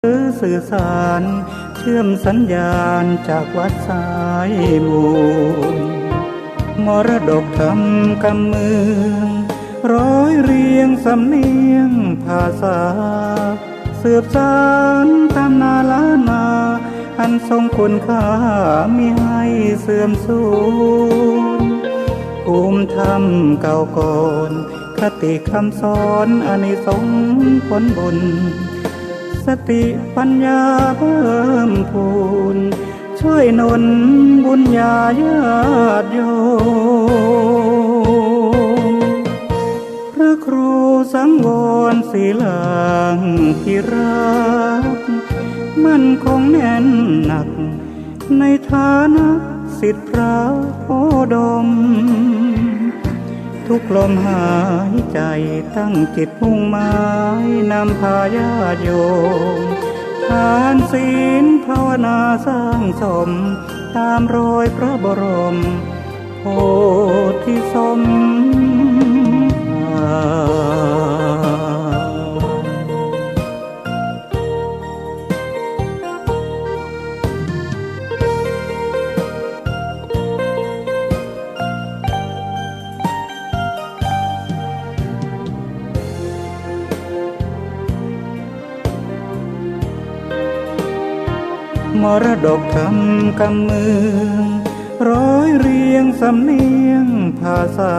สื่อสารเชื่อมสัญญาณจากวัดสายมูลมรดกธรรมกำเมืองร้อยเรียงสำเนียงภาษาสืบสานตำนานล้านนาอันทรงคุณค่ามิให้เสื่อมสูญภูมิธรรมเก่าก่อนคติคำสอนอานิสงส์ผลบุญสติปัญญาเพิ่มพูนช่วยหนุนบุญญาญาติโยมพระครูสังวรศิลางพิรักมั่นคงแน่นหนักในฐานะศิษย์พระโอดมทุกลมหายใจตั้งจิตมุ่งหมายนำพาญาติโยมทานศีลภาวนาสร้างสมตามรอยพระบรมโพธิสมภามรดกธรรมกำเมืองร้อยเรียงสำเนียงภาษา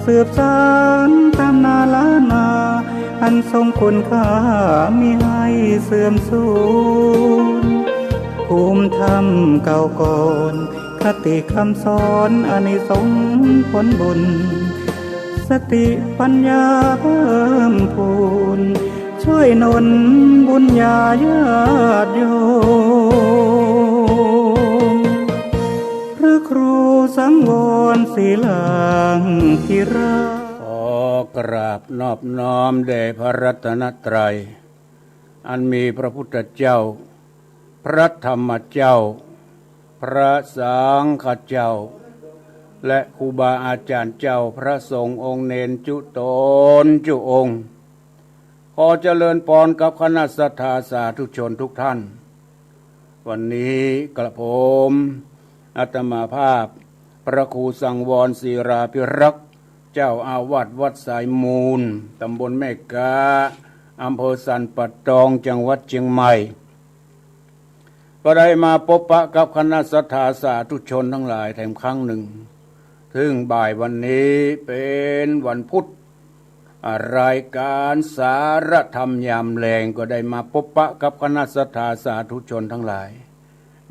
สืบสานตำนานล้านนาอันทรงคุณค่ามิให้เสื่อมสูญภูมิธรรมเก่าก่อนคติคำสอนอานิสงส์ผลบุญสติปัญญาเพิ่มพูนช่วยหนุนบุญญาญาติโยมพระครูสังวรศิลางพิรักขอกราบนอบน้อมแด่พระรัตนตรัยอันมีพระพุทธเจ้าพระธรรมเจ้าพระสังฆเจ้าและครูบาอาจารย์เจ้าพระสงฆ์องค์เนนจุตนจุองค์ขอเจริญพรกับคณะสัทธาสาธุชนทุกท่านวันนี้กระผมอาตมาภาพพระครูสังวรศิราภิรักษ์เจ้าอาวาสวัดสายมูลตำบลแม่กาอำเภอสันป่าตองจังหวัดเชียงใหม่ก็ได้มาพบปะกับคณะสัทธาสาธุชนทั้งหลายแถมครั้งหนึ่งถึงบ่ายวันนี้เป็นวันพุธรายการสารธรรมยามแลงก็ได้มาพบปะกับคณะสัทธาสาธุชนทั้งหลาย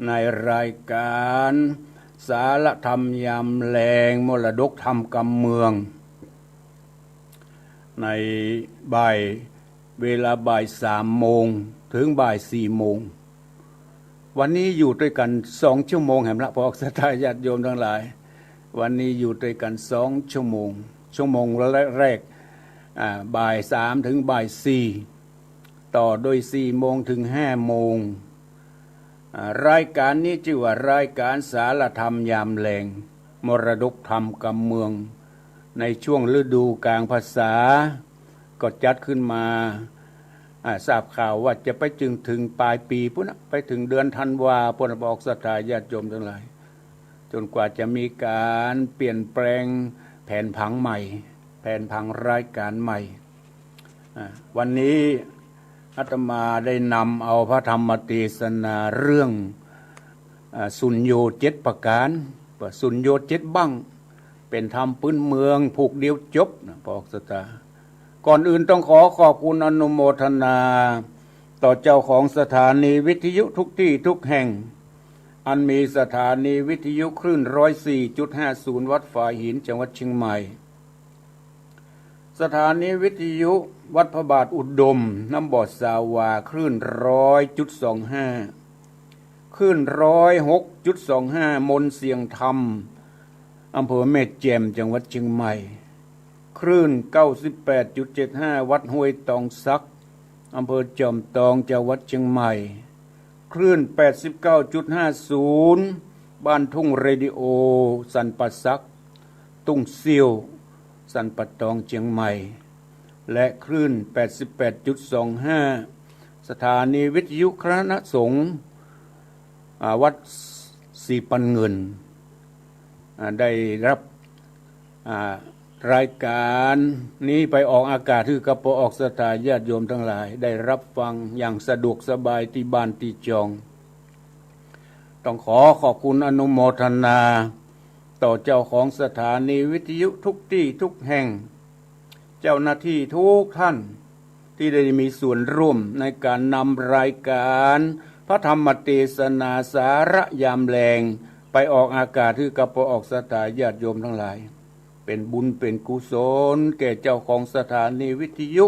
ในรายการสารธรรมยามแลงมรดกธรรมกำเมืองในเวลาบ่าย3 โมงถึงบ่าย4 โมงวันนี้อยู่ด้วยกัน2 ชั่วโมงแห่งละพอสัทธาญาติโยมทั้งหลายวันนี้อยู่ด้วยกัน2 ชั่วโมงแรกบ่าย3 ถึงบ่าย4ต่อโดย4 โมงถึง5 โมงรายการนี้ชื่อว่ารายการสารธรรมยามแลงมรดกธรรมกำเมืองในช่วงฤดูกาลภาษาก็จัดขึ้นมาทราบข่าวว่าจะไปถึงปลายปีพุ่นไปถึงเดือนธันวาคมบอกศรัทธาญาติโยมทั้งหลายจนกว่าจะมีการเปลี่ยนแปลงแผนผังใหม่แผนผังรายการใหม่วันนี้อาตมาได้นำเอาพระธรรมเทศนาเรื่องสุญโญ7 ประการสุญโญ7 บั้งเป็นธรรมพื้นเมืองผูกเดียวจบนะพอสตาก่อนอื่นต้องขอบคุณอนุโมทนาต่อเจ้าของสถานีวิทยุทุกที่ทุกแห่งอันมีสถานีวิทยุคลื่น 104.50 วัดฝายหินจังหวัดเชียงใหม่สถานีวิทยุวัดพระบาทอุดมน้ำบ่อสาวาคลื่น 100.25 คลื่น 106.25 มนเสียงธรรมอำเภอแม่แจ่มจังหวัดเชียงใหม่คลื่น 98.75 วัดห้วยตองซักอำเภอจอมทองจังหวัดเชียงใหม่คลื่น 89.50 บ้านทุ่งเรดิโอสันป่าซักตุ้งเซียวสันป่าตองเชียงใหม่ และคลื่น 88.25 สถานีวิทยุคณะสงฆ์วัดสีปันเงินได้รับรายการนี้ไปออกอากาศที่กระโปออกสถาญาติโยมทั้งหลายได้รับฟังอย่างสะดวกสบายที่บ้านที่จองต้องขอบคุณอนุโมทนาต่อเจ้าของสถานีวิทยุทุกที่ทุกแห่งเจ้าหน้าที่ทุกท่านที่ได้มีส่วนร่วมในการนำรายการพระธรรมเทศนาสาระยามแลงไปออกอากาศที่กระโปออกสถาญาติโยมทั้งหลายเป็นบุญเป็นกุศลแก่เจ้าของสถานีวิทยุ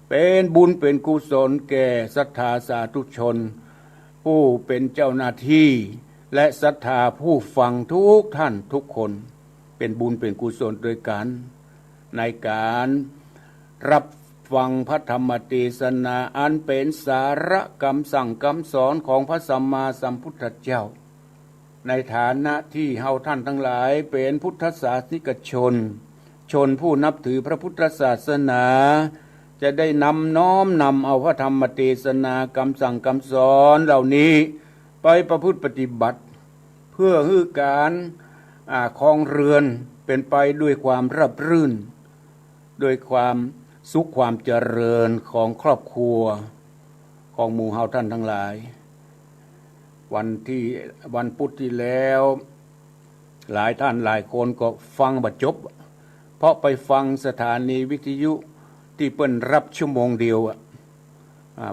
เป็นบุญเป็นกุศลแก่ศรัทธาสาธุชนผู้เป็นเจ้าหน้าที่และศรัทธาผู้ฟังทุกท่านทุกคนเป็นบุญเป็นกุศลด้วยกันในการรับฟังพระธรรมเทศนาอันเป็นสาระคำสั่งคำสอนของพระสัมมาสัมพุทธเจ้าในฐานะที่เฮาท่านทั้งหลายเป็นพุทธศาสนิกชนผู้นับถือพระพุทธศาสนาจะได้น้อมนำเอาพระธรรมเทศนาคำสั่งคำสอนเหล่านี้ไปประพฤติปฏิบัติเพื่อให้การครองเรือนเป็นไปด้วยความราบรื่นด้วยความสุขความเจริญของครอบครัวของหมู่เฮาท่านทั้งหลายวันพุธที่แล้วหลายท่านหลายคนก็ฟังบัดจบเพราะไปฟังสถานีวิทยุที่เปิ้นรับชั่วโมงเดียว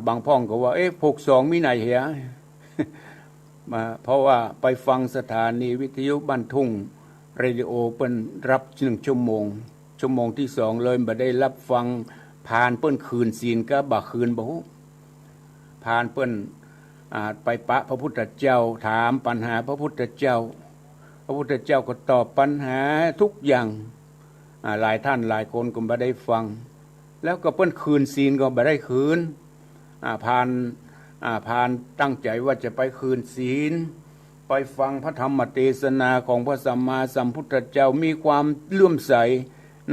บางพ่องก็ว่า62มีไหนเหียมาเพราะว่าไปฟังสถานีวิทยุบ้านทุ่งเรดิโอเปิ้นรับ1ชั่วโมงที่2เลยบ่ได้รับฟังผ่านเปิ้นคืนศีลก็บ่คืนบ่ฮู้ผ่านเปิ้นไปปะพระพุทธเจ้าถามปัญหาพระพุทธเจ้าก็ตอบปัญหาทุกอย่างหลายท่านหลายคนก็บ่ได้ฟังแล้วก็เปิ้นคืนศีลก็บ่ได้คืนผ่านตั้งใจว่าจะไปคืนศีลไปฟังพระธรรมเทศนาของพระสัมมาสัมพุทธเจ้ามีความเลื่อมใส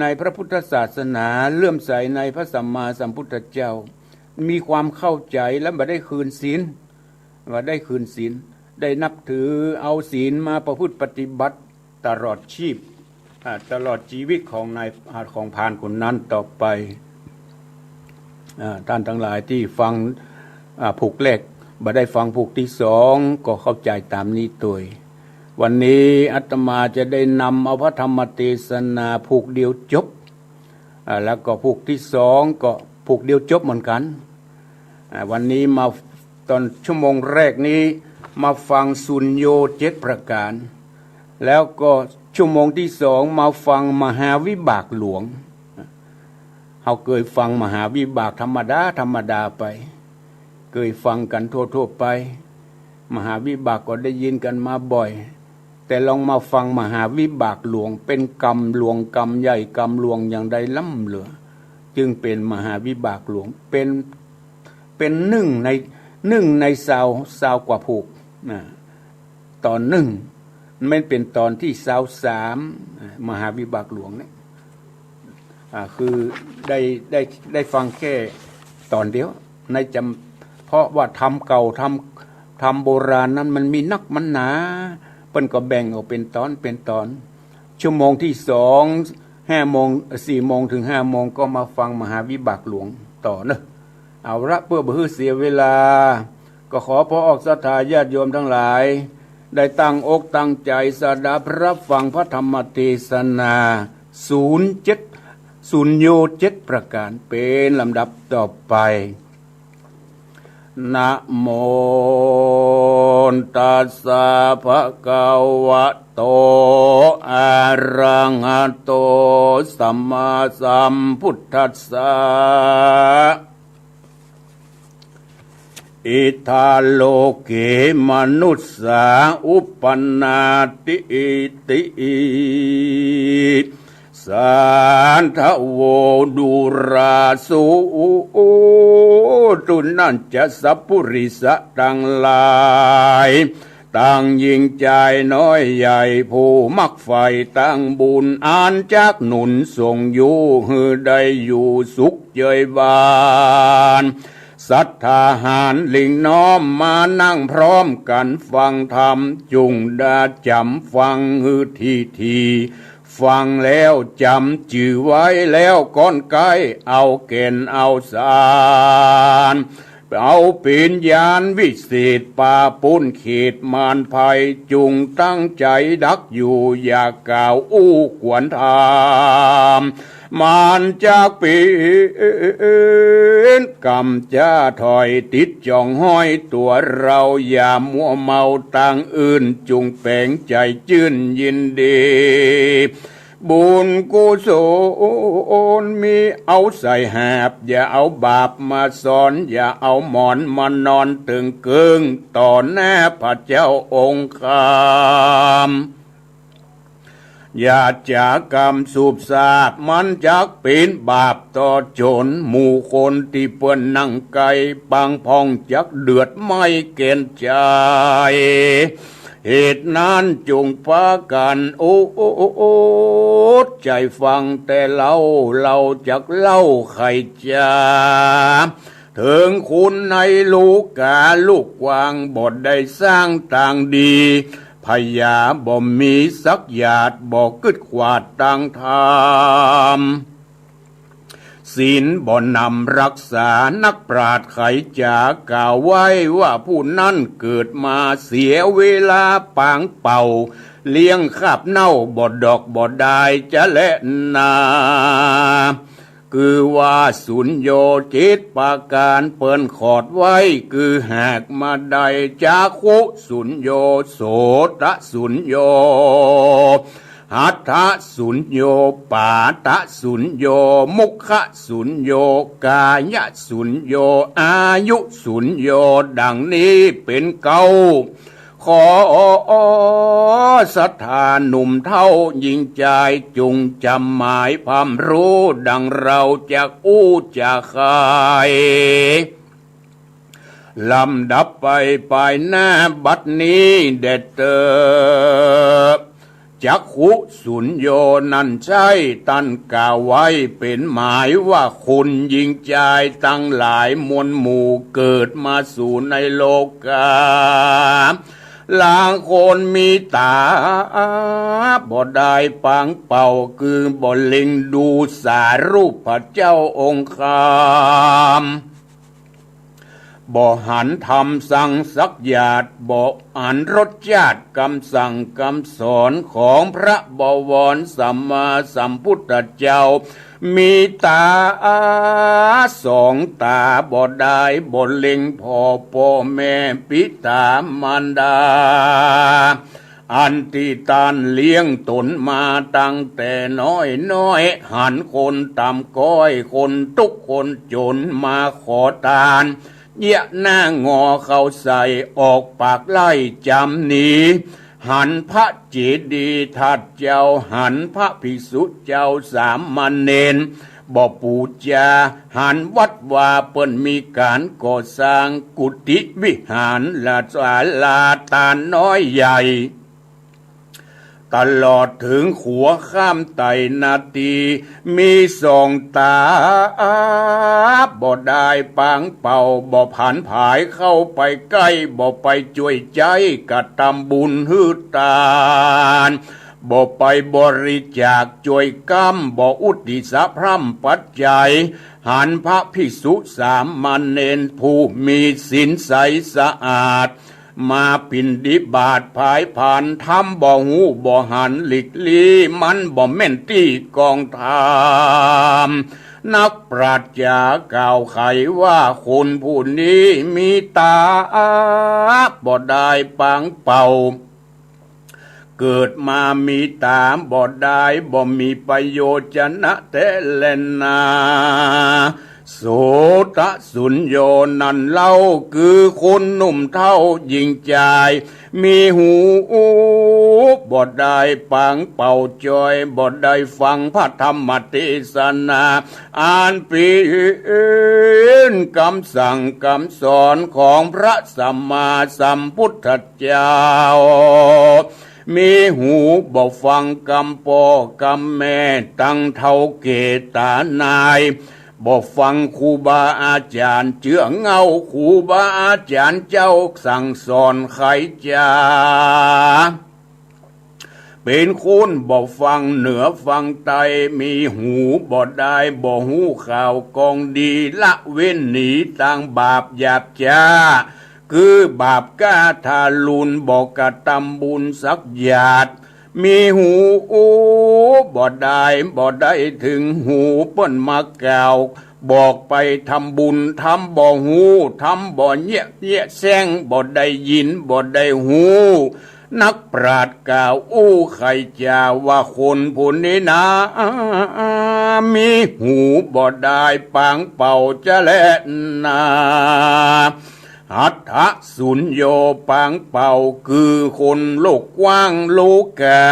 ในพระพุทธศาสนาเลื่อมใสในพระสัมมาสัมพุทธเจ้ามีความเข้าใจและบ่ได้คืนศีลได้นับถือเอาศีลมาประพฤติปฏิบัติตลอดชีพตลอดชีวิตของพานคนนั้นต่อไปท่านทั้งหลายที่ฟังผูกแรกบ่ได้ฟังผูกที่2ก็เข้าใจตามนี้ตัววันนี้อาตมาจะได้นำเอาพระธรรมเทศนาผูกเดียวจบแล้วก็ผูกที่2ก็ผูกเดียวจบเหมือนกันวันนี้มาตอนชั่วโมงแรกนี้มาฟังสุญโญ7ประการแล้วก็ชั่วโมงที่2มาฟังมหาวิบากหลวงเฮาเคยฟังมหาวิบากธรรมดาไปเคยฟังกันทั่วๆไปมหาวิบากก็ได้ยินกันมาบ่อยแต่ลองมาฟังมหาวิบากหลวงเป็นกรรมหลวงกรรมใหญ่กรรมหลวงอย่างใดล้ำเหลือจึงเป็นมหาวิบากหลวงเป็นหนึ่งในสาวกว่าผูกตอน1ไม่เป็นตอนที่23มหาวิบากหลวงเนี่ยคือได้ฟังแค่ตอนเดียวในจำเพราะว่าทำเก่าทำโบราณนั้นมันมีนักมันหนาเปิ้นก็แบ่งออกเป็นตอนชั่วโมงที่2 5 โมง 4 โมงถึง 5 โมงก็มาฟังมหาวิบากหลวงต่อเนอะเอาละเพื่อบ่ให้เสียเวลาก็ขอพระออกศรัทธาญาติโยมทั้งหลายได้ตั้งอกตั้งใจสดับรับฟังพระธรรมเทศนาสุญโญ7ประการเป็นลำดับต่อไปนะโมตัสสะภะคะวะโตอะระหะโตสัมมาสัมพุทธัสสะอิทาโลเกมนุสสาอุปปนาติติสันทโวดุราสุตุนันจะสัพพุริสะทั้งหลายตั้งยิ่งใจน้อยใหญ่ผู้มักไฟตั้งบุญอ่านจากหนุนส่งอยู่ให้ได้อยู่สุขเจยบาน สัทธาหารลิงน้อมมานั่งพร้อมกันฟังธรรมจุงดาจำฟังฮือทีฟังแล้วจำจื่อไว้แล้วก้อนไกเอาเกณฑ์เอาสารเอาปีนยานวิเศษป่าปุ้นเขตมารภัยจุงตั้งใจดักอยู่อย่ากล่าวอู้กวนทามมานจากปีนกำจะถอยติดจ่องห้อยตัวเราอย่ามัวเมาต่างอื่นจุงแปลงใจจื่นยินดีบุญกุศลมีเอาใส่แหบอย่าเอาบาปมาสอนอย่าเอาหมอนมานอนตึงเกิงต่อหน้าพระเจ้าองค์คามอย่าจากกรรมสูบสาดมันจักเป็นบาปต่อโจรหมู่คนที่เปิ้นนั่งไกลบางพองจักเดือดไม่เกณฑ์ใจเหตุนั้นจงพากันโอ้ใจฟังแต่เราจักเล่าใครจะถึงคุณในลูกกาลูกกวางบทได้สร้างต่างดีพยาบ่มีสักหยาดบ่กึดขวาดต่างธรรมศีลบ่นำรักษานักปราชญ์ไขจากล่าวไว้ว่าผู้นั้นเกิดมาเสียเวลาปางเป่าเลี้ยงคาบเน่าบ่ดอกบ่ได้จะและนาคือว่าสุญโยจิตปาการเปิ้นขอดไว้คือหากมาได้จากขุสุญโยโสตสุญโยหัตถะสุญโยปาตะสุญโยมุขะสุญโยกายะสุญโยอายุสุญโยดังนี้เป็นเก่าขอศรัทธาหนุ่มเท่ายิงใจจุงจำหมายความรู้ดังเราจากอู้จากใครลำดับไปหน้าบัดนี้เด็ดเตอจักขุสุญโยนั่นใช่ตันกล่าวไว้เป็นหมายว่าคุณยิงใจตั้งหลายมวลหมู่เกิดมาสู่ในโลกาลางคนมีตาบ่ได้ปังเป่าคือบ่เล็งดูสารูปพระเจ้าองค์คามบ่หันทำสั่งสักหยาดบ่หันรสชาติคำสั่งคำสอนของพระบวรสัมมาสัมพุทธเจ้ามีตาสองตาบ่ได้บ่เล็งพ่อแม่ปิตามารดาอันที่ตานเลี้ยงตนมาตั้งแต่น้อยหันคนต่ำก้อยคนทุกคนจนมาขอทานเยะหน้างอเข้าใส่ออกปากไล่จำหนีหันพระเจดีย์ทัดเจ้าหันพระภิกษุเจ้าสามเณรบ่ปูจาหันวัดว่าเปิ้นมีการก่อสร้างกุฏิวิหารและศาลาตาน้อยใหญ่ตลอดถึงขัวข้ามไตนาทีมีสองตาบ่ได้ปางเป่าบ่ผันผายเข้าไปใกล้บ่ไปช่วยใจกะทำบุญฮือตานบ่ไปบริจาคช่วยกรรมบ่อุทิศพร่ำปัจจัยหันพระภิกษุสามเณรผู้มีศีลใสสะอาดมาปิณฑบาตภายผ่านทำบ่หูบ่หันหลีกลีมันบ่แม่นที่กองทามนักปราชญากล่าวไขว่าคนผู้นี้มีตาบ่ได้ปังเป่าเกิดมามีตาบ่ได้บ่มีประโยชน์จะนะแต่แลนาโสตสุญโยนั่นเล่าคือคนหนุ่มเท่ายิงใจมีหูบ่ได้ปังเป่าจอยบ่ได้ฟังพระธรรมเทศนาอ่านปีนคำสั่งคำสอนของพระสัมมาสัมพุทธเจ้ามีหูบ่ฟังคำพ่อคำแม่ตั้งเท่าเกตานาย บ่ฟังครูบาอาจารย์เจือเงาครูบาอาจารย์เจ้าสั่งสอนใครจ้าเป็นคนบ่ฟังเหนือฟังใต้มีหูบ่ได้บ่หูข่าวกองดีละเว้นหนีต่างบาปหยาบจ้าคือบาปกาทาลุนบ่กระทำบุญสักหยาดมีหูบ่ได้ถึงหูเปิ้นมากล่าวบอกไปทำบุญทำบ่หูทำบ่เยะแซงบ่ได้ยินบ่ได้หูนักปราชญ์กล่าวใครจะว่าคนผู้นี้นะมีหูบ่ได้ปางเป่าจะแลนาหัตถะสุญโยปางเป่าคือคนโลกกว้างโลกา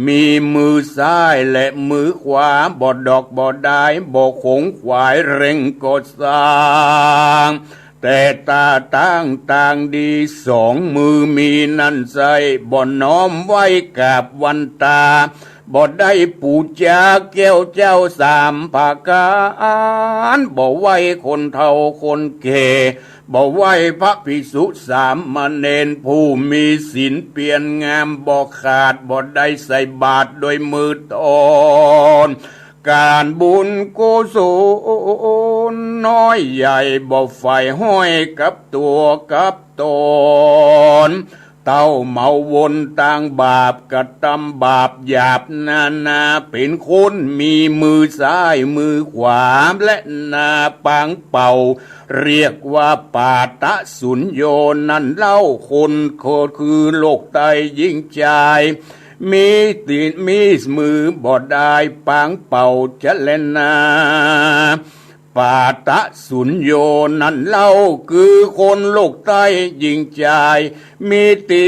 มีมือซ้ายและมือขวาบ่ดอกบ่ได้บ่คงขวายเร่งกดสร้างแต่ตาต่างดีสองมือมีนั่นใจบ่น้อมไว้กับวันตาบ่ได้ปูจาแก้วเจ้าสามภาการบ่ไว้คนเฒ่าคนแก่บ่ไหวพระภิกษุสามเณรผู้มีศีลเปลี่ยนงามบ่ขาดบ่ได้ใส่บาตรโดยมือตนการบุญกุศลน้อยใหญ่บ่ไฟห้อยกับตัวกับตนเต้าเมาวนต่างบาปกระทำบาปหยาบนาเป็นคนมีมือซ้ายมือขวาและนาปางเป่าเรียกว่าปาตะสุญโยนั่นเล่าคนโคคือโลกไตยิ่งใจมีตีนมีมือบ่ได้ปางเป่าจะเล่นนาปาตะสุญโยนั่นเล่าคือคนโลกใต้ยิ่งใจมีตี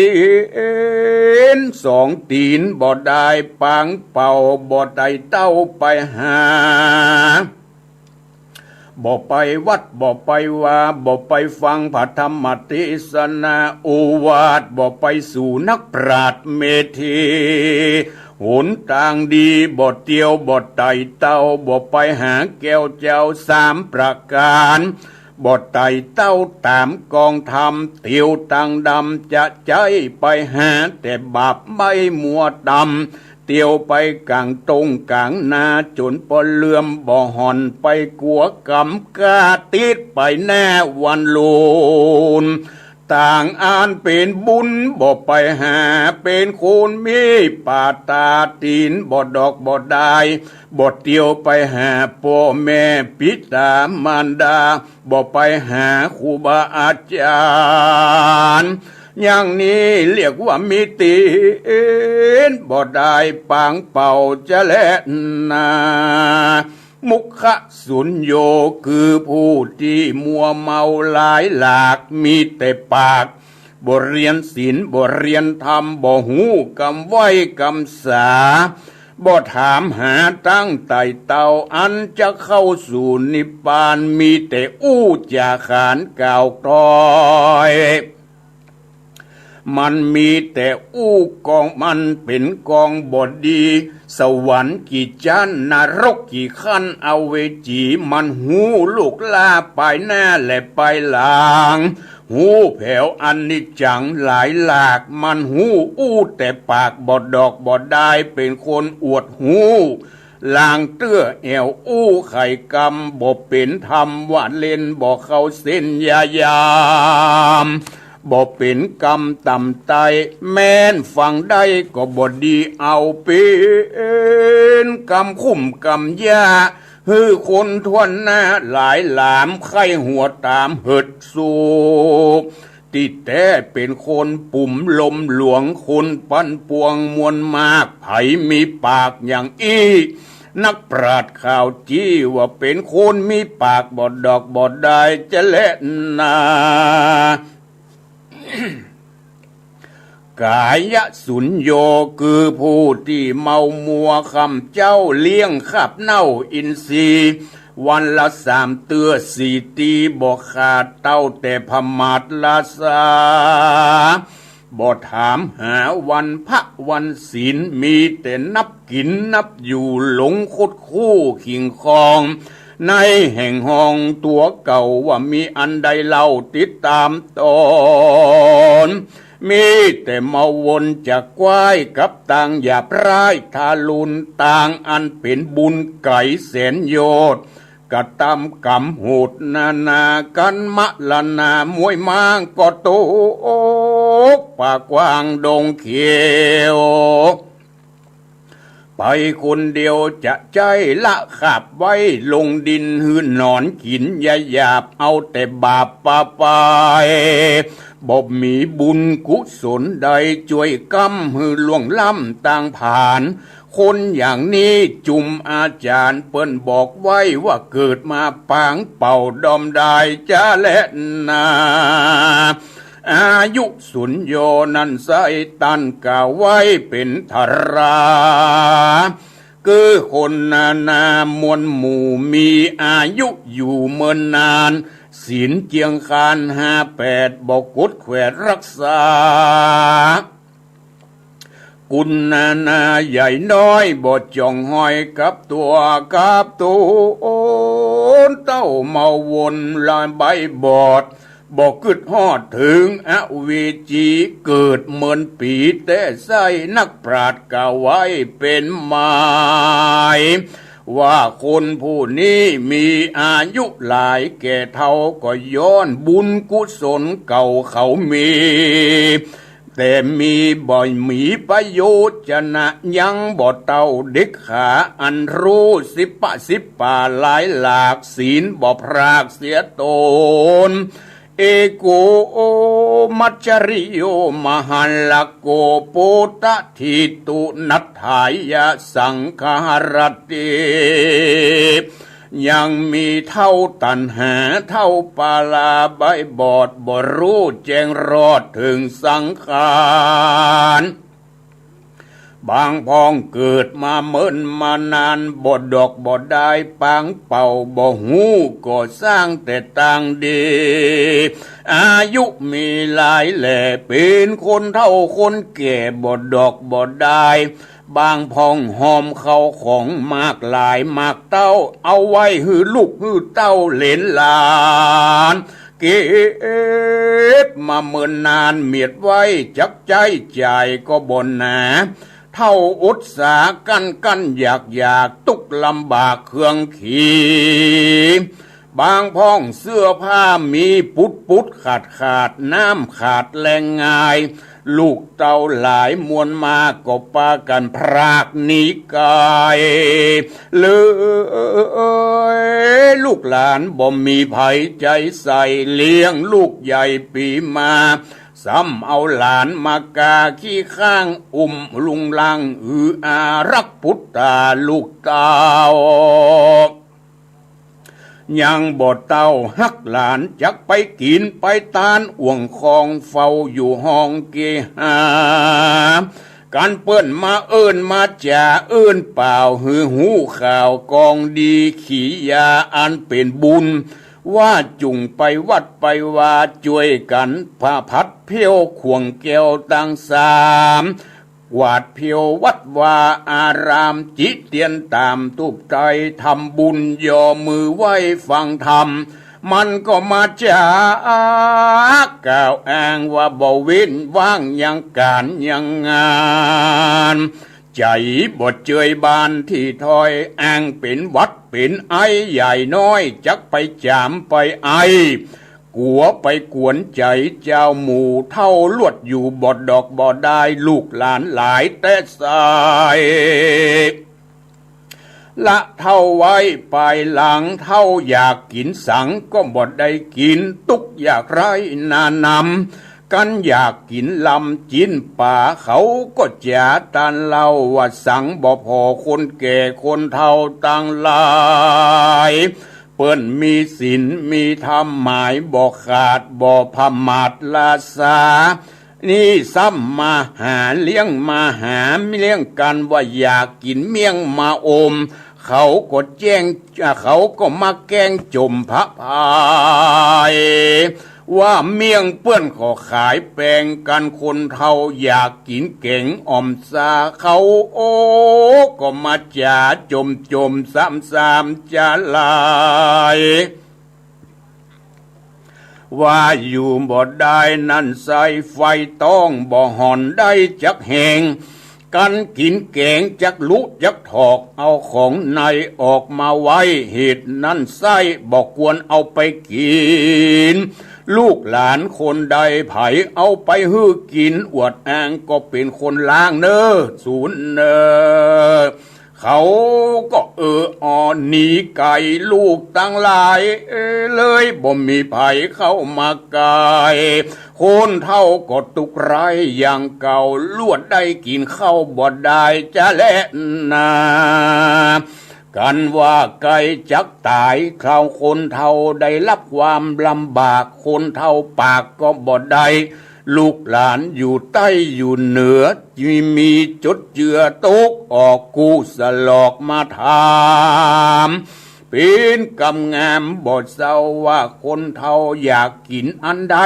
นสองตีนบ่ได้ปางเป่าบ่ได้เต้าไปหาบ่ไปวัดบ่ไปว่าบ่ไปฟังพระธรรมเทศนาโอวาทบ่ไปสู่นักปราชญ์เมธีหนทางดีบ่เตียวบ่ไต่เต้าบ่ไปหาแก้วเจ้าสามประการบ่ไต่เต้าตามกองธรรมเตียวตังดำจะใจไปหาแต่บาปไม่มัวดำเตียวไปกลางตรงกลางนาจนปเลื่อมบ่หอนไปกัวกำกาติดไปแน่วันลูนต่างอ่านเป็นบุญบ่ไปหาเป็นคนมีปาตาตีนบ่ดอกบ่ได้บ่เตียวไปหาพ่อแม่ปิตามารดาบ่ไปหาครูบาอาจารย์อย่างนี้เรียกว่ามีตีนบ่ได้ปางเป่าจะแลนามุขสุญโยคือผู้ที่มัวเมาหลายหลากมีแต่ปากบ่เรียนศีลบ่เรียนธรรมบ่หูกำไว้กำสาบ่ถามหาตั้งไต่เตาอันจะเข้าสู่นิพพานมีแต่จาขานกล่าวกลอยมันมีแต่กองมันเป็นกองบทดีสวรรค์กี่ชั้นนรกกี่ขั้นเอาเวจีมันหูลูกลาไปหน้าและไปหลังหูแผ่วอันนิจจังหลายหลากมันหูแต่ปากบดดอกบดได้เป็นคนอวดหูลางเตื้อแอวไข่กำบ่เป็นธรรมว่าเล่นบ่เข้าเส้นยามบ่เป็นกรรมต่ำไตแม้นฟังได้ก็บ่ดีเอาเป็นกรรมคุ้มกรรมยาฮือคนทวนหน้าหลายหลามไข้หัวตามเหิดสูบติดแต่เป็นคนปุ่มลมหลวงคนปั้นปวงมวลมากไผมีปากอย่างนักปราชญ์ข่าวจี้ว่าเป็นคนมีปากบ่ดอกบ่ได้จะเล่นนากายสุญโยคือผู้ที่เมามัวคำเจ้าเลี้ยงขับเน่าอินทรีย์วันละ3 เตือ4 ตีบ่ขาดเต้าแต่พมาทลาสาบ่ถามหาวันพระวันศีลมีแต่นับกินนับอยู่หลงคดคู่ขิงคอง ในแห่งห้องตัวเก่าว่ามีอันใดเล่าติดตามตอนมีแต่มาวนจากควายกับต่างหยาบร้ายทารุณต่างอันเป็นบุญไก่แสนโยชน์กระทำกรรมโหดนากันมะละนามวยมางก็โตปากกว้างดงเขียวไปคนเดียวจะใจละขับไว้ลงดินหืนนอนกินยาหยาบเอาแต่บาปปาไปบ่มีบุญกุศลใดช่วยกำหือล่วงล้ำต่างผ่านคนอย่างนี้จุมอาจารย์เปิ้นบอกไว้ว่าเกิดมาปางเป่าดอมได้จะและนาอายุสุญโยนันไซตันกล่าวไว้เป็นธาราคือคนนามวลหมู่มีอายุอยู่เมินนานศีลเจียงคาน58บอกกฎแขวนรักษากุณนาใหญ่น้อยบ่จ่องห้อยกับตัวกับตูนเต้าเมาวนลายใบบอดบอกกึดฮอดถึงอเวจีเกิดเหมือนปีแต่ไส้นักปราชญ์กล่าวไว้เป็นหมายว่าคนผู้นี้มีอายุหลายแก่เท่าก็ย้อนบุญกุศลเก่าเขามีแต่มีบ่อยมีประโยชน์จะนะยังบ่เต่าเด็กขาอันรู้สิบป่าหลายหลากศีลบ่พรากเสียตนเอโกมัจจริโยมหันลโกโปตทิตุนัฏฐายะสังขารติยังมีเท่าตัณหาเท่าปาลาใบบอดบ่รู้แจ้งรอดถึงสังขารบางพองเกิดมาเมินมานานบ่ดอกบ่ได้ปางเป่าบ่หูก็สร้างแต่ต่างดีอายุมีหลายแหล่เป็นคนเท่าคนแก่บ่ดอกบ่ได้บางพองหอมเข้าของมากหลายมากเต้าเอาไว้หือลูกหือเต้าเหลนหลานเก็บมาเมินนานเมียดไว้จักใจใจก็บ่นหนาเท่าอุตสากันอยากตุกลำบากเครื่องขี่บางพ้องเสื้อผ้ามีปุดขาดน้ำขาดแรงง่ายลูกเต่าหลายมวลมาก็ปากันพรากหนีกายเลยลูกหลานบ่มีภัยใจใส่เลี้ยงลูกใหญ่ปีมาซ้ำเอาหลานมากาขี้ข้างลุงลังอารักพุทธาลูกเต่ายังบ่เต้าฮักหลานจักไปกินไปตานอ่วงคองเฝ้าอยู่ห้องเกหาการเปิ้นมาเอิ้นมาจ่าเอิ้นเปล่าหือหูข่าวกองดีขี่ยาอันเป็นบุญว่าจุงไปวัดไปว่าช่วยกันพาพัดเพียวขวงแก้วตั้งสามกวาดเพียววัดวาอารามจิตเตียนตามตุบใจทำบุญย่อมือไหว้ฟังธรรมมันก็มาจากกล่าวอ้างว่าบ่เว้นว่างยังการยังงานใจบ่เจยบานที่ถอยอ้างเป็นวัดเป็นไอใหญ่น้อยจักไปจามไปไอกัวไปกวนใจเจ้าหมู่เท่าลวดอยู่บ่ดอกบ่ได้ลูกหลานหลายแต่สายละเท่าไว้ปลายหลังเท่าอยากกินสังก็บ่ได้กินตุกอยากไรนานำกันอยากกินลำจินป่าเขาก็จะตานเล่าว่าสังบ่พอคนแก่คนเฒ่าต่างหลายเปิ้นมีศีลมีธรรมหมายบ่ขาดบ่พมาทลาสานี่ซ้ำมาหาเลี้ยงมาหาไม่เลี้ยงกันว่าอยากกินเมี่ยงมาอมเขาก็แจ้งเขาก็มาแกล้งจมพระพาย ว่าเมี่ยงเปื้อนขอขายแปลงกันคนเท่าอยากกินเก่งอ่อมซาเขาโอ้ก็มาจ่าจมซ้ำๆจะลายว่าอยู่บ่ได้นั่นใส่ไฟต้องบ่หอนได้จักแหงกันกินแกงจักลุจักถอกเอาของในออกมาไว้เหตุนั้นไส้บอกควรเอาไปกินลูกหลานคนใดไผเอาไปฮื้อกินอวดอ้างก็เป็นคนล้างเนอศูนย์เนอเขาก็หนีไก่ลูกตั้งหลายเลยบ่มีไผเข้ามาไกลคนเท่าก็ตุกไรอย่างเก่าลวดได้กินข้าวบ่ได้จะแลนากันว่าไก่จักตายคราวคนเท่าได้รับความลำบากคนเท่าปากก็บ่ได้ลูกหลานอยู่ใต้อยู่เหนือมีจดเจือตกออกกูสลอกมาถามเป็นกำงามบทเศร้าว่าคนเท่าอยากกินอันใด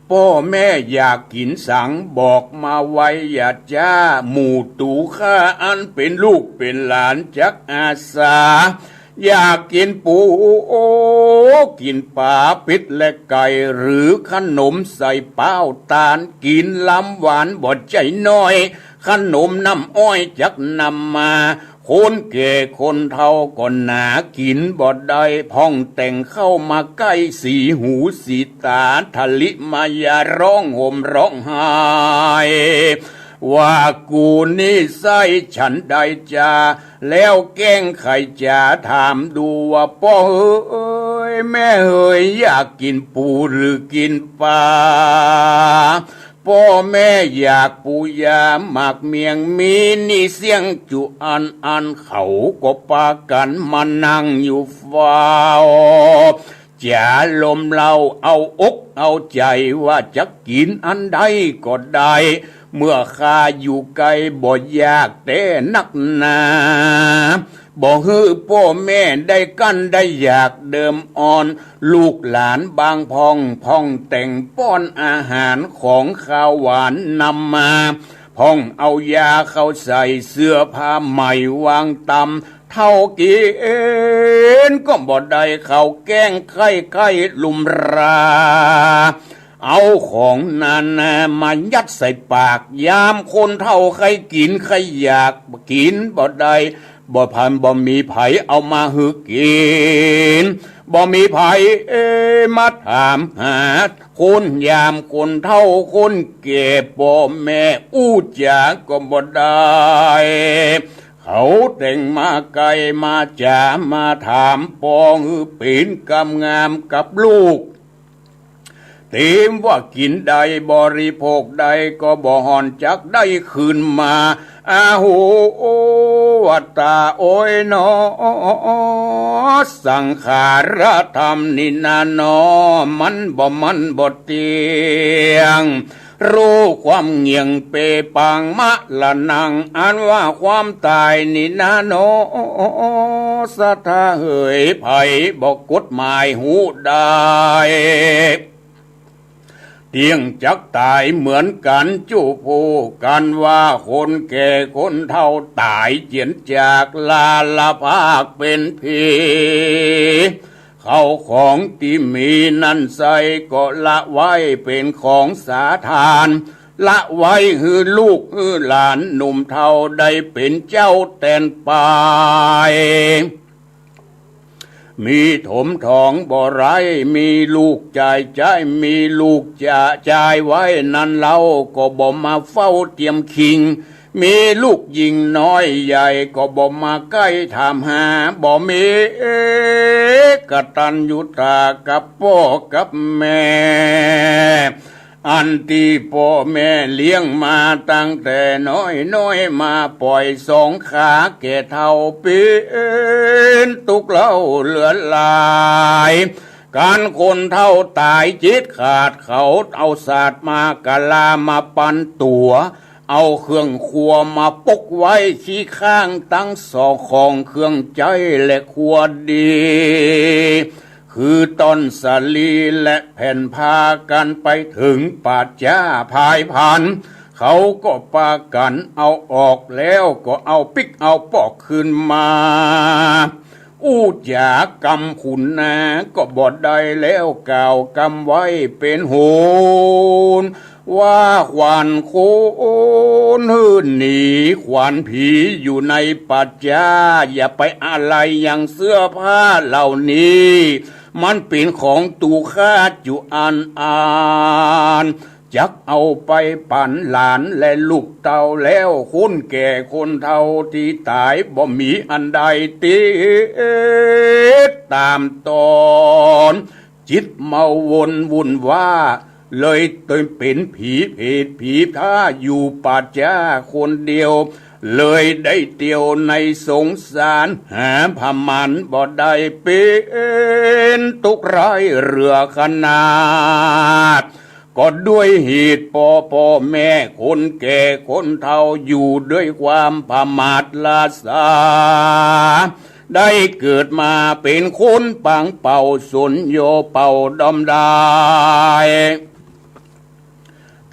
พ่อแม่อยากกินสังบอกมาไว้อย่าจ้าหมู่ตู่ข้าอันเป็นลูกเป็นหลานจักอาสาอยากกินปูกินปลาพิษและไก่หรือขนมใส่เป้าตาลกินลำหวานบดใจน้อยขนมน้ำอ้อยจักนำมาคนแก่คนเฒ่าก็หนากินบ่ได้พ่องแต่งเข้ามาใกล้สีหูสีตาทะลิมายาร้องห่มร้องไห้ว่ากูนี่ไส้ฉันได้จาแล้วแกล้งไข่จะถามดูว่าพ่อเอ้ยแม่เอ้ยอยากกินปูหรือกินปลาพ่อแม่อยากปูยาหมากเมียงมีนี่เสียงจุอันเขาก็ปากันมานั่งอยู่ฟ้าจะลมเราเอาอกเอาใจว่าจะกินอันใดก็ได้เมื่อข้าอยู่ไกลบ่ยากแต่นักหนาบ่ฮื้อพ่อแม่ได้กันได้อยากเดิมอ่อนลูกหลานบางพองแต่งป้อนอาหารของข้าวหวานนำมาพ่องเอายาเข้าใส่เสื้อผ้าใหม่วางตำเท่ากินก็บ่ได้เข้าแกล้งไข่ลุมราเอาของนั้นมายัดใส่ปากยามคนเท่าใครกินใครอยากกินบ่ได้บ่พันบ่มีไผเอามาหือกินบ่มีไผมาถามหาคนยามคนเท่าคนเก็บบ่แม่อู้จากก็บ่ได้เขาแต่งมาไกลมาจ่ามาถามปองเป็นกำงามกับลูกตีมว่ากินใดบริโภคใดก็บ่หอนจักได้คืนมาอาหูวัตตาโอยนอสังขารธรรมนินานอมันบ่เตียงรู้ความเงียงเปปังมะละนังอันว่าความตายนินาโนสะทาเหยไผบอกกฎหมายหูได้เตียงจักตายเหมือนกันจูพูกันว่าคนแก่คนเฒ่าตายเจียนจากลาละภาคเป็นผีเข้าของที่มีนั่นใส่ก็ละไว้เป็นของสาทานละไว้ฮือลูกฮือหลานหนุ่มเฒ่าได้เป็นเจ้าแตนปายมีถมทองบ่ไรมีลูกใจมีลูกจะจ่ายไว้นั่นเล่าก็บ่มาเฝ้าเตรียมคิงมีลูกยิงน้อยใหญ่ก็บ่มาใกล้ถามหาบ่มีกตัญญูตากับพ่อกับแม่อันที่พ่อแม่เลี้ยงมาตั้งแต่น้อยมาปล่อยสองขาแก่เท่าเป็นตุกเล่าเหลือลายการคนเท่าตายจิตขาดเขาเอาศาสตร์มากะลามาปันตัวเอาเครื่องครัวมาปกไว้ขี้ข้างตั้งสอของเครื่องใจและครัวดีเค คือต้นสาลีและแผ่นพากันไปถึงป่าจ้าพายพันเขาก็ปากันเอาออกแล้วก็เอาปิกเอาปอกขึ้นมาอู้จากกำขุนนาก็บอดได้แล้วกล่าวกำไว้เป็นโหนว่าขวานโคนหื่นหนีขวานผีอยู่ในปัจจาอย่าไปอะไรอย่างเสื้อผ้าเหล่านี้มันเป็นของตูข้าจุอันจักเอาไปปั่นหลานและลูกเต่าแล้วคนแก่คนเฒ่าที่ตายบ่มีอันใดติดตามตอนจิตเมาวนวุ่นว่าเลยตื่นเป็นผีเพศผีท่าอยู่ป่าจ้าคนเดียวเลยได้เตียวในสงสารหาพมันบ่ได้เป็นตุกไรเรือขนาดก็ด้วยเหตุพ่อแม่คนแก่คนเฒ่าอยู่ด้วยความประมาทลาสาได้เกิดมาเป็นคนปังเป่าสนโยเป่าดอมได้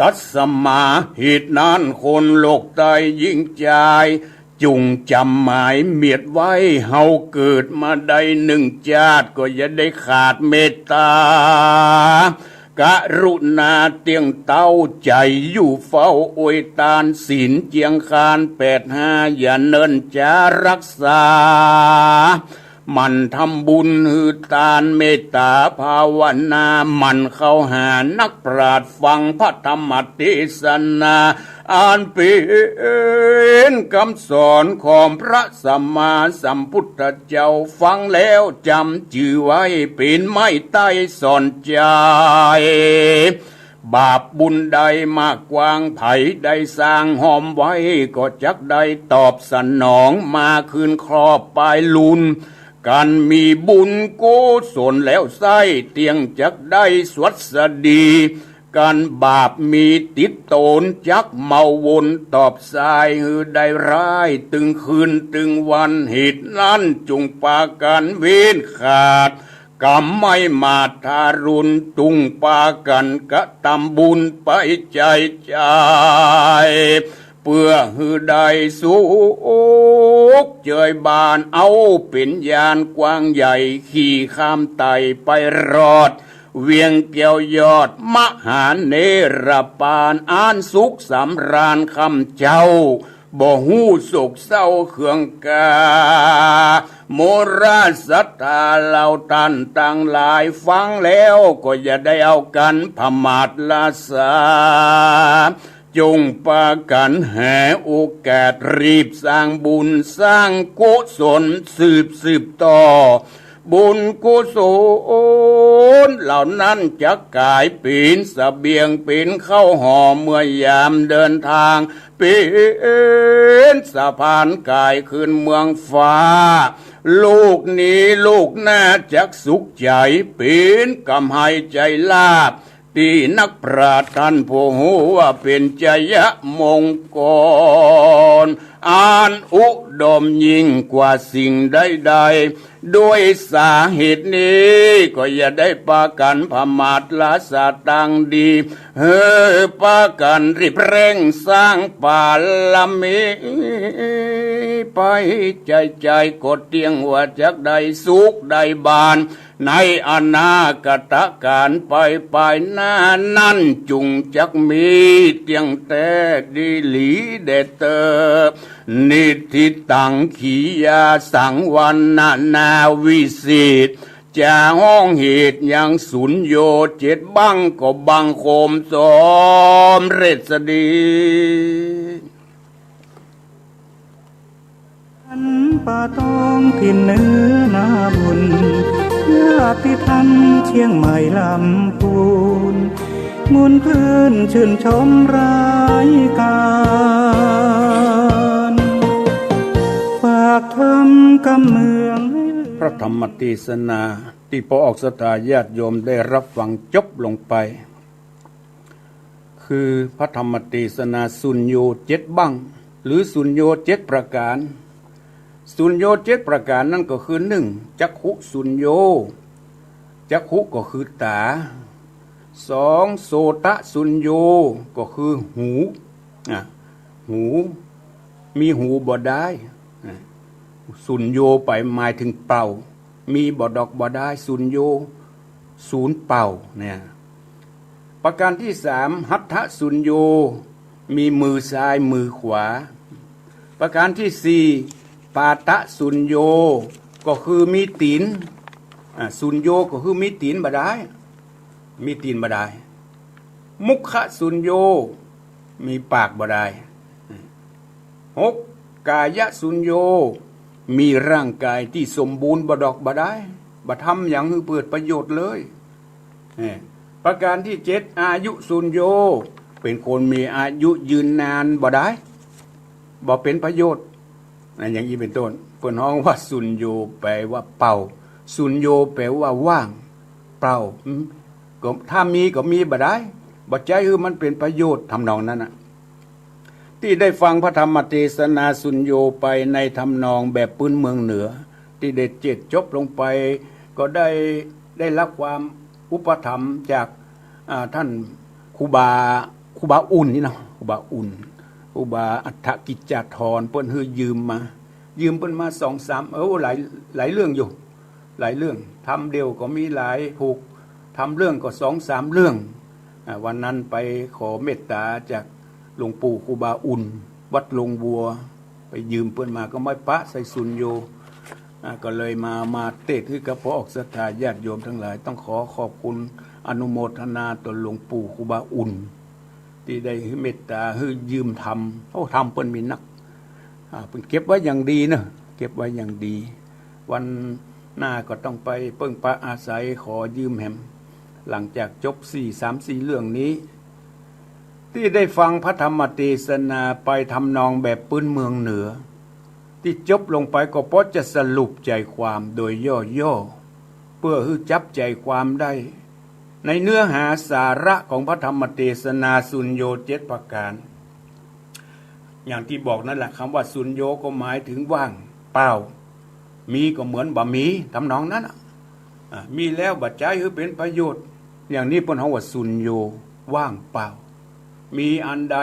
ตัดสมาเหตุนั้นคนโลกใต้ยิ่งใจจุงจำหมายเมียดไว้เฮาเกิดมาได้หนึ่งชาติก็อย่าได้ขาดเมตตากรุณาเตียงเต้าใจอยู่เฝ้าอวยตานศีลเจียงคาน85อย่าเนินจะรักษามันทำบุญหือทานเมตตาภาวนามันเข้าหานักปราชญ์ฟังพระธรรมเทศนาอ่านเป็นคำสอนของพระสัมมาสัมพุทธเจ้าฟังแล้วจำจื่อไว้เป็นไม้ใต้สอนใจบาปบุญใดมากกว้างไผ่ได้สร้างหอมไว้ก็จักได้ตอบสนองมาคืนครอบปลายลุนการมีบุญโกศลแล้วไส้เตียงจักได้สวัสดีการบาปมีติดโตนจักเมาวนตอบสายหือได้ร้ายตึงคืนตึงวันเหตุนั้นจงปากันเว้นขาดกรรมไม่มาทารุณตุงปากันกะทำบุญไปใจเพื่อหือได้สุขเจยบานเอาเป็นยานกว้างใหญ่ขี่ข้ามไตไปรอดเวียงเกี่ยวยอดมหาเนรปานอ่านสุขสำราญคำเจ้าบ่หูโศกเศร้าเคืองกาโมราสัทธาเหล่าท่านต่างหลายฟังแล้วก็อย่าได้เอากันพมาทลาสาจงปากันแห่โอกาสรีบสร้างบุญสร้างกุศลสืบต่อบุญกุศลเหล่านั้นจะกลายเป็นเสบียงเป็นข้าวห่อเมื่อยามเดินทางเป็นสะพานกายขึ้นเมืองฟ้าลูกนี้ลูกหน้าจักสุขใจเป็นกำให้ใจลาบที่นักปราชญ์ท่านผู้หูว่าเป็นจยมงคลอ่านอุดมยิ่งกว่าสิ่งใดๆด้วยสาเหตุนี้ก็อย่าได้ปากันพมาทลาสาตังดีปากันรีบเร่งสร้างบารมีไปใจกดเตียงว่าจักได้สุขได้บานในอนาคตการไปหน้านั่นจุงจักมีเตียงแต่ดีหลีเดเตอนิทิตังขียาสังวันนาวิสิตจะห้องเหตุยังสุญโยเจ็ดบังก็บังโคมสมเร็จสดีป่าตองถิ่นเนื้อนาบุญญาติธรรมเชียงใหม่ลำพูนมุนพื้นชื่นชมรายการฝากทำกำเมืองพระธรรมเทศนาที่พอออกสถาญาติโยมได้รับฟังจบลงไปคือพระธรรมเทศนาสุญโยเจ็ดบังหรือสุญโยเจ็ดประการสุญโยเจ็ดประการนั่นก็คือ1จักขุสุญโย จักขุก็คือตาสองโสตสุญโยก็คือหูหูมีหูบ่ได้สุญโยไปหมายถึงเป่ามีบ่ดอกบ่ได้สุญโยศูนย์เป่าเนี่ยประการที่สามหัตถสุญโยมีมือซ้ายมือขวาประการที่สี่ปาตะสุญโยก็คือมีตีนสุญโยก็คือมีตีนบ่ได้มีตีนบ่ได้มุขสุญโยมีปากบ่ได้หกกายสุญโยมีร่างกายที่สมบูรณ์บ่ดอกบ่ได้บ่ทำอย่างเปิดประโยชน์เลยประการที่เจ็ดอายุสุญโยเป็นคนมีอายุยืนนานบ่ได้บ่เป็นประโยชน์อย่างนี้เป็นต้นเพิ่นฮ้องว่าสุญโยแปลว่าเป่าสุญโยแปลว่าว่างเปล่าก็ถ้ามีก็มีบ่ได้บ่ใจคือมันเป็นประโยชน์ทำนองนั้นน่ะที่ได้ฟังพระธรรมเทศนาสุญโยไปในทำนองแบบพื้นเมืองเหนือที่ได้เจ็ดจบลงไปก็ได้รับความอุปถัมภ์จากท่านครูบาอุ่นนี่เนาะครูบาอุ่นครูบาอัฏฐกิจจธรเพิ่นคือยืมเพิ่นมา 2-3หลายเรื่องอยู่หลายเรื่องทำเดียวก็มีหลายผูกทำเรื่องก็ 2-3 เรื่องวันนั้นไปขอเมตตาจากหลวงปู่ครูบาอุ่นวัดลงบัวไปยืมเพิ่นมาก็ไม่ปะใส่สุญโยก็เลยมาเทศน์ให้กับพระออกศรัทธาญาติโยมทั้งหลายต้องขอขอบคุณอนุโมทนาต่อหลวงปู่ครูบาอุ่นที่ได้ให้เมตตาให้ยืมทำทำเพิ่นมีนักเพิ่นเก็บไว้อย่างดีนะเก็บไว้อย่างดีวันหน้าก็ต้องไปเพิ่งปะอาศัยขอยืมแหมหลังจากจบ3-4 เรื่องนี้ที่ได้ฟังพระธรรมเทศนาไปทำนองแบบพื้นเมืองเหนือที่จบลงไปก็เพราะจะสรุปใจความโดยย่อๆเพื่อให้จับใจความได้ในเนื้อหาสาระของพระธรรมเทศนาสุญโย7ประการอย่างที่บอกนั่นแหละคำว่าสุญโยก็หมายถึงว่างเปล่ามีก็เหมือนบ่มีทำนองนั้นมีแล้วบัดใจคือเป็นประโยชน์อย่างนี้เพิ่นเฮาว่าสุญโยว่างเปล่ามีอันใด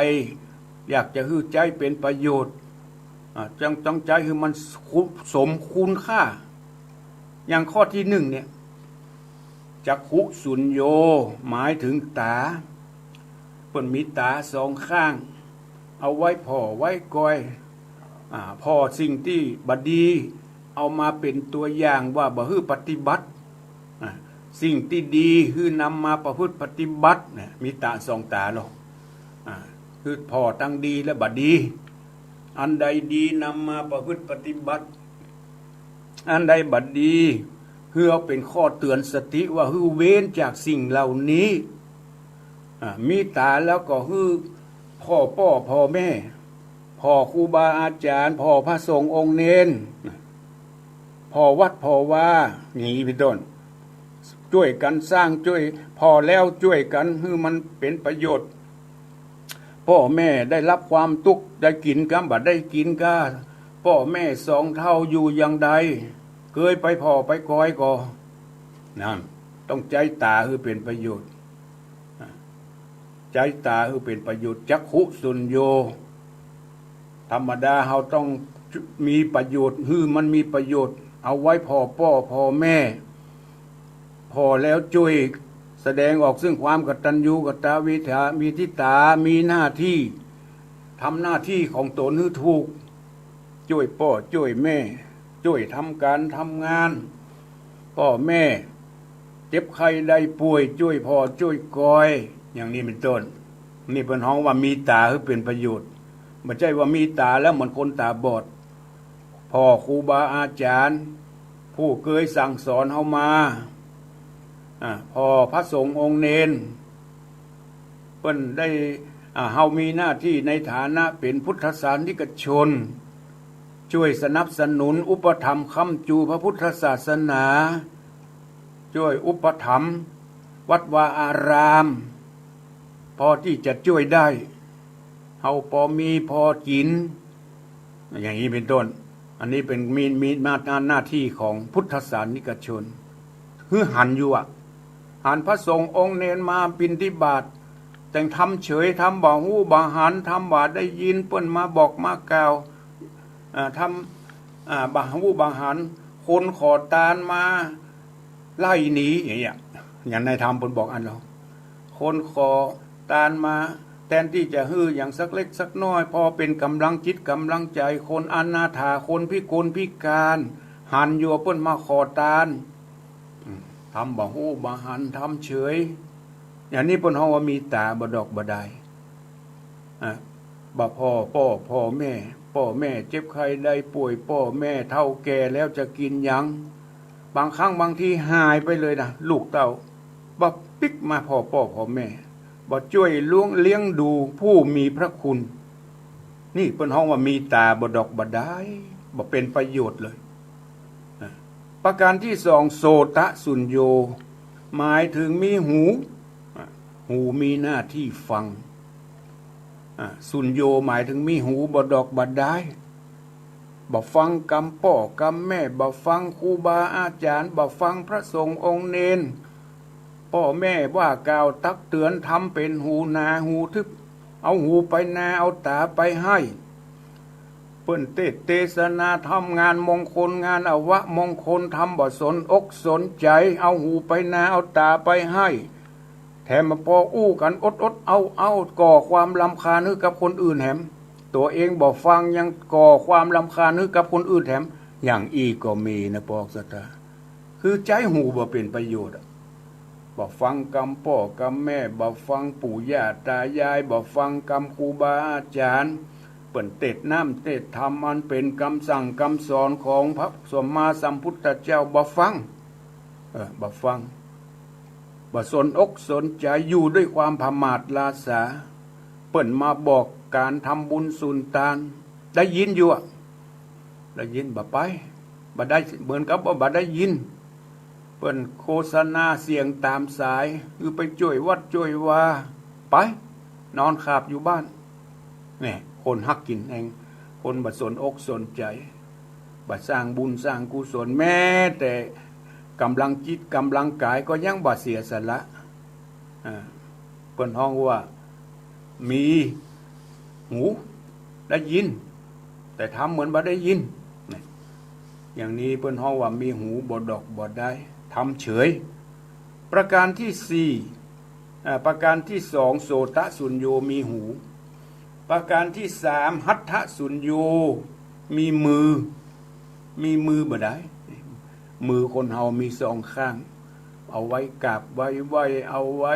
อยากจะให้ใจเป็นประโยชน์จังใจคือมันสมคุณค่าอย่างข้อที่1เนี่ยจักขุสุญโยหมายถึงตาเพิ่นมีตา2ข้างเอาไว้พ่อไว้กอยพ่อสิ่งที่บดีเอามาเป็นตัวอย่างว่าบ่ฮื้อปฏิบัติสิ่งที่ดีคือนำมาประพฤติปฏิบัติเนี่ยมีตา2ตาเนาะคือพ่อตั้งดีและบดีอันใดดีนำมาประพฤติปฏิบัติอันใดบัดดีเพื่อเป็นข้อเตือนสติว่าฮื้อเว้นจากสิ่งเหล่านี้มีตาแล้วก็ฮื้อพ่อแม่พ่อครูบาอาจารย์พ่อพระสงฆ์องค์เนนพ่อวัดพ่อว่าอย่างนี้เป็นต้นช่วยกันสร้างช่วยพอแล้วช่วยกันให้มันเป็นประโยชน์พ่อแม่ได้รับความทุกข์ได้กินกันบัดได้กินก็พ่อแม่2 เท่าอยู่อย่างใดเคยไปพ่อไปคอยก็นั่นต้องใจตาคือเป็นประโยชน์ใจตาคือเป็นประโยชน์จักขุสุญโยธรรมดาเราต้องมีประโยชน์คือมันมีประโยชน์เอาไว้พ่อแม่พอแล้วช่วยแสดงออกซึ่งความกตัญญูกตเวทามีทิฏฐามีหน้าที่ทำหน้าที่ของตนให้ถูกช่วยพ่อช่วยแม่ช่วยทำการทำงานพ่อแม่เจ็บไข้ได้ป่วยช่วยพ่อช่วยกอยอย่างนี้เป็นต้นนี่เป็นห้องว่ามีตาคือเป็นประโยชน์ไม่ใช่ว่ามีตาแล้วเหมือนคนตาบอดพ่อครูบาอาจารย์ผู้เคยสั่งสอนเฮามาพ่อพระสงฆ์องค์เนนเพิ่นได้เฮามีหน้าที่ในฐานะเป็นพุทธศาสนิกชนช่วยสนับสนุนอุปถัมภ์ค้ำจูพระพุทธศาสนาช่วยอุปถัมภ์วัดวาอารามพอที่จะช่วยได้เฮาพอมีพอกินอย่างนี้เป็นต้นอันนี้เป็นมีหน้าที่ของพุทธศาสนิกชนคือหันอยู่ หันพระสงฆ์องค์เนนมาบิณฑบาตแต่งทำเฉยทำบ่หูบ่หันทำบ่ได้ยินเปิ้นมาบอกมากล่าวทำบ่หูบ่หันคนขอทานมาไล่หนีอย่างเงี้ยอย่างในธรรมเปิ้นบอกอันเราคนขอทานมาแทนที่จะฮื้ออย่างสักเล็กสักน้อยพอเป็นกำลังจิตกำลังใจคนอนาถาคนพิกลพิการหันอยู่เปิ้นมาขอทานทำบ่หูบ่หันทำเฉยอย่างนี้เปิ้นเฮาว่ามีตาบ่ดอกบ่ได้บ่พ่อแม่เจ็บไข้ได้ป่วยพ่อแม่เฒ่าแก่แล้วจะกินหยังบางครั้งบางทีหายไปเลยนะลูกเต้าบ่ปิ๊กมาพ่อแม่บ่ช่วยเลี้ยงดูผู้มีพระคุณนี่เปิ้นเฮาว่ามีตาบ่ดอกบ่ได้บ่เป็นประโยชน์เลยประการที่สองโสตสุญโญหมายถึงมีหูมีหน้าที่ฟังสุญโญหมายถึงมีหูบ่ดอกบ่ได้บ่ฟังกรรมพ่อกรรมแม่บ่ฟังครูบาอาจารย์บ่ฟังพระสงฆ์องค์เนนพ่อแม่ว่ากล่าวตักเตือนทำเป็นหูนาหูทึบเอาหูไปนาเอาตาไปให้เปิ้นเทศนาทำงานมงคลงานอวะมงคลทำบ่สนอกสนใจเอาหูไปนาเอาตาไปให้แถมมาพออู้กันอดเอาก่อความรำคาญให้กับคนอื่นแถมตัวเองบ่ฟังยังก่อความรำคาญให้กับคนอื่นแถมอย่างอีกก็มีนะปอกสตาคือใจหูบ่เป็นประโยชน์บ่ฟังกรรมพ่อกรรมแม่บ่ฟังปู่ย่าตายายบ่ฟังกรรมครูบาอาจารย์เปิ้นเทศน้ำเทศธรรมมันเป็นคำสั่งคำสอนของพระสัมมาสัมพุทธเจ้าบ่ฟังบ่ฟังบ่สนอกสนใจอยู่ด้วยความประมาทลาสาเปิ้นมาบอกการทำบุญสุนทานได้ยินอยู่ได้ยินบ่ไปบ่ได้เหมือนกับว่าบ่ได้ยินเปิ้นโฆษณาเสียงตามสายคือไปช่วยวัดช่วยว่าไปนอนขาบอยู่บ้านแหมคนฮักกินเองคนบ่สนอกสนใจบ่สร้างบุญสร้างกุศลแม้แต่กำลังจิตกำลังกายก็ยังบ่เสียสละเปิ้นฮ้องว่ามีหูได้ยินแต่ทำเหมือนบ่ได้ยินอย่างนี้เปิ้นฮ้องว่ามีหูบ่ดอกบ่ได้ทำเฉยประการที่สี่ประการที่สองโสตสุญโญมีหูประการที่สามหัตถสุญโญมีมือบ่ได้มือคนเฮามีสองข้างเอาไว้กราบไว้เอาไว้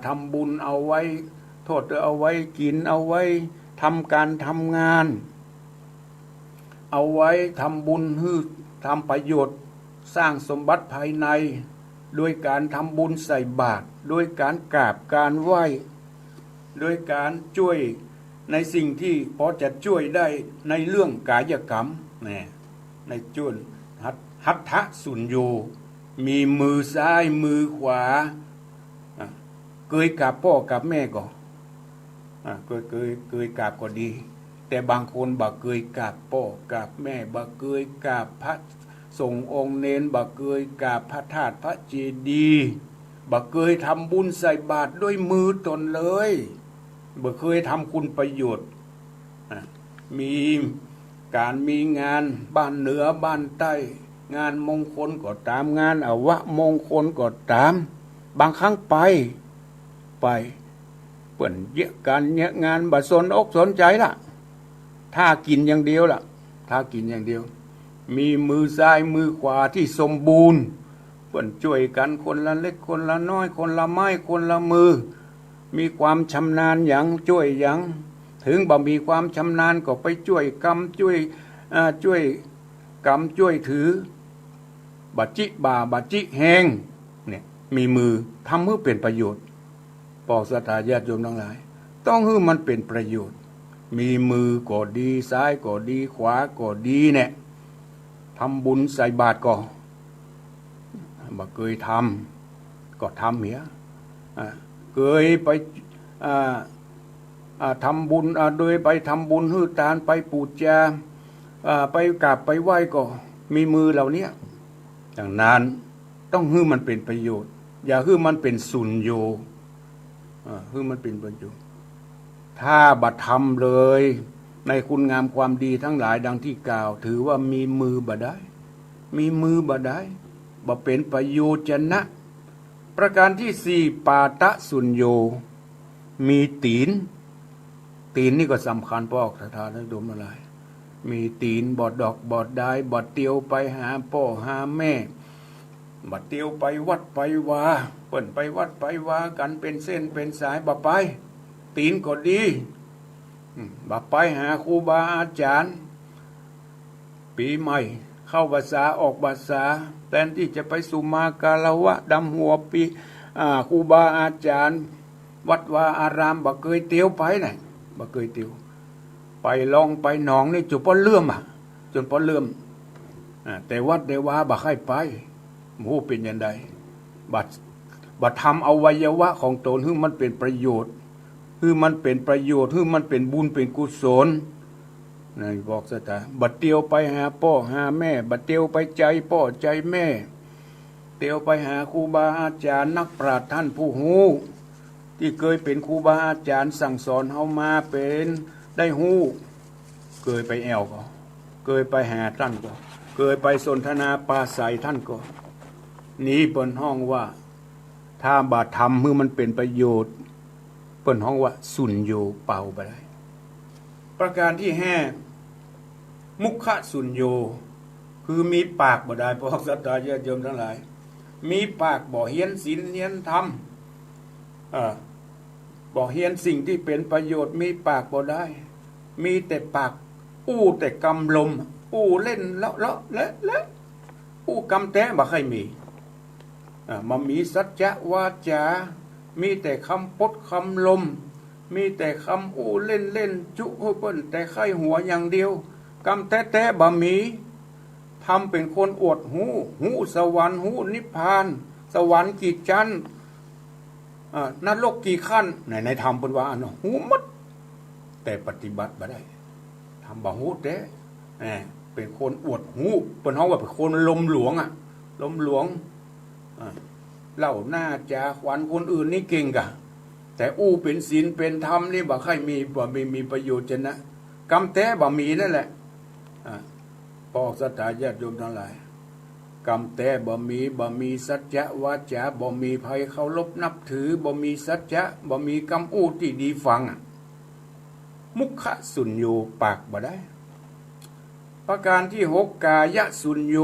ทำบุญเอาไว้โทษเอาไว้กินเอาไว้ทำการทำงานเอาไว้ทำบุญฮื้อทำประโยชน์สร้างสมบัติภายในด้วยการทำบุญใส่บาตรด้วยการกราบการไหว้ด้วยการช่วยในสิ่งที่พอจะช่วยได้ในเรื่องกายกรรมในจุนหัตถสุญโญมีมือซ้ายมือขวาเคยกราบพ่อกับแม่ก็เคยกราบก็ดีแต่บางคนบ่เคยกราบพ่อกราบแม่บ่เคยกราบพระสงฆ์องค์เนนบ่เคยกราบพระธาตุพระเจดีย์บ่เคยทำบุญใส่บาตรด้วยมือตนเลยบ่เคยทำคุณประโยชน์มีการมีงานบ้านเหนือบ้านใต้งานมงคลก็ตามงานอวะมงคลก็ตามบางครั้งไปเปิ้นเยอะการเยอะงานบ่สนอกสนใจล่ะถ้ากินอย่างเดียวล่ะถ้ากินอย่างเดียวมีมือซ้ายมือขวาที่สมบูรณ์เปิ้นช่วยกันคนละเล็กคนละน้อยคนละไม้คนละมือมีความชำนาญอย่างช่วยอย่างถึงบ่มีความชำนาญก็ไปช่วยกรรมช่วยกรรมช่วยถือบัจิบัจิแหงเนี่ยมีมือทำให้เป็นประโยชน์ปอกศรัทธาญาติโยมทั้งหลายต้องให้มันเป็นประโยชน์มีมือก็ดีซ้ายก็ดีขวาก็ดีเนี่ยทำบุญใส่บาตรก็บ่เคยทำก็ทำเหียเคยไปทำบุญโดยไปทำบุญฮื้อทานไปปูจาไปกราบไปไหว้ก็มีมือเหล่านี้อย่างนั้นต้องให้มันเป็นประโยชน์ อย่าให้มันเป็นสุญโยให้มันเป็นประโยชน์ถ้าบัดทำเลยในคุณงามความดีทั้งหลายดังที่กล่าวถือว่ามีมือบ่ได้มีมือบ่ได้บ่เป็นประโยชน์นะประการที่สี่ปาตะสุญโยมีตีนนี่ก็สำคัญพอกทานดมอะไรมีตีนบอดดอกบอดได้บอดเตียวไปหาพ่อหาแม่บอดเตียวไปวัดไปวาเปิ่นไปวัดไปวากันเป็นเส้นเป็นสายบ่ไปตีนก็ดีบ่ไปหาครูบาอาจารย์ปีใหม่เข้าภาษาออกภาษาแทนที่จะไปสุมากาลวะดำหัวปีครูบาอาจารย์วัดวาอารามบ่เคยเตียวไปไหนบ่เคยเตียวไปลองไปหนองนี่จุดป้อเลื่อมจนป้อเลื่อมแต่วัดเดวาบ่ให้ไปหมูเป็นยังไงบัดทำอวัยวะของตนให้มันเป็นประโยชน์ให้มันเป็นประโยชน์ให้มันเป็นบุญเป็นกุศลนั่นบอกซะตาบัดเตียวไปหาพ่อหาแม่บัดเตียวไปใจพ่อใจแม่เตียวไปหาครูบาอาจารย์นักปราชญ์ท่านผู้ฮู้ที่เคยเป็นครูบาอาจารย์สั่งสอนเฮามาเป็นได้ฮู้เคยไปแอวก็เคยไปหาท่านก็เคยไปสนทนาปราศัยท่านก็นี้เปิ้นห้องว่าถ้าบาทำเมื่อมันเป็นประโยชน์เปิ้นห้องว่าสุญโยเป่าไปได้ประการที่ห้ามุขสุญโยคือมีปากบ่ได้พวกสัตยาญาติโยมทั้งหลายมีปากบ่เฮียนศีลเฮียนธรรมบ่เฮียนสิ่งที่เป็นประโยชน์มีปากบ่ได้มีแต่ปากอู้แต่กำลมอู้เล่นเลาะและอู้กำแต้บ่เคยมีมันมีสัจจะวาจามีแต่คำพดคำลมมีแต่คำอู้เล่นจุเปิ้นแต่ไข้หัวอย่างเดียวกำแต้บ่มีทำเป็นคนอวดหูสวรรค์หูนิพพานสวรรค์กี่ชั้นนรกกี่ขั้นในธรรมเพิ่นว่าอันหูหมดแต่ปฏิบัติบ่ได้ทำบ่หูเด้เป็นคนอวดหูเปิ้นเฮาว่าเป็นคนลมหลวงลมหลวงเล่าหน้าจาขวัญคนอื่นนี่เก่งกะแต่อู้เป็นศีลเป็นธรรมนี่บ่ค่อยมีประโยชน์จะนะกำแท้บ่มีนั่นแหละปอกสัตยาญาติโยมทั้งหลายกรรมแต่บ่มีสัจจะวาจาบ่มีภัยเคารพนับถือบ่มีสัจจะบ่มีคำอู้ที่ดีฟังมุขสุญโยปากบ่ได้ประการที่หกกายสุญโย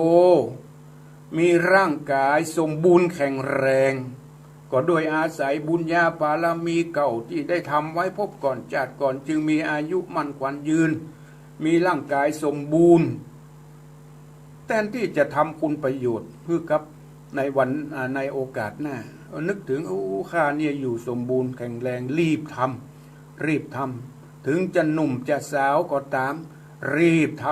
มีร่างกายสมบูรณ์แข็งแรงก็โดยอาศัยบุญญาบารมีเก่าที่ได้ทำไว้พบก่อนชาติก่อนจึงมีอายุมั่นขวัญยืนมีร่างกายสมบูรณ์แทนที่จะทำคุณประโยชน์เพื่อกับในวันในโอกาสหน้านึกถึงข้าเนี่ยอยู่สมบูรณ์แข็งแรงรีบทำถึงจะหนุ่มจะสาวก็ตามรีบท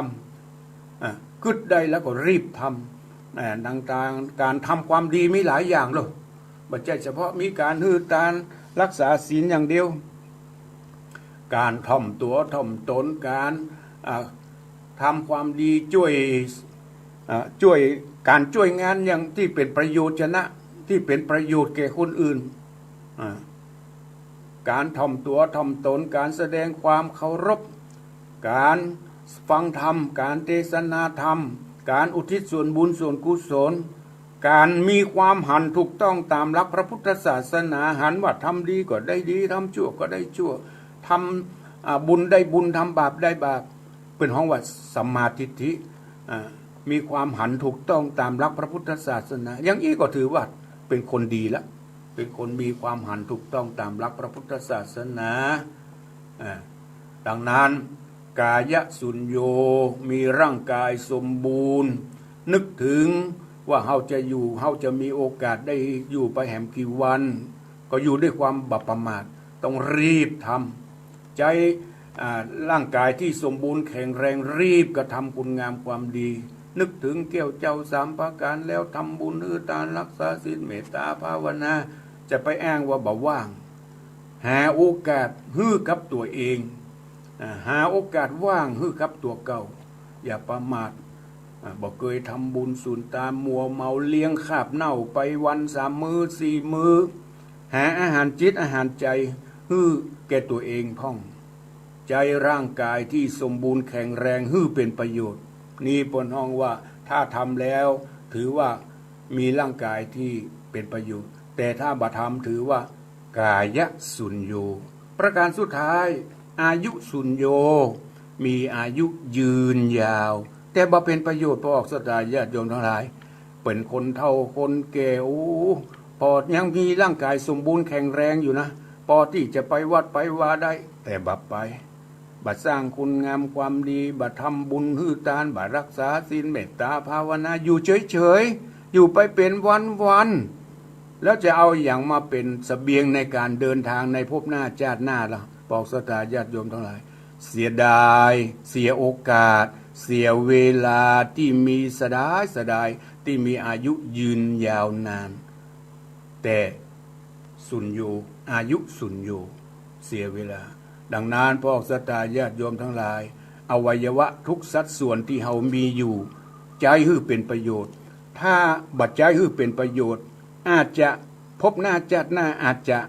ำกึดได้แล้วก็รีบทำต่างๆการทำความดีมีหลายอย่างเลยไม่ใช่เฉพาะมีการฮือตานรักษาศีลอย่างเดียวการถ่อมตัวถ่อมตนการทำความดีช่วยการช่วยงานอย่างที่เป็นประโยชน์นะที่เป็นประโยชน์แก่คนอื่นการถ่อมตัวถ่อมตนการแสดงความเคารพการฟังธรรมการเทศนาธรรมการอุทิศส่วนบุญส่วนกุศลการมีความหันถูกต้องตามหลักพระพุทธศาสนาหันว่าทำดีก็ได้ดีทำชั่วก็ได้ชั่วทำบุญได้บุญทำบาปได้บาปเป็นห้องว่าสัมมาทิฏฐิมีความหันถูกต้องตามหลักพระพุทธศาสนาอย่างนี้ก็ถือว่าเป็นคนดีแล้วเป็นคนมีความหันถูกต้องตามหลักพระพุทธศาสนาดังนั้นกายสุญโยมีร่างกายสมบูรณ์นึกถึงว่าเฮาจะมีโอกาสได้อยู่ไปแหมกี่วันก็อยู่ด้วยความบัประมาทต้องรีบทำใจร่างกายที่สมบูรณ์แข็งแรงรีบกระทำคุณงามความดีนึกถึงแก้วเจ้าสามประการแล้วทำบุญฮือทานรักษาศีลเมตตาภาวนาจะไปอ้างว่าบ่ว่างหาโอกาสฮื้อกับตัวเองหาโอกาสว่างฮื้อกับตัวเก่าอย่าประมาท บอกเคยทำบุญสุนตามมัวเมาเลี้ยงขาบเน่าไปวัน3 มื้อ4 มื้อหาอาหารจิตอาหารใจแก่ตัวเองพ่องใจร่างกายที่สมบูรณ์แข็งแรงเป็นประโยชน์นี่ปนห้องว่าถ้าทำแล้วถือว่ามีร่างกายที่เป็นประโยชน์แต่ถ้าบ่ทำถือว่ากายสุญโยประการสุดท้ายอายุสุญโยมีอายุยืนยาวแต่บ่เป็นประโยชน์พอออกสตาญาติโยมทั้งหลายเป็นคนเฒ่าคนแก่พอยังมีร่างกายสมบูรณ์แข็งแรงอยู่นะพอที่จะไปวัดไปวาได้แต่บัดสร้างคุณงามความดีบัดทำบุญทานบัดรักษาศีลเมตตาภาวนาอยู่เฉยๆอยู่ไปเป็นวันแล้วจะเอาอย่างมาเป็นเสบียงในการเดินทางในภพหน้าชาติหน้าล่ะบอกสตาญาติโยมทั้งหลายเสียดายเสียโอกาสเสียเวลาที่มีเสียดายที่มีอายุยืนยาวนานแต่สุญโยอายุสุญโยเสียเวลาดังนั้นพ่อสตาญาติโยมทั้งหลายอวัยวะทุกสัดส่วนที่เฮามีอยู่ใจเป็นประโยชน์ถ้าบัดใจเป็นประโยชน์อาจจะพบหน้าชาติหน้าอาจจะ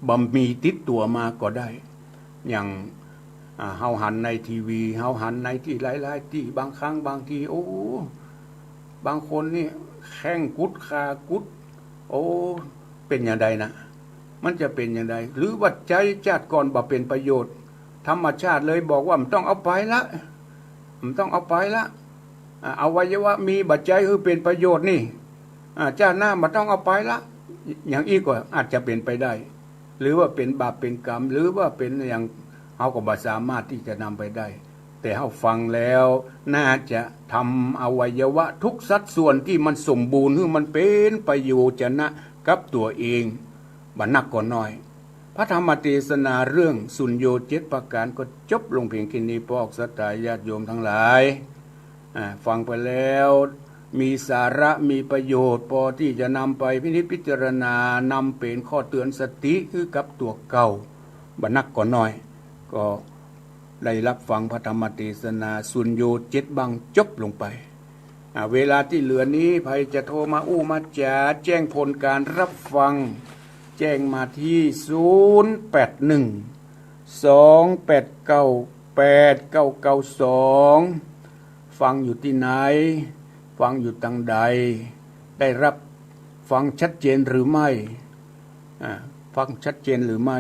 บ่มีติดตัวมาก็ได้อย่างเฮาหันในทีวีเฮาหันในที่หลายๆที่บางครั้งบางทีบางคนนี่แข้งกุดขากุดเป็นอย่างใดนะมันจะเป็นอย่างไรหรือว่าใจชาติก่อนบ่เป็นประโยชน์ธรรมชาติเลยบอกว่ามันต้องเอาไปละมันต้องเอาไปละอวัยวะมีบัจจัยเป็นประโยชน์นี่ชาติหน้ามันต้องเอาไปละอย่างอีกก็อาจจะเป็นไปได้หรือว่าเป็นบาปเป็นกรรมหรือว่าเป็นอย่างเขาก็บ่สามารถที่จะนำไปได้แต่เขาฟังแล้วน่าจะทำอวัยวะทุกสัดส่วนที่มันสมบูรณ์มันเป็นประโยชน์นะกับตัวเองบันนักก่อนน้อยพระธรรมเทศนาเรื่องสุญโญ7 ประการก็จบลงเพียงแค่นี้พวกสัตยาญาติโยมทั้งหลายฟังไปแล้วมีสาระมีประโยชน์พอที่จะนำไปพินิจพิจารณานำเป็นข้อเตือนสติคือกับตัวเก่าบันนักก่อนน้อยก็ได้รับฟังพระธรรมเทศนาสุญโญ7 บังจบลงไปเวลาที่เหลือนี้ใครจะโทรมามาจาแจ้งผลการรับฟังแจ้งมาที่081-289-8992ฟังอยู่ที่ไหนฟังอยู่ทางใดได้รับฟังชัดเจนหรือไม่ฟังชัดเจนหรือไม่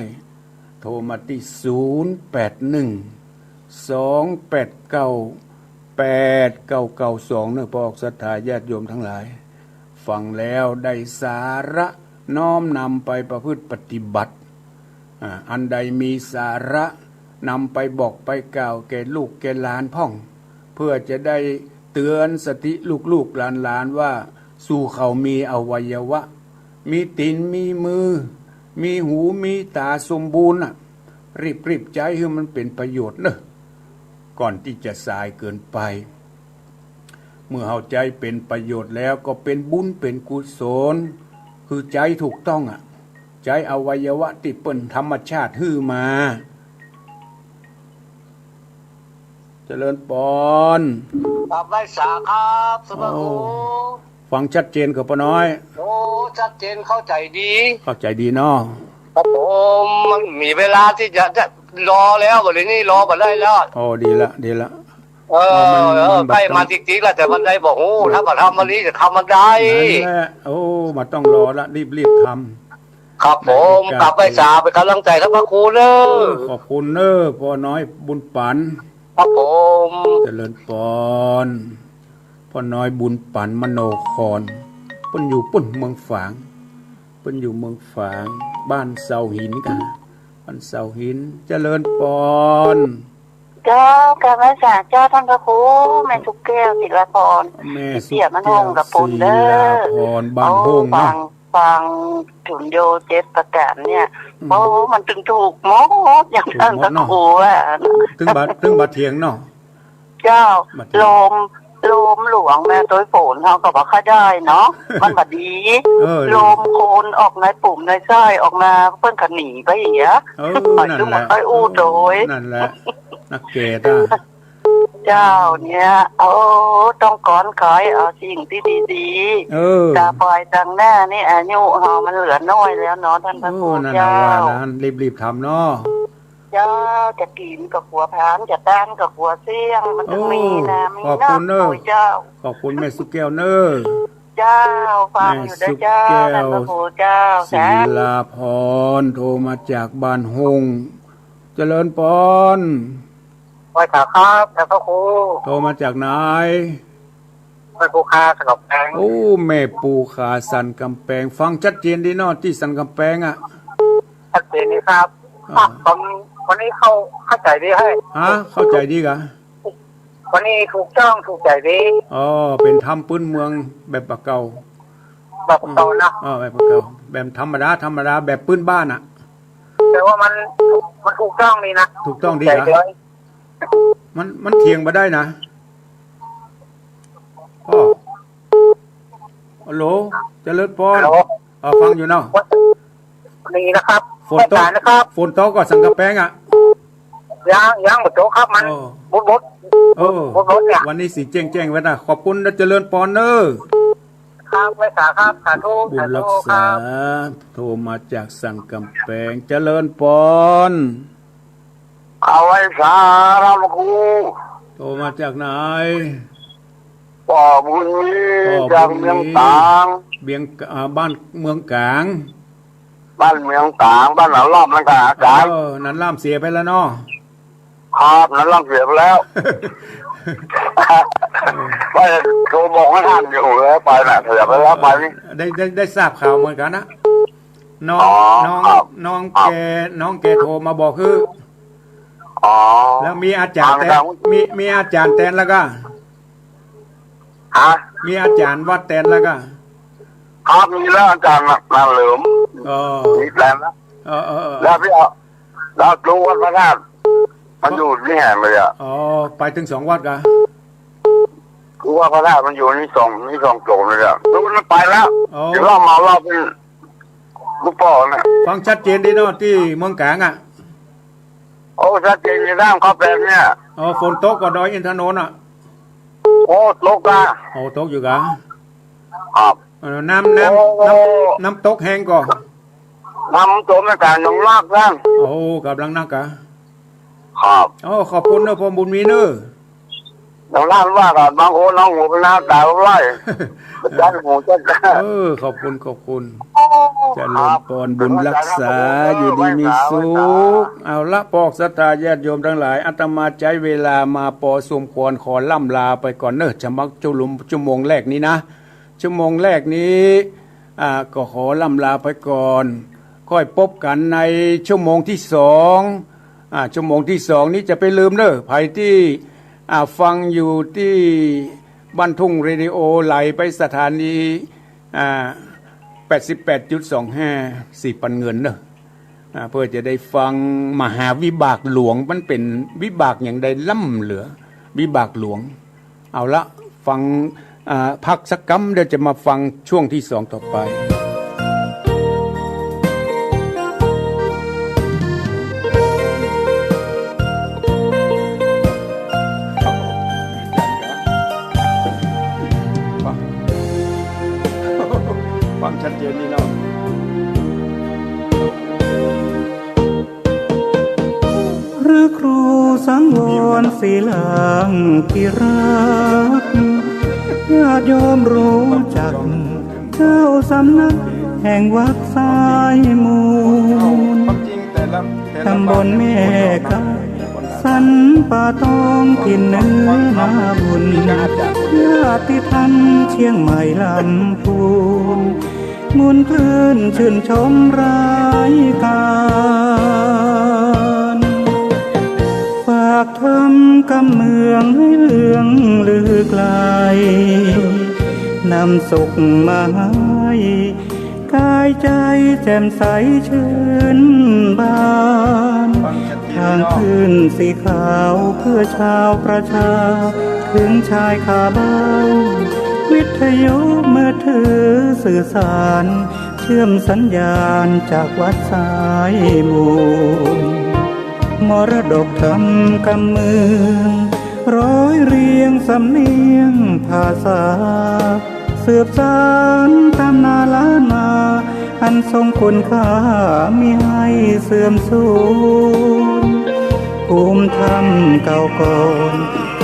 โทรมาที่081-289-8992นะพ่อศรัทธาญาติโยมทั้งหลายฟังแล้วได้สาระน้อมนำไปประพฤติปฏิบัติอันใดมีสาระนำไปบอกไปกล่าวแก่ลูกแก่หลานพ่องเพื่อจะได้เตือนสติลูกๆหลานว่าสู่เขามีอวัยวะมีตีนมีมือมีหูมีตาสมบูรณ์รีบใจให้มันเป็นประโยชน์เนอะก่อนที่จะสายเกินไปเมื่อเอาใจเป็นประโยชน์แล้วก็เป็นบุญเป็นกุศลคือใจถูกต้องใจอวัยวะที่เปิ้นธรรมชาติมาเจริญปอนครับได้สาครับสวัสดีฟังชัดเจนกับป้าน้อยชัดเจนเข้าใจดีเนาะครับผมมันมีเวลาที่จะรอแล้ววันนี้รอมาได้แล้วดีละใกล้มาติ๊กๆแล้วแต่มันได้บอกถ้ามาทำวันนี้จะทำมันได้นั่นแหละมาต้องรอละรีบทำครับผมกลับไปสาไปกำลังใจครับพระครูเนอะขอบคุณเนอะพ่อน้อยบุญปันครับผมเจริญปอนพ่อน้อยบุญปันมโนครเปิ้นอยู่ปุ่นเมืองฝางบ้านเสาหินกันบ้านเสาหินเจริญปอนเจ้ากรรมสารเจ้าท่านพระครูแม่ทุกแก้วศิลาพรแม่เสียมันห้องกับปุ่นเด้อบ้านห้องฟังสุญโญ7 ประการเนี่ยมันถึงถูกหมดอย่างท่านพระครูถึงบาเทียงเนาะเจ้าลมหลวงแม่ตัวฝนเขาก็บอกค่าได้เนาะมันบดีลมโคนออกในปุ่มในไส้ออกมาเพิ่นขันหนีไปอย่างเงี้ยนั่นแหละไอ้อู้โดยนั่นแหละนักเกต เจ้าเนี่ยต้องก่อนขายเอาสิ่งที่ดีๆตาปล่อยทางหน้านี่อายุเฮามันเหลือน้อยแล้วเนาะท่านพระครูเจ้านั่นรีบทำเนาะเจ้าจะกินกับหัวพานจะด้านกับหัวเสี่ยงมันต้องมีนะมีน้ำโอยเจ้าขอบคุณแม่สุแก้วเนอเจ้าฟังอยู่ด้วยเจ้าท่านพระครูเจ้าศิลาพรโทรมาจากบ้านหงเจริญปอนไหว้ครับท่านพระครูโทรมาจากไหนแม่ปูคาสันกำแพงแม่ปูคาสันกำแพงฟังชัดเจนดีเนาะที่สันกำแพงชัดเจนดีครับวันนี้เข้าใจดีให้เข้าใจดีกะวันนี้ถูกจ้องถูกใจดีเป็นทำพื้นเมืองแบบปะเก่าแบบเก่านะแบบปะเก่าแบบธรรมดาแบบพื้นบ้านแต่ว่ามันถูกต้องดีนะถูกต้องดีนะมันเถียงมาได้นะฮัลโหลเจริญพรฟังอยู่เนาะนี่นะครับฝนตกนะครับฝนตกก็สังกะแปงยังหมดโตครับมันบดเนี่ยวันนี้สีแจ้งไว้นะขอบคุณเจริญพรเนอครับไว้สาครับสาธุบุญรักษาโทรมาจากสังกำแพงเจริญพรเอาไว้สาครับครูโทรมาจากไหนป่อบุญมีจากเมืองต่างบ้านเมืองกลางบ้านเมืองต่างบ้านหนองล่ามนั่นค่ะอาจารย์นั้นล่ามเสียไปแล้วเนาะครับนั้นล่ามเสียไปแล้วไปโทรบอกให้ท่านอยู่แล้วไปน่ะเสียไปแล้วไปได้ทราบข่าวเหมือนกันนะน้องแกโทรมาบอกคือแล้วมีอาจารย์แตนมีอาจารย์แตนแล้วก็มีอาจารย์วัดแตนแล้วก็ครับมีแล้วอาจารย์นางเหลิมมีแตนแล้วพี่เรารู้วัดพระธาตุมันอยู่นี่แห่งเลยไปถึง2 วัดกันคือว่าพระธาตุมันอยู่นี่สองโจมเลยรู้มันไปแล้วเดี๋ยวเราเป็นลูกพ่อนะฟังชัดเจนดีเนาะที่เมืองกลางชัดเจนในด้านเขาเป็นเนี่ยฝนตกก็ดอยอินทนนท์ตกอ่ะตกอยู่กันครับน้ำตกแห้งก่อนน้ำตกในการน้องลากนั่งกำลังนักกะครับขอบคุณเนอะพอบุญมีเนอะน้องลากว่ากับบางคนน้องหูเป็นน้ำตาไหลจันหูจันขอบคุณเจริญพรบุญรักษาอยู่ดีมีสุขเอาละปอกศรัทธาญาติโยมทั้งหลายอาตมาใช้เวลามาพอสมควรขอล่ำลาไปก่อนเนอะจะมักชั่วโมงแรกนี้นะชั่วโมงแรกนี้ก็ขอล่ำลาไปก่อนค่อยพบกันในชั่วโมงที่2ชั่วโมงที่2นี้จะไปลืมเนอะใครที่ฟังอยู่ที่บ้านทุ่งเรดิโอไหลไปสถานี88.25 4 ปันเงินเนอะเพื่อจะได้ฟังมหาวิบากหลวงมันเป็นวิบากอย่างใดล่ำเหลือวิบากหลวงเอาละฟังพักสักกั๊มเดี๋ยวจะมาฟังช่วงที่2ต่อไปฟังชัดเจนนี่เนาะพระครูสังวรศิลางกิรักญาติโยมรู้จักเจ้าสำนักแห่งวัดสายมูลตำบลแม่กาสันป่าตองถิ่นเนื้อนาบุญญาติธรรมเชียงใหม่ลำพูนมุนคลื่นชื่นชมรายการฝากทำกำเมืองให้เลืองลือไกลนำสุขมาให้กายใจแจ่มใสชื่นบานทางขึ้นสีขาวเพื่อชาวประชาถึงชายคาบ้านวิทยุมือถือสื่อสารเชื่อมสัญญาณจากวัดสายมูลมรดกธรรมกำเมือง ร้อยเรียงสำเนียงภาษาสืบสานตำนานล้านนาอันทรงคุณค่ามิให้เสื่อมสูญภูมิธรรมเก่าก่อน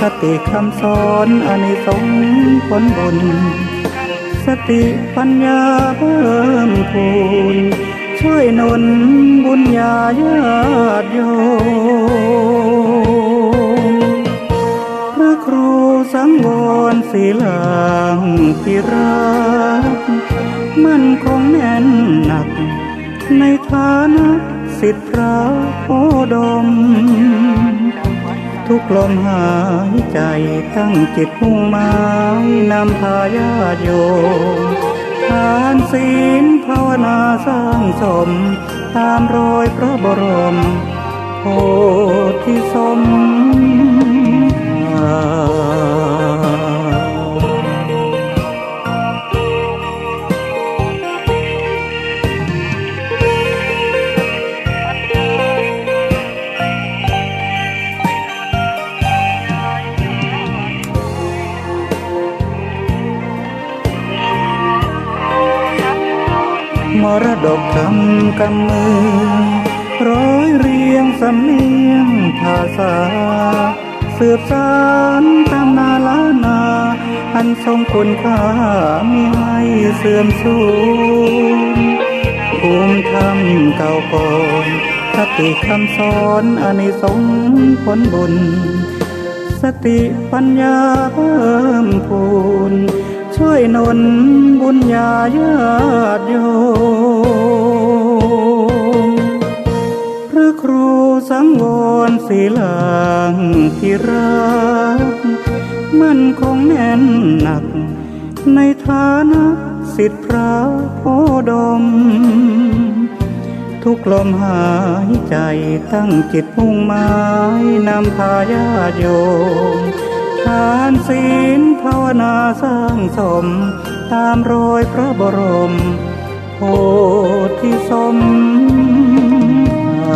คติคำสอนอานิสงส์ผลบุญสติปัญญาเพิ่มพูนช่วยหนุนบุญญาญาติโยมพระครูสังวรศิลางพิรักมั่นคงแน่นหนักในฐานะศิษย์พระโอดมทุกลมหายใจตั้งจิตมุ่งหมายนำพาญาติโยมทานศีลภาวนาสร้างสมตามรอยพระบรมโพธิสมภามรดกธรรมกำมือร้อยเรียงสำเนียงภาษาสืบสานตำนานล้านนาอันทรงคุณค่ามิให้เสื่อมสูญภูมิธรรมเก่าก่อนคติคำสอนอานิสงส์ผลบุญสติปัญญาเพิ่มพูนช่วยหนุนบุญญาญาติโยมพระครูสังวรศิลางพิรักมั่นคงแน่นหนักในฐานะศิษย์พระโอดมทุกลมหายใจตั้งจิตมุ่งหมายนำพาญาติโยมทานศีลภาวนาสร้างสมตามรอยพระบรมโพธิสมภ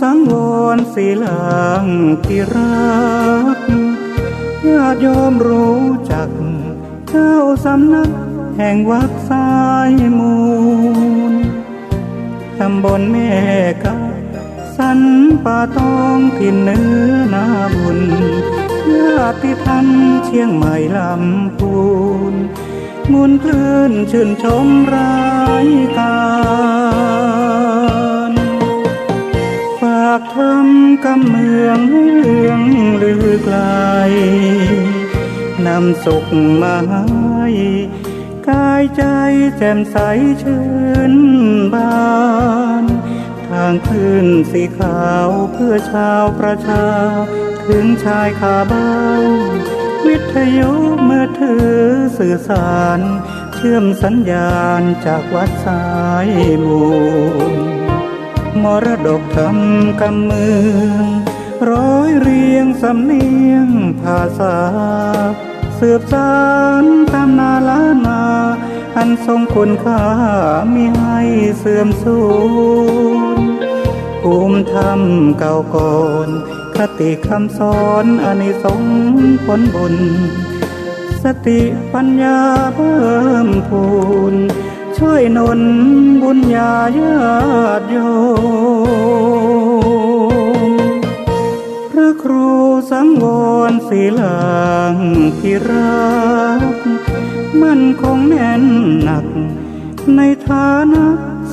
สังวรศิลางพิรักญาติโยมรู้จักเจ้าสำนักแห่งวัดสายมูลตำบลแม่กาสันป่าตองถิ่นเนื้อนาบุญญาติธรรมเชียงใหม่ลำพูนมุนคลื่นชื่นชมรายการฝากทำกำเมืองให้เรื่องลือไกลนำสุขมาให้กายใจแจ่มใสชื่นบานทางขึ้นสีขาวเพื่อชาวประชาถึงชายคาบ้านวิทยุมือถือสื่อสารเชื่อมสัญญาณจากวัดสายมูลมรดกธรรมกำเมืองร้อยเรียงสำเนียงภาษาสืบสานตำนานล้านนาอันทรงคุณค่ามิให้เสื่อมสูญภูมิธรรมเก่าก่อนคติคำสอนอานิสงส์ผลบุญสติปัญญาเพิ่มพูนช่วยหนุนบุญญาญาติโยมพระครูสังวรศิลางพิรักมั่นคงแน่นหนัก ในฐานะ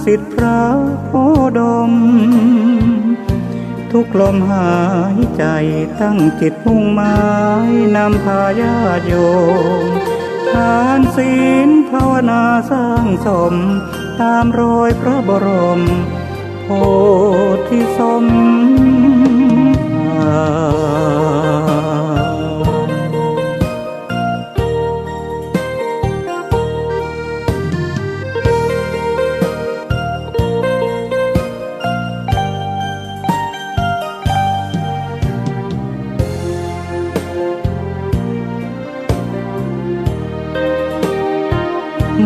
ศิษย์พระโพดมทุกลมหายใจตั้งจิตมุ่งหมายนำพาญาติโยมทานศีลภาวนาสร้างสมตามรอยพระบรมโพธิสมภา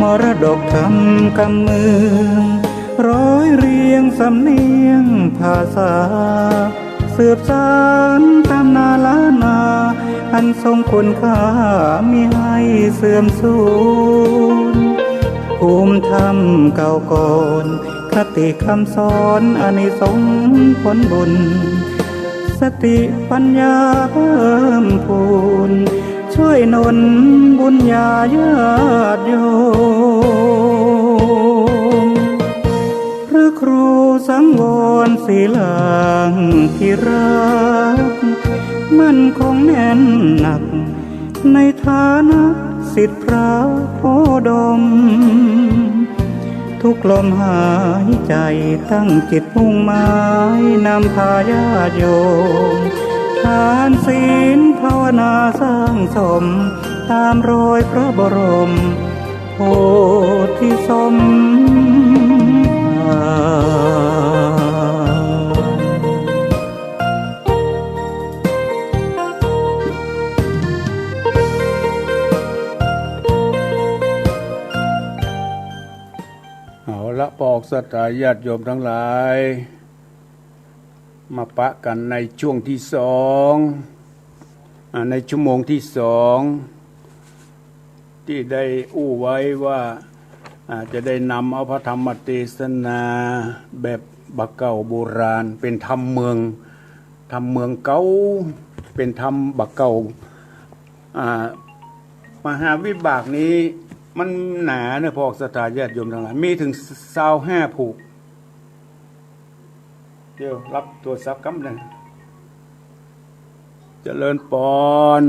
มรดกธรรมกำเมืองร้อยเรียงสำเนียงภาษาสืบสานตำนาล้านนาอันทรงคุณค่ามิให้เสื่อมสูญภูมิธรรมเก่าก่อนคติคำสอนอานิสงส์ผลบุญสติปัญญาเพิ่มพูนช่วยหนุนบุญญาญาติโยมพระครูสังวรศิลางที่รักมั่นคงแน่นหนักในฐานะศิษย์พระโพดมทุกลมหายใจตั้งจิตมุ่งหมายนำพาญาติโยมทานศีลภาวนาสร้างสมตามรอยพระบรมโพธิสมภาร ละปอกสัตยาติโยมทั้งหลายมาปะกันในช่วงที่สองในชั่วโมงที่สองที่ได้อู้ไว้ว่าจะได้นำเอาพระธรรมเทศนาแบบบักเก่าโบราณเป็นธรรมเมืองเก่าเป็นธรรมบักเก่ามหาวิบากนี้มันหนาเนี่ยพอสถาญาติโยมทั้งหลายมีถึง25ผูกเดี๋ยวรับตัวซับกำลังเจริญปอน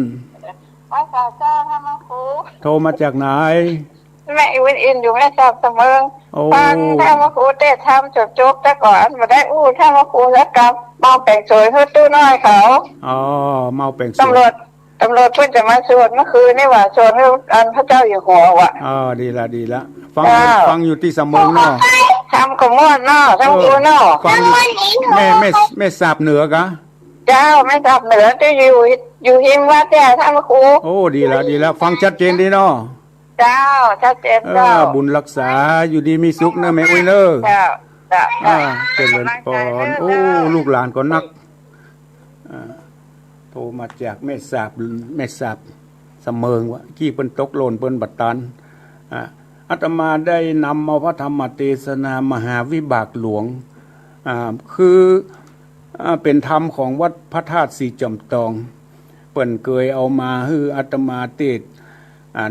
ว่าสาวเจ้าท่านมาครูโทรมาจากไหนแม่อีวินอินอยู่แม่สาวเสมอฟังท่านมาครูเตะทำจบแต่ก่อนมาได้อู้ท่านมาครูแล้วกับเมาแปลงสวยเพื่อตู้น้อยเขาเมาแปลงสวยตำรวจเพิ่งจะมาสวดเมื่อคืนนี่ว่าสวดเรื่องอันพระเจ้าอยู่หัวว่ะดีละฟังอยู่ที่เสมอเนาะทำกับม้วนเนาะทำกูเนาะฟังแม่สาบเหนือกะเจ้าไม่สาบเหนือจะอยู่หิมวัดแต่ท่านมาครูโอ้ดีละฟังชัดเจนดีเนาะเจ้าชัดเจนเจ้าบุญรักษาอยู่ดีมีสุขนะแม่อุ้ยเนอะเจ้าเจริญพรโอ้ลูกหลานก็นักโทรมาจากแม่สาบเสมิงวะขี้เปิ้นตกโลนเปิ้นบัดตันอาตมาได้นำเอาพระธรรมเทศนามหาวิบากหลวงคือเป็นธรรมของวัดพระธาตุสีจอมตองเปิ้นเคยเอามาให้อาตมาเทศ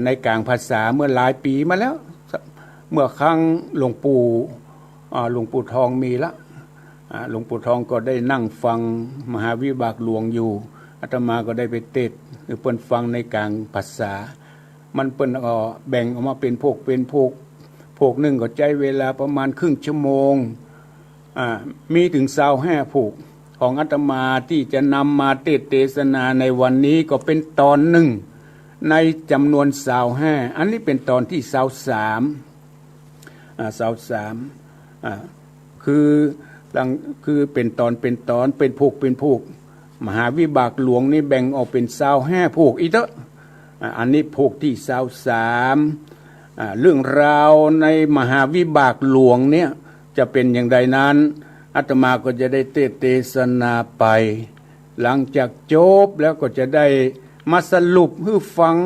ในกลางภาษาเมื่อหลายปีมาแล้วเมื่อครั้งหลวงปู่ทองมีละหลวงปู่ทองก็ได้นั่งฟังมหาวิบากหลวงอยู่อาตมาก็ได้ไปเทศหรือเปิ้นฟังในกลางภาษามันเปิ้นแบ่งออกมาเป็นพวกหนึ่งก็ใช้เวลาประมาณครึ่งชั่วโมงมีถึง25ผูกของอาตมาที่จะนำมาเทศนาในวันนี้ก็เป็นตอนหนึ่งในจำนวน25อันนี้เป็นตอนที่23คือเป็นตอนเป็นพวกมหาวิบากหลวงนี่แบ่งออกเป็น25ผูกอีกเถอะอันนี้พวกที่23เรื่องราวในมหาวิบากหลวงเนี่ยจะเป็นอย่างไรนั้นอาตมาก็จะได้เทศนาไปหลังจากจบแล้วก็จะได้มาสรุปให้ฟัง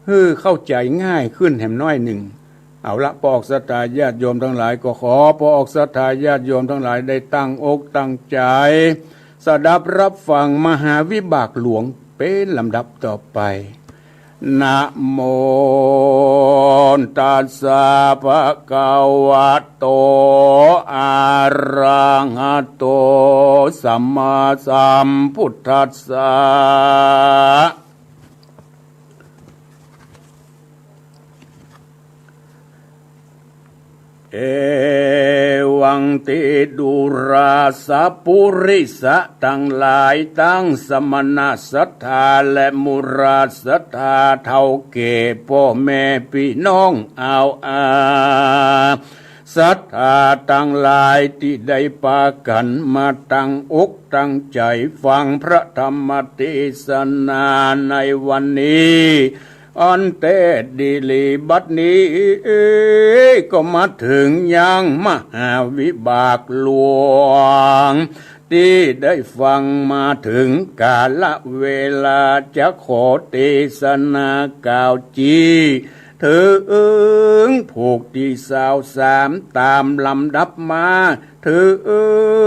ให้เข้าใจง่ายขึ้นแหมน้อยหนึ่งเอาละปอกศรัทธาญาติโยมทั้งหลายก็ขอปอกศรัทธาญาติโยมทั้งหลายได้ตั้งอกตั้งใจสดับรับฟังมหาวิบากหลวงเป็นลำดับต่อไปนะโม นตัสสะภะคะวะโตอะระหะโตสัมมาสัมพุทธัสสะเอวังติดุราสะปุริสะทั้งหลายตั้งสมณศรัทธาและมุราศรัทธาเท่าเก่พ่อแม่พี่น้องเอาศรัทธาทั้งหลายที่ได้ปากันมาตั้งอกตั้งใจฟังพระธรรมเทศนาในวันนี้อันเตดิลีบัดนี้ก็มาถึงยังมหาวิบากหลวงที่ได้ฟังมาถึงกาลเวลาจะขอเทศนากล่าวจีถึงผูกที่23ตามลำดับมาถึ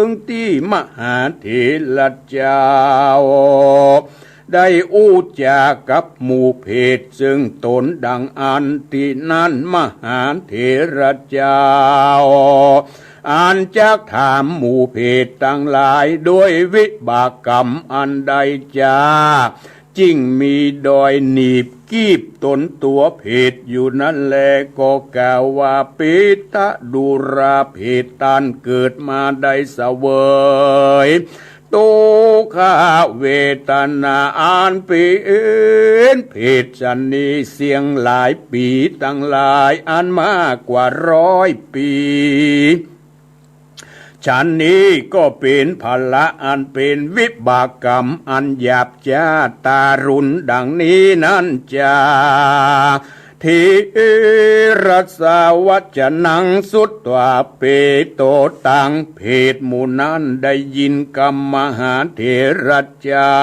งที่มหาเถรเจ้าได้อู้จากับหมู่เพศซึ่งตนดังอันที่นั้นมหาเถรเจ้าอันจักถามหมู่เพศทั้งหลายด้วยวิบากกรรมอันใดจาจึงมีดอยหนีบกีบตนตัวเพศอยู่นั่นแลก็กล่าวว่าปิตะดุราเพศตันเกิดมาได้เสวยทุกขเวทนาอันเป็นเพศชนีเสียงหลายปีตั้งหลายอันมากกว่า100 ปีฉันนี้ก็เป็นภละอันเป็นวิบากกรรมอันหยาบจ้าตารุณดังนี้นั่นจ้าทีรัสวัจนังสุตวาเปโตตังเพศหมู่นั้นได้ยินกรรมมหาเถรเจ้า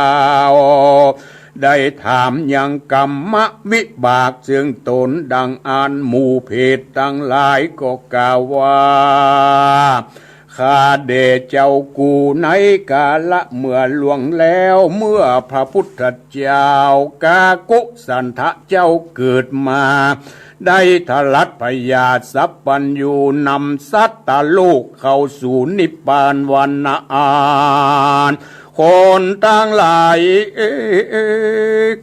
ได้ถามยังกรรมวิบากซึ่งตนดังอันหมู่เพศทั้งหลายก็กล่าวว่าข้าเดชเจ้ากูในกาละเมื่อล่วงแล้วเมื่อพระพุทธเจ้ากากุสันทะเจ้าเกิดมาได้ทลัดพยาสัพพัญญูนำสัตตโลกเข้าสู่นิพพานวันนคนทั้งหลาย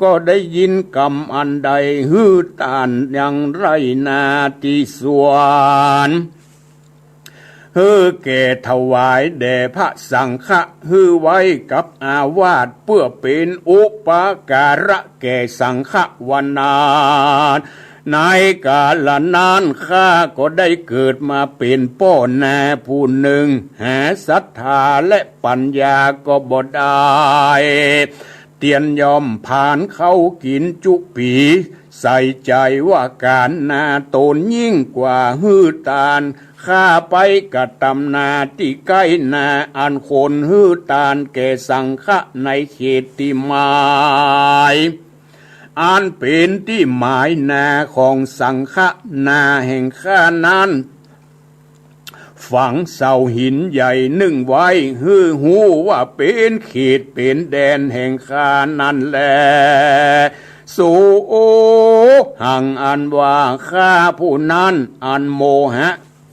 ก็ได้ยินกรรมอันใดฮือตานยังไรนาที่สวนแก่ถวายแด่พระสังฆะไว้กับอาวาสเพื่อเป็นอุปการะแก่สังฆวันนานในกาลนั้นข้าก็ได้เกิดมาเป็นพ่อแน่ผู้หนึ่งหาศรัทธาและปัญญาก็บ่ได้เตียนยอมผ่านเข้ากินจุปีใส่ใจว่าการนาตนยิ่งกว่าฮือตาลข้าไปกะตำนาที่ใกล้นาอันคนฮือตาลแก่สังฆะในเขตที่หมายอันเป็นที่หมายนาของสังฆะนาแห่งข้านั้นฝังเสาหินใหญ่นึ่งไว้หูว่าเป็นเขตเป็นแดนแห่งข้านั่นแลสู่หังอันว่าข้าผู้นั้นอันโมหะ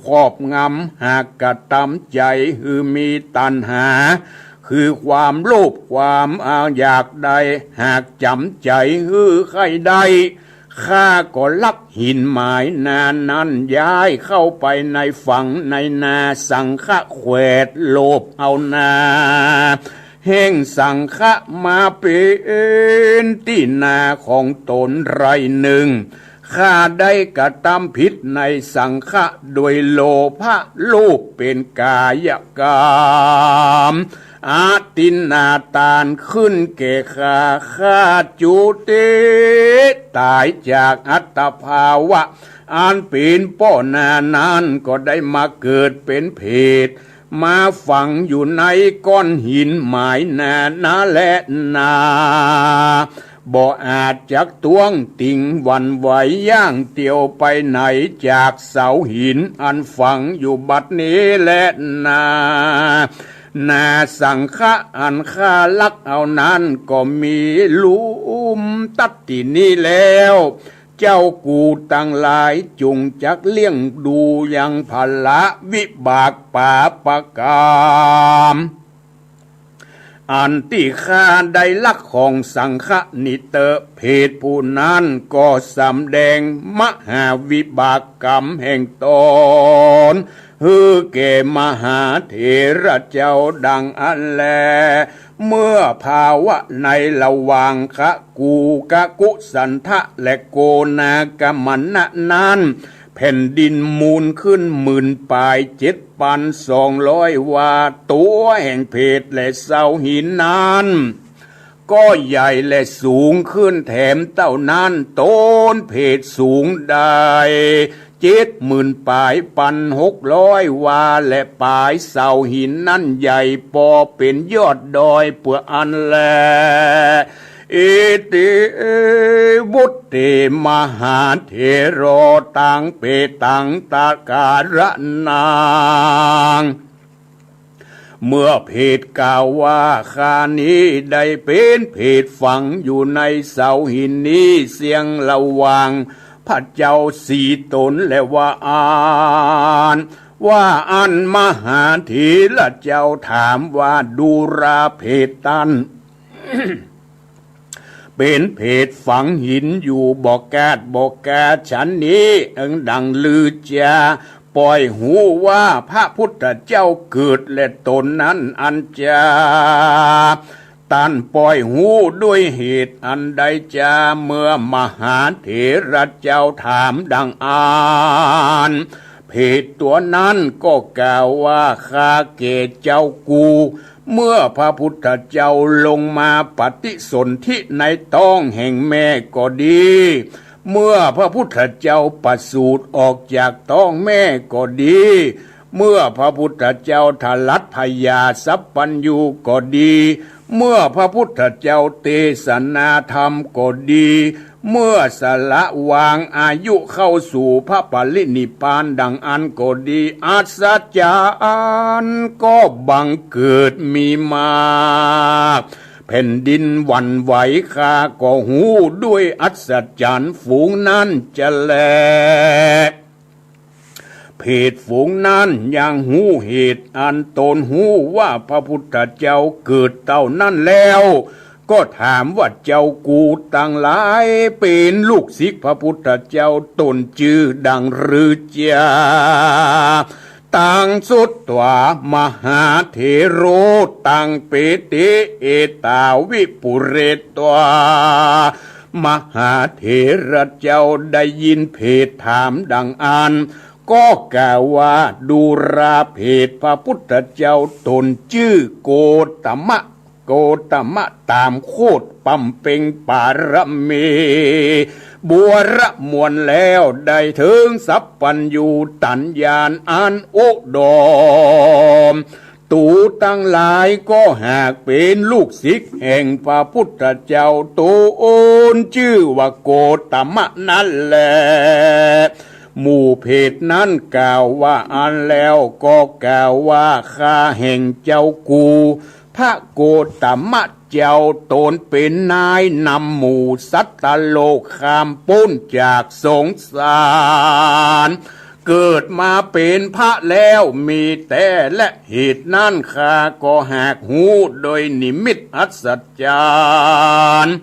ครอบงำหากกระทำใจมีตัณหาคือความโลภความอยากใดหากจำใจใครใดข้าก็ลักหินหมายนานั้นย้ายเข้าไปในฝั่งในนาสังฆะแขวดโลภเอานาแห่งสังฆะมาเป็นที่นาของตนไรหนึ่งข้าได้กระทำผิดในสังฆะโดยโลภะโลภเป็นกายกรรมอาตินนาตานขึ้นแก่ข้าจุติตายจากอัตภาวะอันเป็นป้อนานั้นก็ได้มาเกิดเป็นเพศมาฝังอยู่ในก้อนหินหมายนาและนาบ่อาจจักตวงติ่งวันไหวย่างเตียวไปไหนจากเสาหินอันฝังอยู่บัดนี้และนาสังฆะอันข้าลักเอานั้นก็มีลุมตัดที่นี้แล้ว เจ้ากูตั้งหลายจุงจักเลี้ยงดูยังพละวิบากป่าประกามอันที่ข้าได้ลักของสังฆนิเตเพศผู้นั้นก็สำแดงมหาวิบากกรรมแห่งตนฮือแก่มหาเถระเจ้าดังอันแลเมื่อภาวะในระหว่างคะกูกะกุสันทะและโกนากะมันนะนั้นแผ่นดินมูลขึ้น10,000 ปลาย7,200 วาตัวแห่งเพศและเสาหินนั้นก็ใหญ่และสูงขึ้นแถมเต้านั้นต้นเพศสูงได้70,000 ปลาย1,600 วาและปลายเสาหินนั้นใหญ่ปอเป็นยอดดอยเปื่ออันแลอิติบุตติมหาเถโรตังเปตังตาการะนางเมื่อเพศกล่าวว่าข้านี้ได้เป็นเพศฝังอยู่ในเสาหินนี้เสียงระหว่างพระเจ้าสีตนและว่าอันมหาเถระเจ้าถามว่าดูราเพศตัน เป็นเพศฝังหินอยู่บอกแกฉันนี้ดังลือจาปล่อยหูว่าพระพุทธเจ้าเกิดและตนนั้นอันจาตันปล่อยหูด้วยเหตุอันใดจาเมื่อมหาเถระเจ้าถามดังเพศตัวนั้นก็กล่าวว่าข้าเกศเจ้ากูเมื่อพระพุทธเจ้าลงมาปฏิสนธิในท้องแห่งแม่ก็ดีเมื่อพระพุทธเจ้าประสูติออกจากท้องแม่ก็ดีเมื่อพระพุทธเจ้าทลัดพยาสัพพัญญูก็ดีเมื่อพระพุทธเจ้าเทศนาธรรมก็ดีเมื่อสละวางอายุเข้าสู่พระปรินิพพานดังอันก็ดีอัศจรรย์ก็บังเกิดมีมาแผ่นดินหวั่นไหวข้าก็หูด้วยอัศจรรย์ฝูงนั้นจะแลเพศฝูงนั้นยังหูเหตุอันตนหูว่าพระพุทธเจ้าเกิดเต่านั้นแล้วก็ถามว่าเจ้ากูตั้งหลายเป็นลูกศิษย์พระพุทธเจ้าตนชื่อดังหรือจาตังสุตตวามหาเถโรตังเปติเอตาวิปุเรตวามหาเถระเจ้าได้ยินเพศถามดังอันก็กล่าวว่าดูราเพศพระพุทธเจ้าตนชื่อโกตมะตามโคตรปั๊มเป่งปารมีบัวระมวลแล้วได้ถึงสัพพัญญูตัญญาณอันอุดมตูตั้งหลายก็หากเป็นลูกศิษย์แห่งพระพุทธเจ้าตูโอนชื่อว่าโกตมะนั่นแหละหมู่เพศนั้นกล่าวว่าอันแล้วก็กล่าวว่าข้าแห่งเจ้ากูพระโกตมะเจ้าตนเป็นนายนำหมู่สัตตโลกข้ามพ้นจากสงสารเกิดมาเป็นพระแล้วมีแต่และเหตุนั้นข้าก็หากหูโดยนิมิตอัศจรรย์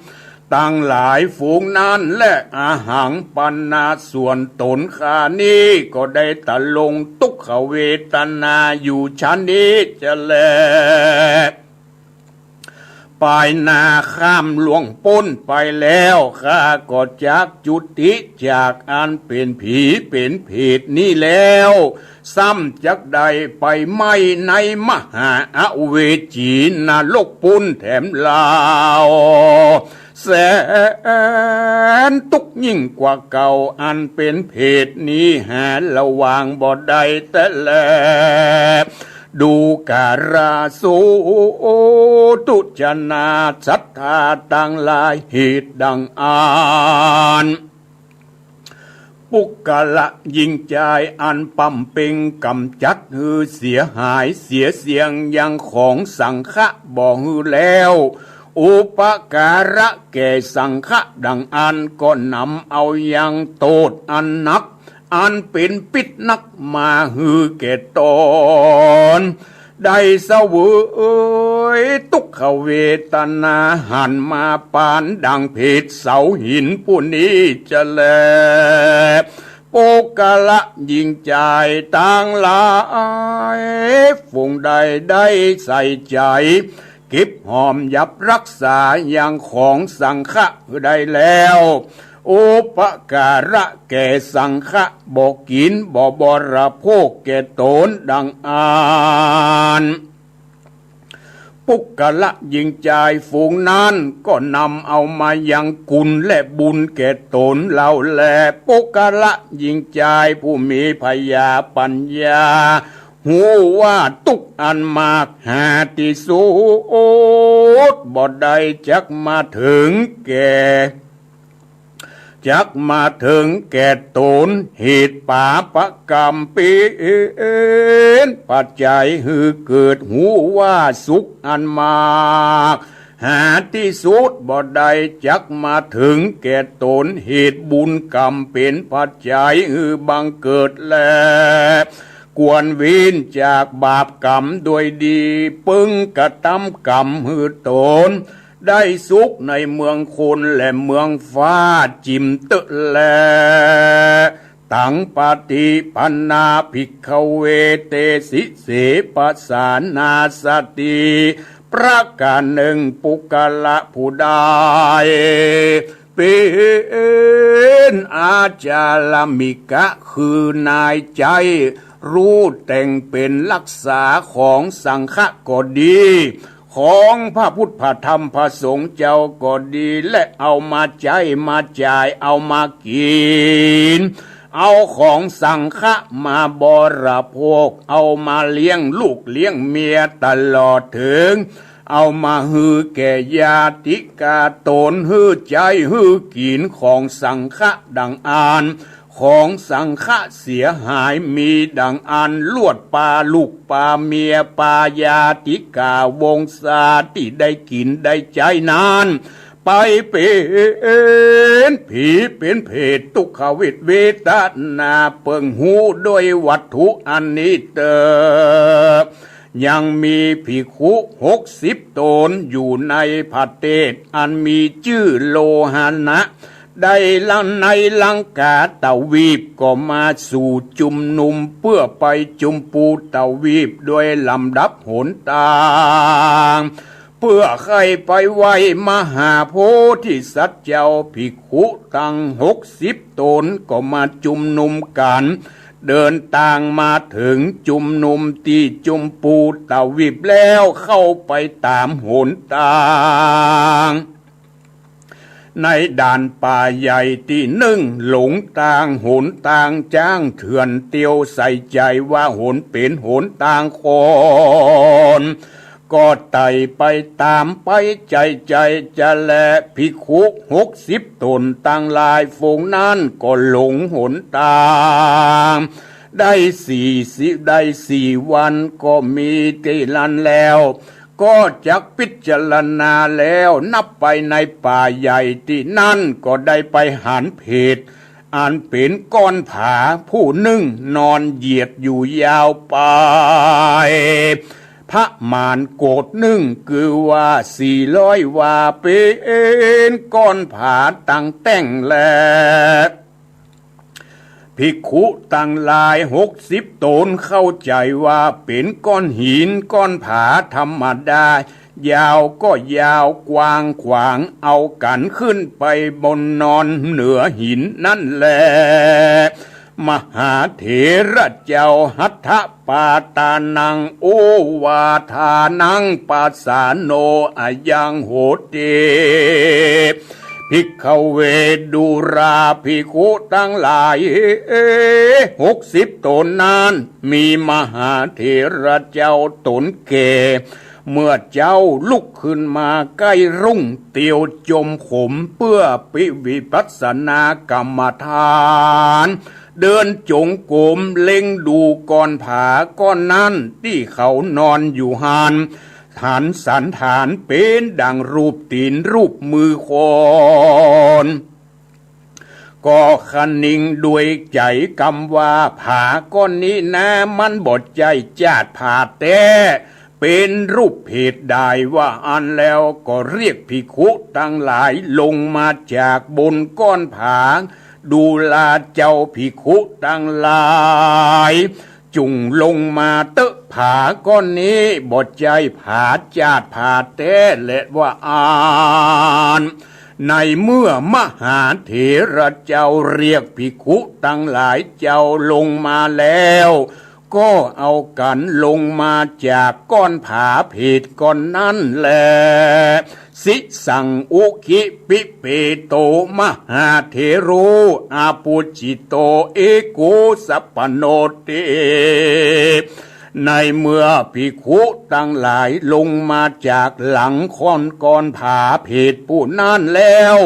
ตั้งหลายฝูงนั้นและอาหังปันนาส่วนตนข้านี้ก็ได้ตะลงทุกขเวทนาอยู่ชั้นนี้จะแลปลายนาข้ามหลวงพ้นไปแล้วข้าก็จากจุติจากอันเป็นผีเป็นเพศนี้แล้วซ้ำจักใดไปไม่ในมหาอเวจีนรกปุนแถมลาวแสนตุกยิ่งกว่าเก่าอันเป็นเพศนี้หาระวางบ่ได้แต่แลดูการาสูตุจนาศรัทธาตั้งหลายเหตุดังอ่านปุกกะละยิงใจอันปั๊มเป่งกำจัดหือเสียหายเสียเสียงยังของสังฆะบ่หือแล้วโ อุปการะแก่สังฆะดังอันก็นำเอายังโทษอันนักอันเป็นปิดนักมาฮือแก่ตนได้เสวยทุกขเวทนาหันมาปานดังเพชรเสาหินผู้นี้จะแลโปกะละยิ่งใจต่างหลายฝูงใดได้ใส่ใจเก็บหอมยับรักษาอย่างของสังฆะได้แล้วอุปการะแก่สังฆะบอกกินบ่บริโภคแก่ตนดังอ่านปุกกะละยิงใจฝูงนั้นก็นำเอามายังกุลและบุญแก่ตนเราแลปุกกะละยิงใจผู้มีพยาปัญญาหูว่าตุกอันมากหาที่สุดบ่ได้จักมาถึงแก่ตนเหตุปาปกรรมเป็นปัจจัยให้เกิดหูว่าสุขอันมากหาที่สุดบ่ได้จักมาถึงแก่ตนเหตุบุญกรรมเป็นปัจจัยให้บังเกิดแลกวนเว้นจากบาปกรรมโดยดีปึงกระทำกรรมให้ตนได้สุขในเมืองคนและเมืองฟ้าจิมเตแลตังปฏิปันนาภิกขเวเตสิเสปัสสานาสติประการหนึ่งปุกละผู้ใดเป็นอาจารมิกะคือนายใจรู้แต่งเป็นรักษาของสังฆะก็ดีของพระพุทธพระธรรมพระสงฆ์เจ้าก็ดีและเอามาใช้มาจ่ายเอามากินเอาของสังฆะมาบริโภคเอามาเลี้ยงลูกเลี้ยงเมียตลอดถึงเอามาฮือแก่ญาติกาตนฮือใจฮือกินของสังฆะดังอ่านของสังฆะเสียหายมีดังอันลวดปาลูกปาเมียปายาติกาวงศาที่ได้กินได้ใจนานไปเป็นผีเป็นเพศทุกขเวทนาเปิงหูด้วยวัตถุอันนี้เตอยังมีภิกขุ60 ตนอยู่ในประเทศอันมีชื่อโลหะนะได้ลังในลังกาเตวีปก็มาสู่จุมนุมเพื่อไปจุมปูเตวีปด้วยลำดับหนทางเพื่อใครไปไหวมหาโพธิสัตว์เจ้าภิกขุตั้ง60 ตนก็มาจุมนุมกันเดินทางมาถึงจุมนุมที่จุมปูเตวีปแล้วเข้าไปตามหนทางในด่านป่าใหญ่ที่หนึ่งหลงทางหนทางจ้างเถื่อนเตียวใส่ใจว่าหนเป็นหนทางคนก็ไต่ไปตามไปใจจะแลภิกขุ60 ตนตั้งหลายฝูงนั้นก็หลงหนทางได้4 วันก็มีที่ลันแล้วก็จักพิจารณาแล้วนับไปในป่าใหญ่ที่นั่นก็ได้ไปหันเพศอันเป็นก้อนผาผู้หนึ่งนอนเหยียดอยู่ยาวไปพระมารโกรธหนึ่งคือว่า400 ว่าเป็นก้อนผาตั้งแต่งแลภิกขุตั้งหลาย60 ตนเข้าใจว่าเป็นก้อนหินก้อนผาธรรมดายาวก็ยาวกว้างขวางเอากันขึ้นไปบนนอนเหนือหินนั่นแหละมหาเถระเจ้าหัตถปาตานังโอวาทานังปัสสาโนอายังโหติภิกขเวดุราภิกขุทั้งหลาย60 ตนนั้นมีมหาเถระเจ้าตนแก่เมื่อเจ้าลุกขึ้นมาใกล้รุ่งเตียวจมขมเพื่อปิวิปัสสนากรรมฐานเดินจงกรมเล็งดูก้อนผาก้อนนั้นที่เขานอนอยู่หัน ฐานสันฐานเป็นดังรูปตีนรูปมือคนก็คันนิ่งด้วยใจกำว่าผาก้อนนี้นะมันบดใจจาดผาแต่เป็นรูปเพศได้ว่าอันแล้วก็เรียกภิกขุทั้งหลายลงมาจากบนก้อนผาดูลาเจ้าภิกขุทั้งหลายจุงลงมาเตอะผาก้อนนี้บดใจผาจาดผาแต่และว่าอ่านในเมื่อมหาเถระเจ้าเรียกภิกขุทั้งหลายเจ้าลงมาแล้วก็เอากันลงมาจากก้อนผาเพดก้อนนั้นแลสิสังอุคิปิเปโตมหาเถโรอาปุจิโตเอโกสัปปโนเตในเมื่อภิกขุทั้งหลายลงมาจากหลังค้อนก้อนผาเพดผู้นั้นแล้ว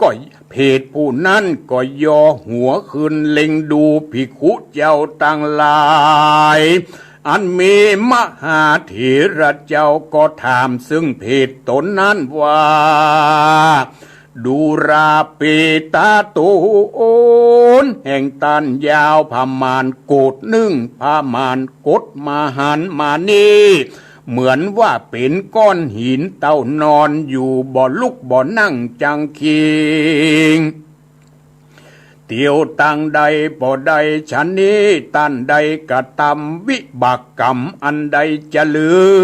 ก็เพศผู้นั้นก็ย่อหัวขึ้นเล็งดูภิกขุเจ้าตั้งหลายอันมีมหาเถระเจ้าก็ถามซึ่งเพศตนนั้นว่าดูราเปตาโตโอนแห่งตันยาวพามานโกดนึ่งพามานกดมาหันมานี่เหมือนว่าเป็นก้อนหินเต้านอนอยู่บ่ลุกบ่นั่งจังคิงเตียวตังใดบ่ใดฉันนี้ตันใดกะตำวิบากกรรมอันใดจะลือ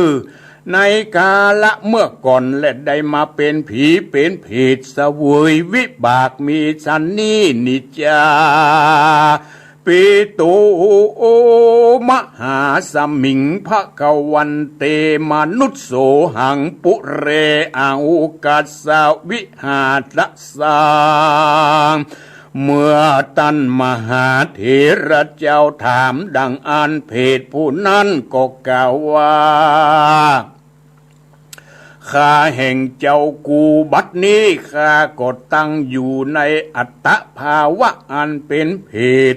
ในกาละเมื่อก่อนและได้มาเป็นผีเป็นเพศเสวยวิบากมีฉันนี้นิจจาปิตุมหาสมิงภวันเตมนุสโสหังปุเรอาอุกัสสวิหาตสังเมื่อตันมหาเถระเจ้าถามดังอันเพศผู้นั้นก็กล่าวว่าข้าแห่งเจ้ากูบัดนี้ข้าก็ตั้งอยู่ในอัตตภาวะอันเป็นเพศ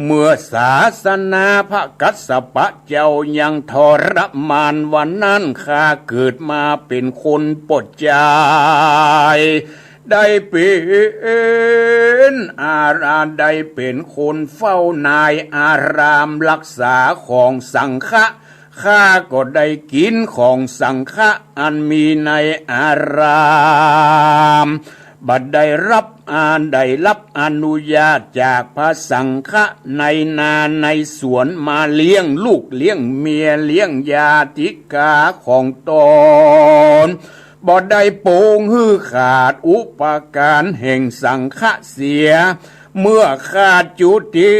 เมื่อศาสนาพระกัสสปะเจ้ายังทรมานวันนั้นข้าเกิดมาเป็นคนปดใจได้เป็นได้เป็นคนเฝ้านายอารามรักษาของสังฆะข้าก็ได้กินของสังฆะอันมีในอารามบัดได้รับอนุญาตจากพระสังฆะในนาในสวนมาเลี้ยงลูกเลี้ยงเมียเลี้ยงญาติกาของตนบ่ได้โปงฮือขาดอุปการแห่งสังฆะเสียเมื่อขาดจุติ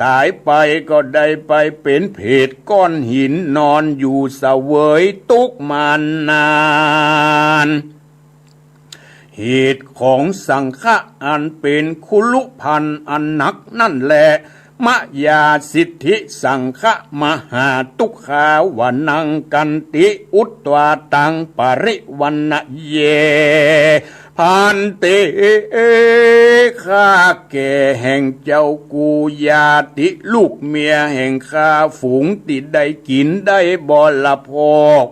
ตายไปก็ได้ไปเป็นเพศก้อนหินนอนอยู่เสวยทุกข์มานานเหตุของสังฆะอันเป็นคุลุพันอันนักนั่นแหละมยาสิทธิสังฆะมหาทุกขาวนังกันติอุตวาตังปริวันนะเยพันเตข้าแก่แห่งเจ้ากูญาติลูกเมียแห่งข้าฝูงติดได้กินได้บ่ละพอก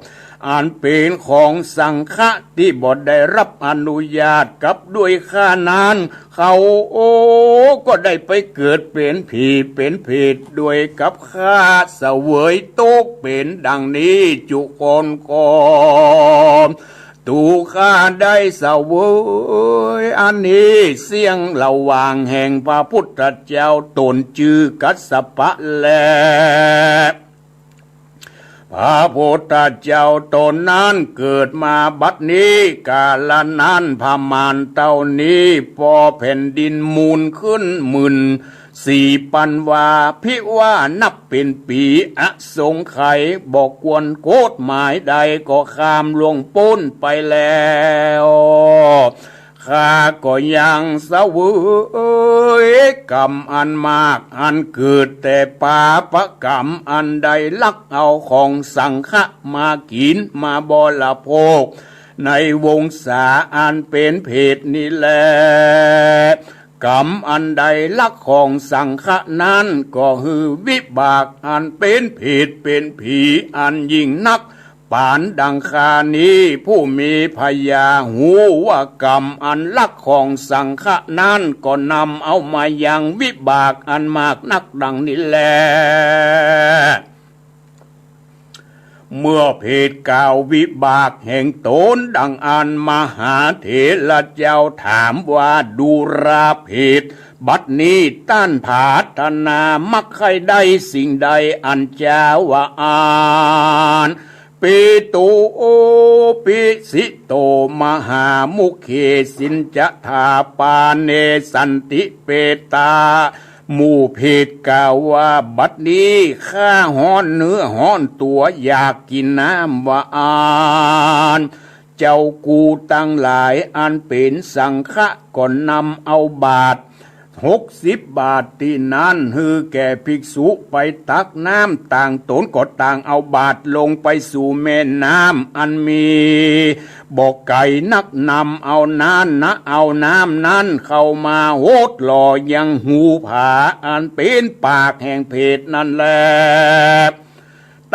อันเป็นของสังฆะที่บ่ได้รับอนุญาตกับด้วยข้านั้นเขาก็ได้ไปเกิดเป็นผีเป็นเพศด้วยกับข้าเสวยตกเป็นดังนี้จุคนก่อนตูข้าได้เสวยอันนี้เสียงระหว่างแห่งพระพุทธเจ้าตนชื่อกัสสปะแลพระพุทธเจ้าตนนั้นเกิดมาบัดนี้กาลนั้นพมานเท่านี้พอแผ่นดินมูลขึ้น14,000 วาพิว่านับเป็นปีอสงไขยบอกกวนโกฎหมายใดก็ข้ามล่วงพ้นไปแล้วข้าก็ยังเสวยกรรมอันมากอันเกิดแต่ปาปกรรมอันใดลักเอาของสังฆะมากินมาบริโภคในวงศาอันเป็นเพศนี้แลกรรมอันใดลักของสังฆะนั้นก็คือวิบากอันเป็นเพศเป็นผีอันยิ่งนัก ปานดังคานี้ผู้มีพยาหูว่ากรรมอันลักของสังฆะนั้นก็นำเอามายังวิบากอันมากนักดังนี้แลเมื่อเพศกล่าววิบากแห่งตนดังอันมหาเถระเจ้าถามว่าดูราเพศบัดนี้ต้านผาธนามักใครได้สิ่งใดอันเจ้าว่าอ่านปิตุโอปิสิโตมหามุขเขสินจะทาปาเนสันติเปตาหมู่เพศกล่าวว่าบัดนี้ข้าห้อนเนื้อห้อนตัวอยากกินน้ำว่าอ่านเจ้ากูตั้งหลายอันเป็นสังฆะก่อนนำเอาบาท60 บาทที่นั้นฮือแก่ภิกษุไปตักน้ำต่างตนก็ต่างเอาบาทลงไปสู่แม่น้ำอันมีบอกไก่นักนำเอาเอาน้ำนั้นเข้ามาโหดหล่อยังหูผาอันเป็นปากแห่งเพศนั่นแหละ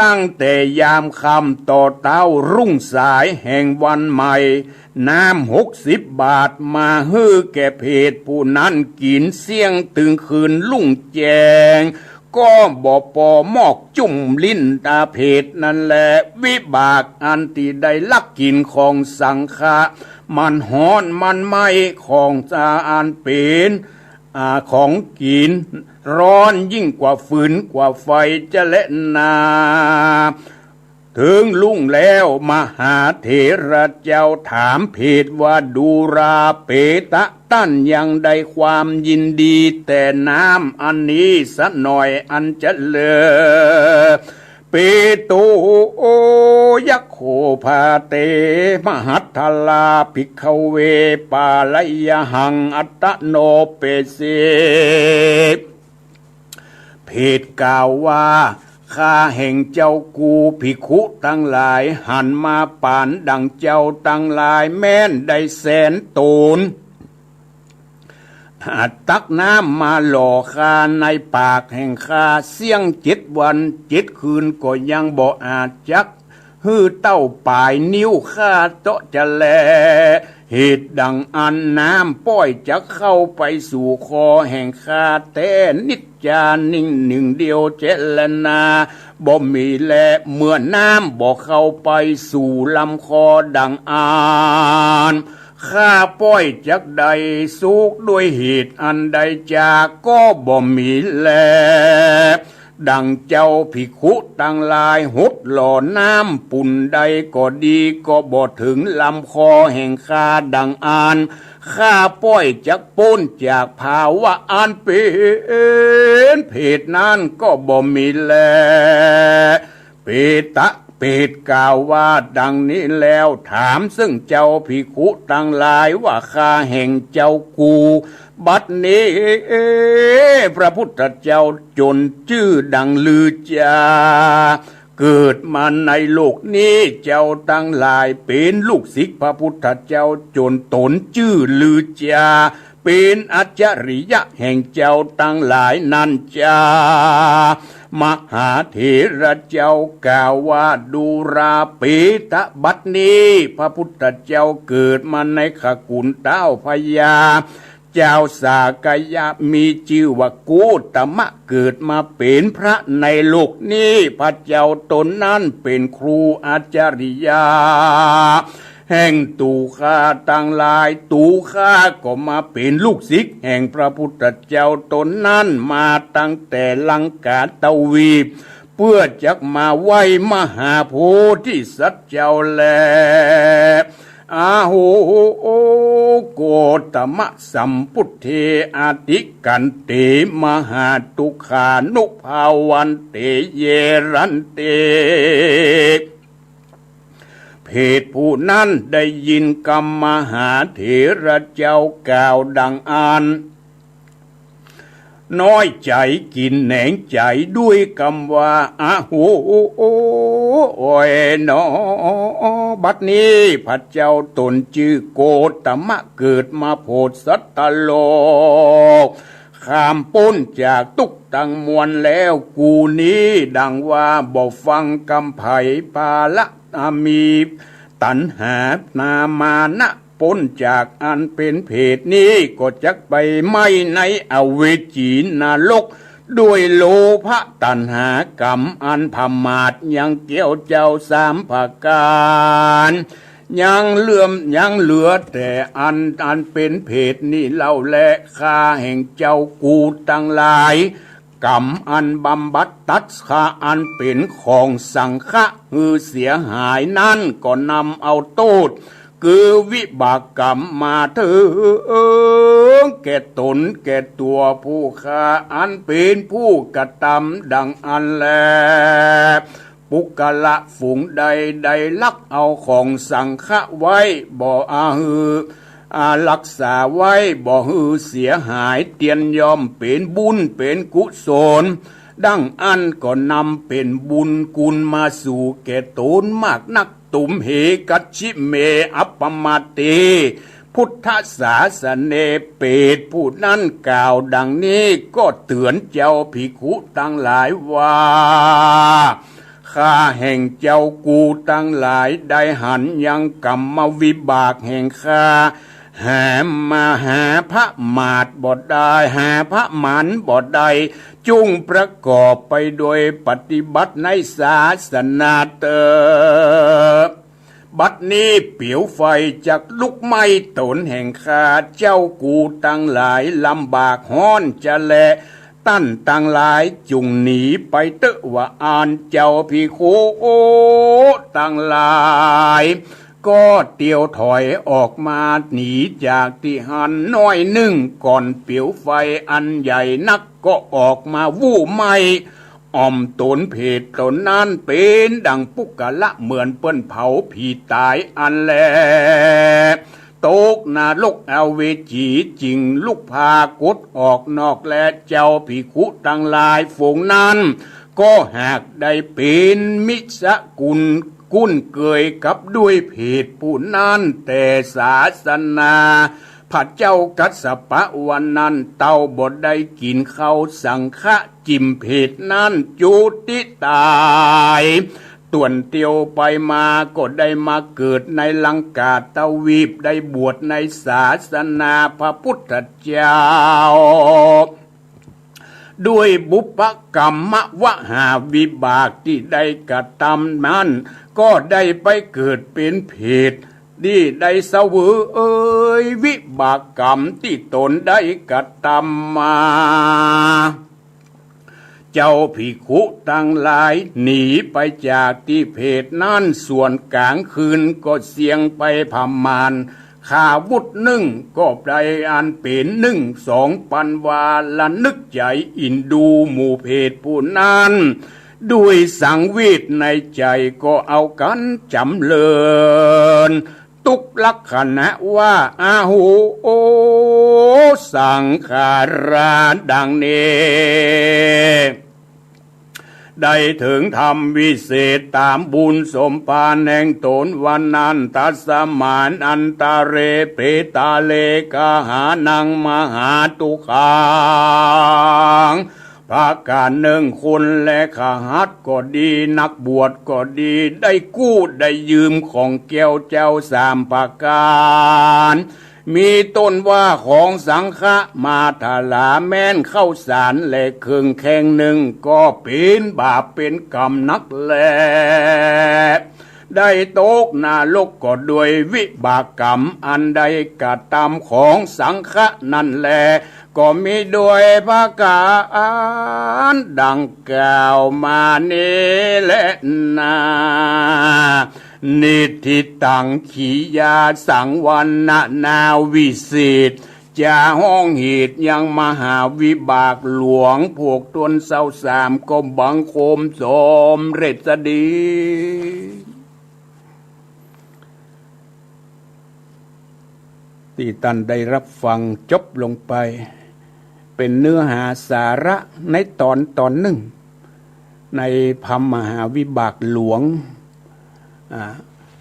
ตั้งแต่ยามค่ำต่อเต้ารุ่งสายแห่งวันใหม่น้ำ60 บาทมาฮื้อแก่เพศผู้นั้นกินเสี่ยงตึงคืนลุ่งแจงก็บ่ปอมอกจุ่มลิ้นตาเพศนั่นแหละวิบากอันที่ได้ลักกินของสังฆะมันฮ้อนมันไหมของจาอันเป็นของกินร้อนยิ่งกว่าฝืนกว่าไฟจะเละนาถึงลุ่งแล้วมหาเถระเจ้าถามเพศว่าดูราเปตะตั้นยังได้ความยินดีแต่น้ำอันนี้สักหน่อยอันจะเลอเปตุโอยักโขภาเตมหัตถลาภิกขเวปาลยหังอัตตโนเปเสเพศกล่าวว่าข้าแห่งเจ้ากูภิกขุตั้งหลายหันมาปานดังเจ้าตั้งหลายแม้นได้แสนตนตักน้ำมาหล่อข้าในปากแห่งข้าเสี่ยง7 วัน7 คืนก็ยังบ่อาจจักฮื้อเต้าปลายนิ้วข้าโตจะแลเหตุดังอันน้ำป้อยจะเข้าไปสู่คอแห่งข้าแต่นิจจานิ่งหนึ่งเดียวเจรนาบ่มีแลเมื่อน้ำบ่เข้าไปสู่ลำคอดังอ่านข้าป้อยจักใดสุกด้วยเหตุอันใดจากก็บ่มีแลดังเจ้าภิกขุตั้งหลายหดหล่อน้ำปุ่นใดก็ดีก็บ่ถึงลำคอแห่งข้าดังอ่านข้าป้อยจักพ้นจากภาวะอันเป็นเพศนั้นก็บ่มีแลเปตะเปตกล่าวว่าดังนี้แล้วถามซึ่งเจ้าภิกขุตั้งหลายว่าข้าแห่งเจ้ากูบัดนี้พระพุทธเจ้าจนชื่อดังลือจาเกิดมาในโลกนี้เจ้าตั้งหลายเป็นลูกศิษย์พระพุทธเจ้าจนตนชื่อลือจาเป็นอัจฉริยะแห่งเจ้าตั้งหลายนั่นจามหาเถระเจ้ากล่าวว่าดูราเปตะบัดนี้พระพุทธเจ้าเกิดมาในขกุลเต้าพญาเจ้าสากยะมีชื่อว่าโกตมะเกิดมาเป็นพระในโลกนี้พระเจ้าตนนั้นเป็นครูอาจาริยาแห่งตูข้าตั้งหลายตูข้าก็มาเป็นลูกศิษย์แห่งพระพุทธเจ้าตนนั้นมาตั้งแต่ลังกาตวีปเพื่อจักมาไหว้มหาโพธิสัตว์เจ้าแลอาโหโกตมะสัมพุทเทอาติกันเตมหาตุขานุภาวันเตเยรันเตเพศผู้นั้นได้ยินกรรมมหาเถระเจ้ากล่าวดังอ่านน้อยใจกินแหนงใจด้วยคำว่าอาโหโอยนอบัดนี้พระเจ้าตนชื่อโกตมะเกิดมาโพธิสัตตโลกข้ามพ้นจากทุกข์ทั้งมวลแล้วกูนี้ดังว่าบ่ฟังกำไผปาละเป มีตัณหานามานะพ้นจากอันเป็นเพศนี้ก็จักไปไม่ในอเวจีนรกด้วยโลภะตัณหากรรมอันพมาทยังเกี่ยวเจ้าสามประการยังเหลือแต่อันเป็นเพศนี้เล่าและค่าแห่งเจ้ากูตั้งหลายกรรมอันบำบัดตัดค่าอันเป็นของสังฆะคือเสียหายนั่นก็นำเอาโทษคือวิบากกรรมมาถึงแก่ตนแก่ตัวผู้ฆ่าอันเป็นผู้กระทำดังอันแลปุกละฝูงใดลักเอาของสังฆะไว้บ่รักษาไว้บ่ฮือเสียหายเตียนยอมเป็นบุญเป็นกุศลดังอันก็นำเป็นบุญกุลมาสู่แก่ตนมากนักตุมเหกัจฉิเมอัปปมาเตพุทธศาสเนเปตผู้นั้นกล่าวดังนี้ก็เตือนเจ้าภิกขุทั้งหลายว่าข้าแห่งเจ้ากูทั้งหลายได้หันยังกรรมวิบากแห่งข้าหามาหาพระมาดบ่ได้หาพระหมันบ่ได้จุงประกอบไปโดยปฏิบัติในศาสนาเตอบัดนี้เปี่ยวไฟจากลุกไหม้ตนแห่งข้าเจ้ากูตั้งหลายลำบากฮ้อนจะแลตั้นตั้งหลายจุงหนีไปเตอะว่าอ่านเจ้าภิกขุตั้งหลายก็เตียวถอยออกมาหนีจากที่หันน้อยหนึ่งก่อนเปี่ยวไฟอันใหญ่นักก็ออกมาวู่ไหม้อ่อมตนเพศตนนั้นเป็นดังปุกละเหมือนเปิ้นเผาผีตายอันแลตกนรกอเวจีจริงลูกพากดออกนอกและเจ้าภิกขุตั้งหลายฝูงนั้นก็หากได้เป็นมิสกุลกุ้นเกยกับด้วยเพศผู้นั้นแต่ศาสนาพระเจ้ากัสสปะวันนั้นเต้าบ่ได้กินข้าวสังฆะจิมเพศนั้นจุติตายต่วนเตียวไปมาก็ได้มาเกิดในลังกาตวีปได้บวชในศาสนาพระพุทธเจ้าด้วยบุพกรรมวหาวิบากที่ได้กระทำนั้นก็ได้ไปเกิดเป็นเพศที่ได้เสวยวิบากกรรมที่ตนได้กระทำมาเจ้าภิกขุทั้งหลายหนีไปจากที่เพศนั้นส่วนกลางคืนก็เสียงไปพมานข้าวุธหนึ่งก็ได้อันเป็น1-2 ปันวาละนึกใจอินดูหมู่เพศผู้นั้นด้วยสังเวชในใจก็เอากันจำเลินตุกลักษณะว่าอาหูโอสังขาราดังนี้ได้ถึงธรรมวิเศษตามบุญสมภารแห่งตนวันนั้นตัสมานอันตาเรเปตาเลกาหานังมหาตุขังภาการหนึ่งคนและขหัดก็ดีนักบวชก็ดีได้กู้ได้ยืมของแก้วเจ้า3 ประการมีต้นว่าของสังฆะมาถลาแม่นเข้าสารและเครื่องแข่งหนึ่งก็เป็นบาปเป็นกรรมนักแลได้ตกนรกก็ด้วยวิบากกรรมอันใดกระทำของสังฆะนั่นแลก็มีด้วยภาการดังกล่าวมานี้แหละนานิทิตังขียาสังวันนาวิเศษจะห้องเหตุยังมหาวิบากหลวงพวกตน23ก็บังคมสมเร็จดีที่ท่านได้รับฟังจบลงไปเป็นเนื้อหาสาระในตอนหนึ่งในพระมหาวิบากหลวง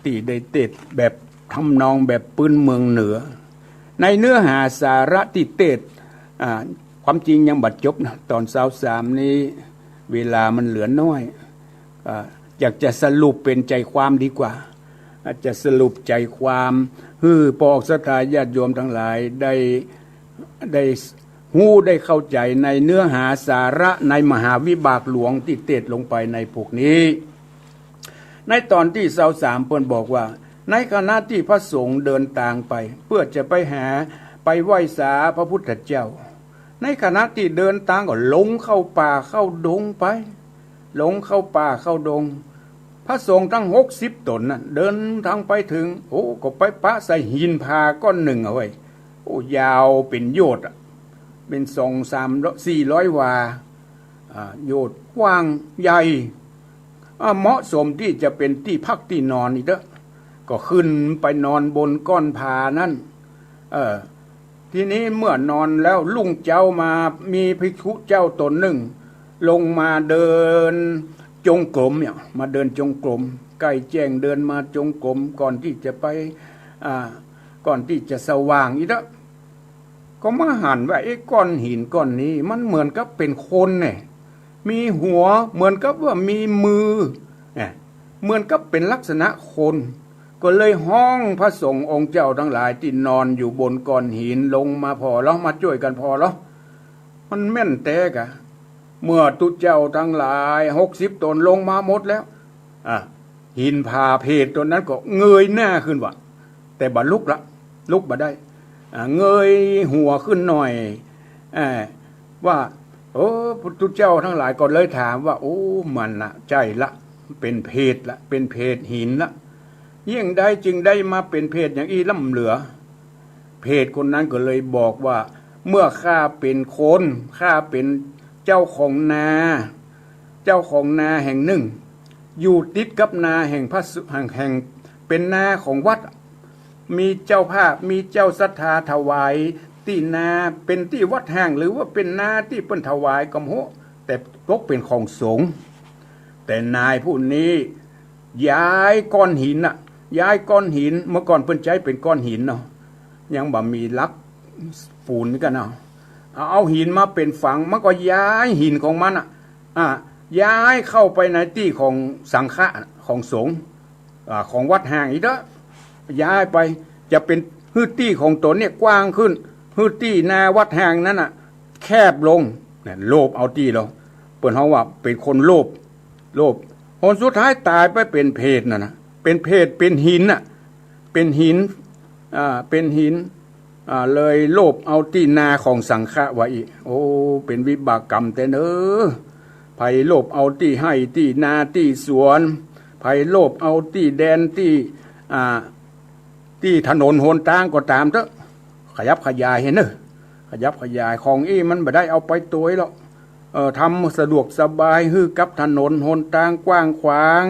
ที่ได้เทศแบบทำนองแบบปืนเมืองเหนือในเนื้อหาสาระที่เทศความจริงยังบัดจบนะตอน23นี้เวลามันเหลือน้อย อยากจะสรุปเป็นใจความดีกว่าอาจจะสรุปใจความคือปอกศรัทธาญาติโยมทั้งหลายได้หู้ได้เข้าใจในเนื้อหาสาระในมหาวิบากหลวงที่เตดลงไปในพวกนี้ในตอนที่23เพิ่นบอกว่าในขณะที่พระสงฆ์เดินทางไปเพื่อจะไปหาไปไหว้สาพระพุทธเจ้าในขณะที่เดินทางก็หลงเข้าป่าเข้าดงไปหลงเข้าป่าเข้าดงพระสงฆ์ทั้ง60 ตนน่ะเดินทางไปถึงก็ไปปะใส่หินพาก้อนหนึ่งเอาไว้ยาวเป็นโยชน์เป็น200-300-400 วาโยชน์กว้างใหญ่เหมาะสมที่จะเป็นที่พักที่นอนนี่เด้อก็ขึ้นไปนอนบนก้อนผานั่นทีนี้เมื่อนอนแล้วลุงเจ้ามามีภิกษุเจ้าตนหนึ่งลงมาเดินจงกรมเนี่ยมาเดินจงกรมใกล้แจ้งเดินมาจงกรมก่อนที่จะไปก่อนที่จะสว่างอีกแล้วก็มาหันว่าไอ้ก้อนหินก้อนนี้มันเหมือนกับเป็นคนเนี่ยมีหัวเหมือนกับว่ามีมือเหมือนกับเป็นลักษณะคนก็เลยห้องพระสงฆ์องค์เจ้าทั้งหลายที่นอนอยู่บนก้อนหินลงมาพอแล้วมาช่วยกันพอแล้วมันแม่นแตกะเมื่อตุเจ้าทั้งหลาย60 ตนลงมาหมดแล้วหินพาเพศตัวนั้นก็เงยหน้าขึ้นว่ะแต่บ่ลุกมาได้เงยหัวขึ้นหน่อยว่าตุเจ้าทั้งหลายก็เลยถามว่ามันละใจละเป็นเพศละเป็นเพศหินละยิ่งได้จึงได้มาเป็นเพศอย่างอีล่ำเหลือเพศคนนั้นก็เลยบอกว่าเมื่อข้าเป็นคนข้าเป็นเจ้าของนาแห่งหนึ่งอยู่ติดกับนาแห่งเป็นนาของวัดมีเจ้าภาพมีเจ้าศรัทธาถวายที่นาเป็นที่วัดแห่งหรือว่าเป็นนาที่เปิ้นถวายกำโหแต่ตกเป็นของสงฆ์แต่นายผู้นี้ย้ายก้อนหินย้ายก้อนหินเมื่อก่อนเปิ้นใช้เป็นก้อนหินเนาะยังบ่มีลักปูนกันเนาะเอาหินมาเป็นฝังมันก็ย้ายหินของมันย้ายเข้าไปในที่ของสังฆะของสงฆ์ของวัดห่างอีกแล้วย้ายไปจะเป็นพื้นที่ของตนเนี่ยกว้างขึ้นพื้นที่นาวัดห่างนั้นแคบลงเนี่ยโลภเอาที่เราเปิ้นเฮาว่าเป็นคนโลภคนสุดท้ายตายไปเป็นเพศน่ะนะเป็นเพศเป็นหินเป็นหินเลยโลภเอาที่นาของสังฆะไว้เป็นวิบากกรรมแต่เนอไผโลภเอาที่ให้ที่นาที่สวนไผโลภเอาที่แดนที่ถนนหนทางก็ตามเถอะขยับขยายเห็นเนอะขยับขยายของมันบ่ได้เอาไปตัวหรอกทำสะดวกสบายฮือกับถนนหนทางกว้างขวาง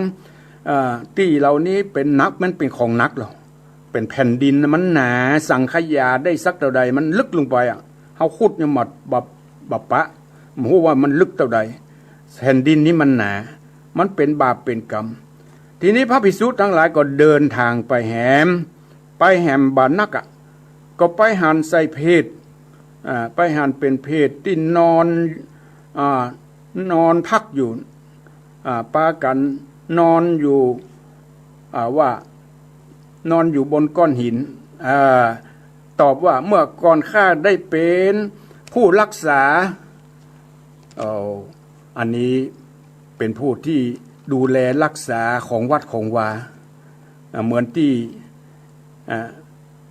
ที่เหล่านี้เป็นนักมันเป็นของนักหรอเป็นแผ่นดินมันหนาสังขยาได้สักเท่าใดมันลึกลงไปเฮาขุดเนี่ยหมดบับปะมันรู้ว่ามันลึกเท่าใดแผ่นดินนี้มันหนามันเป็นบาปเป็นกรรมทีนี้พระภิกษุทั้งหลายก็เดินทางไปแหมบานักก็ไปหันใส่เพศไปหันเป็นเพศที่นอนพักอยู่ปากันนอนอยู่ว่านอนอยู่บนก้อนหินตอบว่าเมื่อก่อนข้าได้เป็นผู้รักษาอันนี้เป็นผู้ที่ดูแลรักษาของวัดของวาเหมือนที่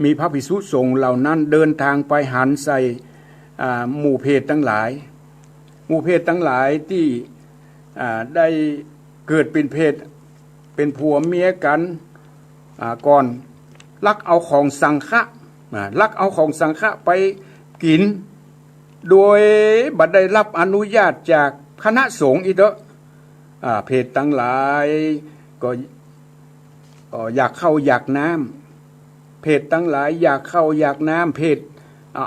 มีพระภิกษุสงฆ์เหล่านั้นเดินทางไปหันใส่หมู่เพศทั้งหลายที่ได้เกิดเป็นเพศเป็นผัวเมียกันก่อนลักเอาของสังฆะไปกินโดยบัดได้รับอนุญาตจากคณะสงฆ์อีกเด้อเพศทั้งหลายก็อยากเข้าอยากน้ำเพศทั้งหลายอยากเข้าอยากน้ำเพศ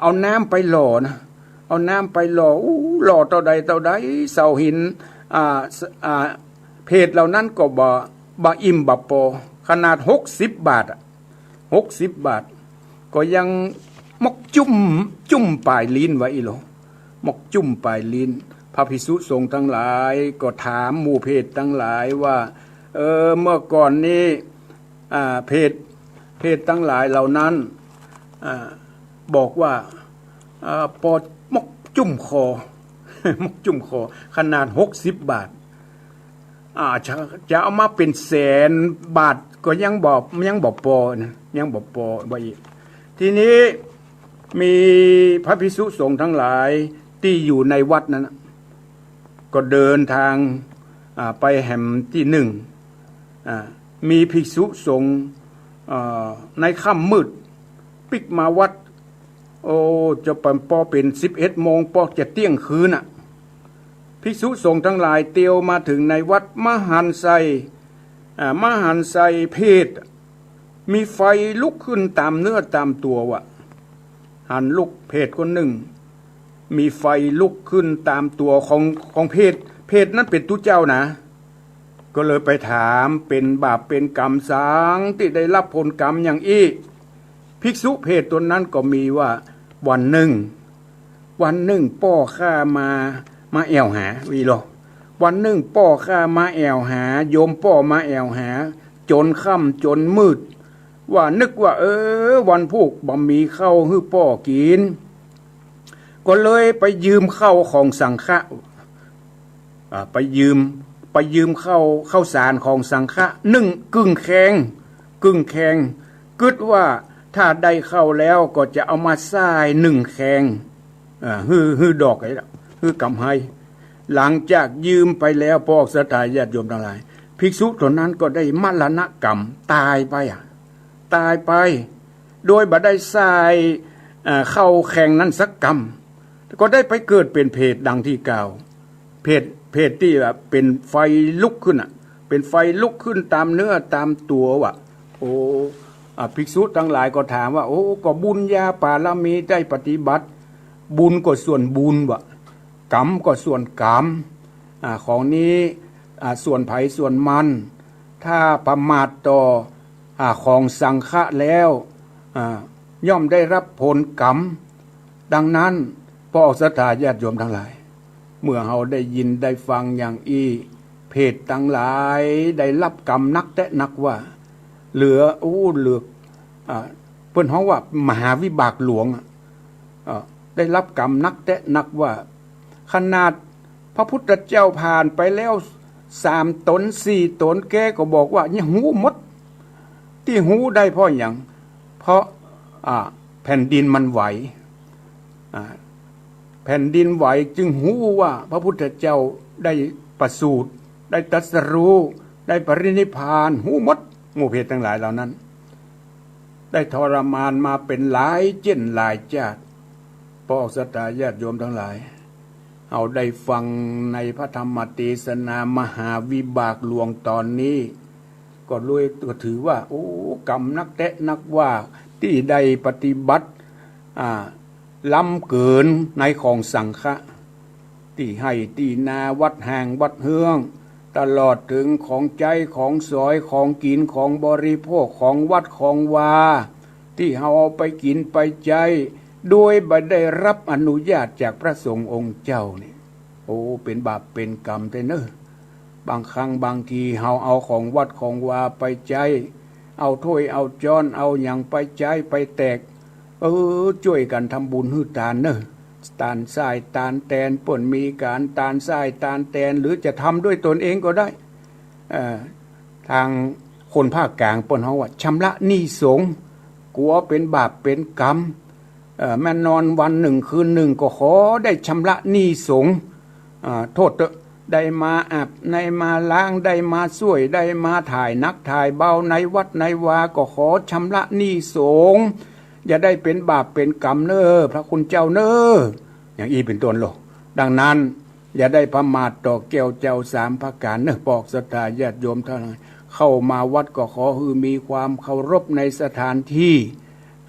เอาน้ำไปหล่อนะเอาน้ำไปหล่อหล่อเท่าใดเสาหินเพศเหล่านั้นก็บ่อิ่มบ่พอขนาด60 บาท60 บาทก็ยังมกจุ่มปลายลิ้นไว้อีหรอมกจุ่มปลายลิ้นพระภิกษุสงฆ์ทั้งหลายก็ถามหมู่เพศทั้งหลายว่า เมื่อก่อนนี้เพศทั้งหลายเหล่านั้นบอกว่าปอมกจุ่มคอ มกจุ่มคอขนาด60 บาทจะเอามาเป็นแสนบาทก็ยังบอกปอนะยังบอกปอไว้ทีนี้มีพระภิกษุสงฆ์ทั้งหลายที่อยู่ในวัดนั้นก็เดินทางไปแห่งที่หนึ่งมีภิกษุสงฆ์ในค่ำมืดปิกมาวัดจะเป็น11 โมงปอจะเที่ยงคืนภิกษุสงฆ์ทั้งหลายเตียวมาถึงในวัดมหันไซเพศมีไฟลุกขึ้นตามเนื้อตามตัวหันลุกเพศคนหนึ่งมีไฟลุกขึ้นตามตัวของเพศนั้นเป็นตุเจ้านะก็เลยไปถามเป็นบาปเป็นกรรมสางที่ได้รับผลกรรมอย่างอีภิกษุเพศตัวนั้นก็มีว่าวันหนึ่งป้อข้ามาแอวหาวีโลวันหนึ่งป้อข้ามาแอวหาโยมป้อมาแอวหาจนค่ำจนมืดว่านึกว่าวันพุกบ่มีข้าวให้ป้อกินก็เลยไปยืมข้าวของสังฆะไปยืมข้าวสารของสังฆะ1 กึ่งแข็งกึดว่าถ้าได้เข้าแล้วก็จะเอามาใส่1 แข็งฮือดอกไอ้ฮือกำไห้หลังจากยืมไปแล้วพอกสถายญาติโยมทั้งหลายภิกษุตัวนั้นก็ได้มรณกรรมตายไปโดยบ่ได้ใส่เข้าแข่งนั้นสักกรรมก็ได้ไปเกิดเป็นเพศดังที่กล่าวเพศที่แบบเป็นไฟลุกขึ้นเป็นไฟลุกขึ้นตามเนื้อตามตัวภิกษุทั้งหลายก็ถามว่าก็บุญญาปารมีได้ปฏิบัติบุญก็ส่วนบุญกรรมก็ส่วนกรรมของนี้ส่วนไผส่วนมันถ้าประมาทต่อของสังฆะแล้วย่อมได้รับผลกรรมดังนั้นพอศรัทธาญาติโยมทั้งหลายเมื่อเราได้ยินได้ฟังอย่างเพศทั้งหลายได้รับกรรมนักแต่นักว่าเหลือเพิ่นฮ้องว่ามหาวิบากหลวงได้รับกรรมนักแต่นักว่าขนาดพระพุทธเจ้าผ่านไปแล้ว3 ตน 4 ตนแกก็บอกว่าเนี่ยหูหมดที่หูได้เพราะอย่างเพราะแผ่นดินมันไหวแผ่นดินไหวจึงหูว่าพระพุทธเจ้าได้ประสูติได้ตรัสรู้ได้ปรินิพพานหูหมดหมู่เพศทั้งหลายเหล่านั้นได้ทรมานมาเป็นหลายเจนหลายชาติพอศรัทธาญาติโยมทั้งหลายเอาได้ฟังในพระธรรมเทศนามหาวิบากหลวงตอนนี้ก็เลยถือว่ากรรมนักแต่นักว่าที่ได้ปฏิบัติล้ำเกินในของสังฆะที่ให้ที่นาวัดแห่งวัดเฮืองตลอดถึงของใจของสอยของกินของบริโภคของวัดของวาที่เฮาเอาไปกินไปใจโดยบ่ได้รับอนุญาตจากพระสงฆ์องค์เจ้านี่เป็นบาปเป็นกรรมแต่เนอะบางครั้งบางทีเฮาเอาของวัดของวาไปใจเอาถ้วยเอาจอนเอาอย่างไปใจไปแตกช่วยกันทำบุญฮื้อทานเนอะตานทรายตานแตนป่นมีการตานทรายตานแตนหรือจะทำด้วยตนเองก็ได้ทางคนภาคกลางป่นเฮาว่าชำระหนี้สงฆ์กลัวเป็นบาปเป็นกรรมแม่นอนวัน1 คืน 1ก็ขอได้ชำระหนี้สงฆ์โทษได้มาอาบในมาล้างได้มาช่วยได้มาถ่ายนักถ่ายเบาในวัดในวาก็ขอชำระหนี้สงฆ์อย่าได้เป็นบาปเป็นกรรมเนอพระคุณเจ้าเนออย่างเป็นต้นหรอกดังนั้นอย่าได้ประมาทต่อแก้วเจ้า3 ประการเนอปอกศรัทธาญาติโยมทั้งหลายเข้ามาวัดก็ขอให้มีความเคารพในสถานที่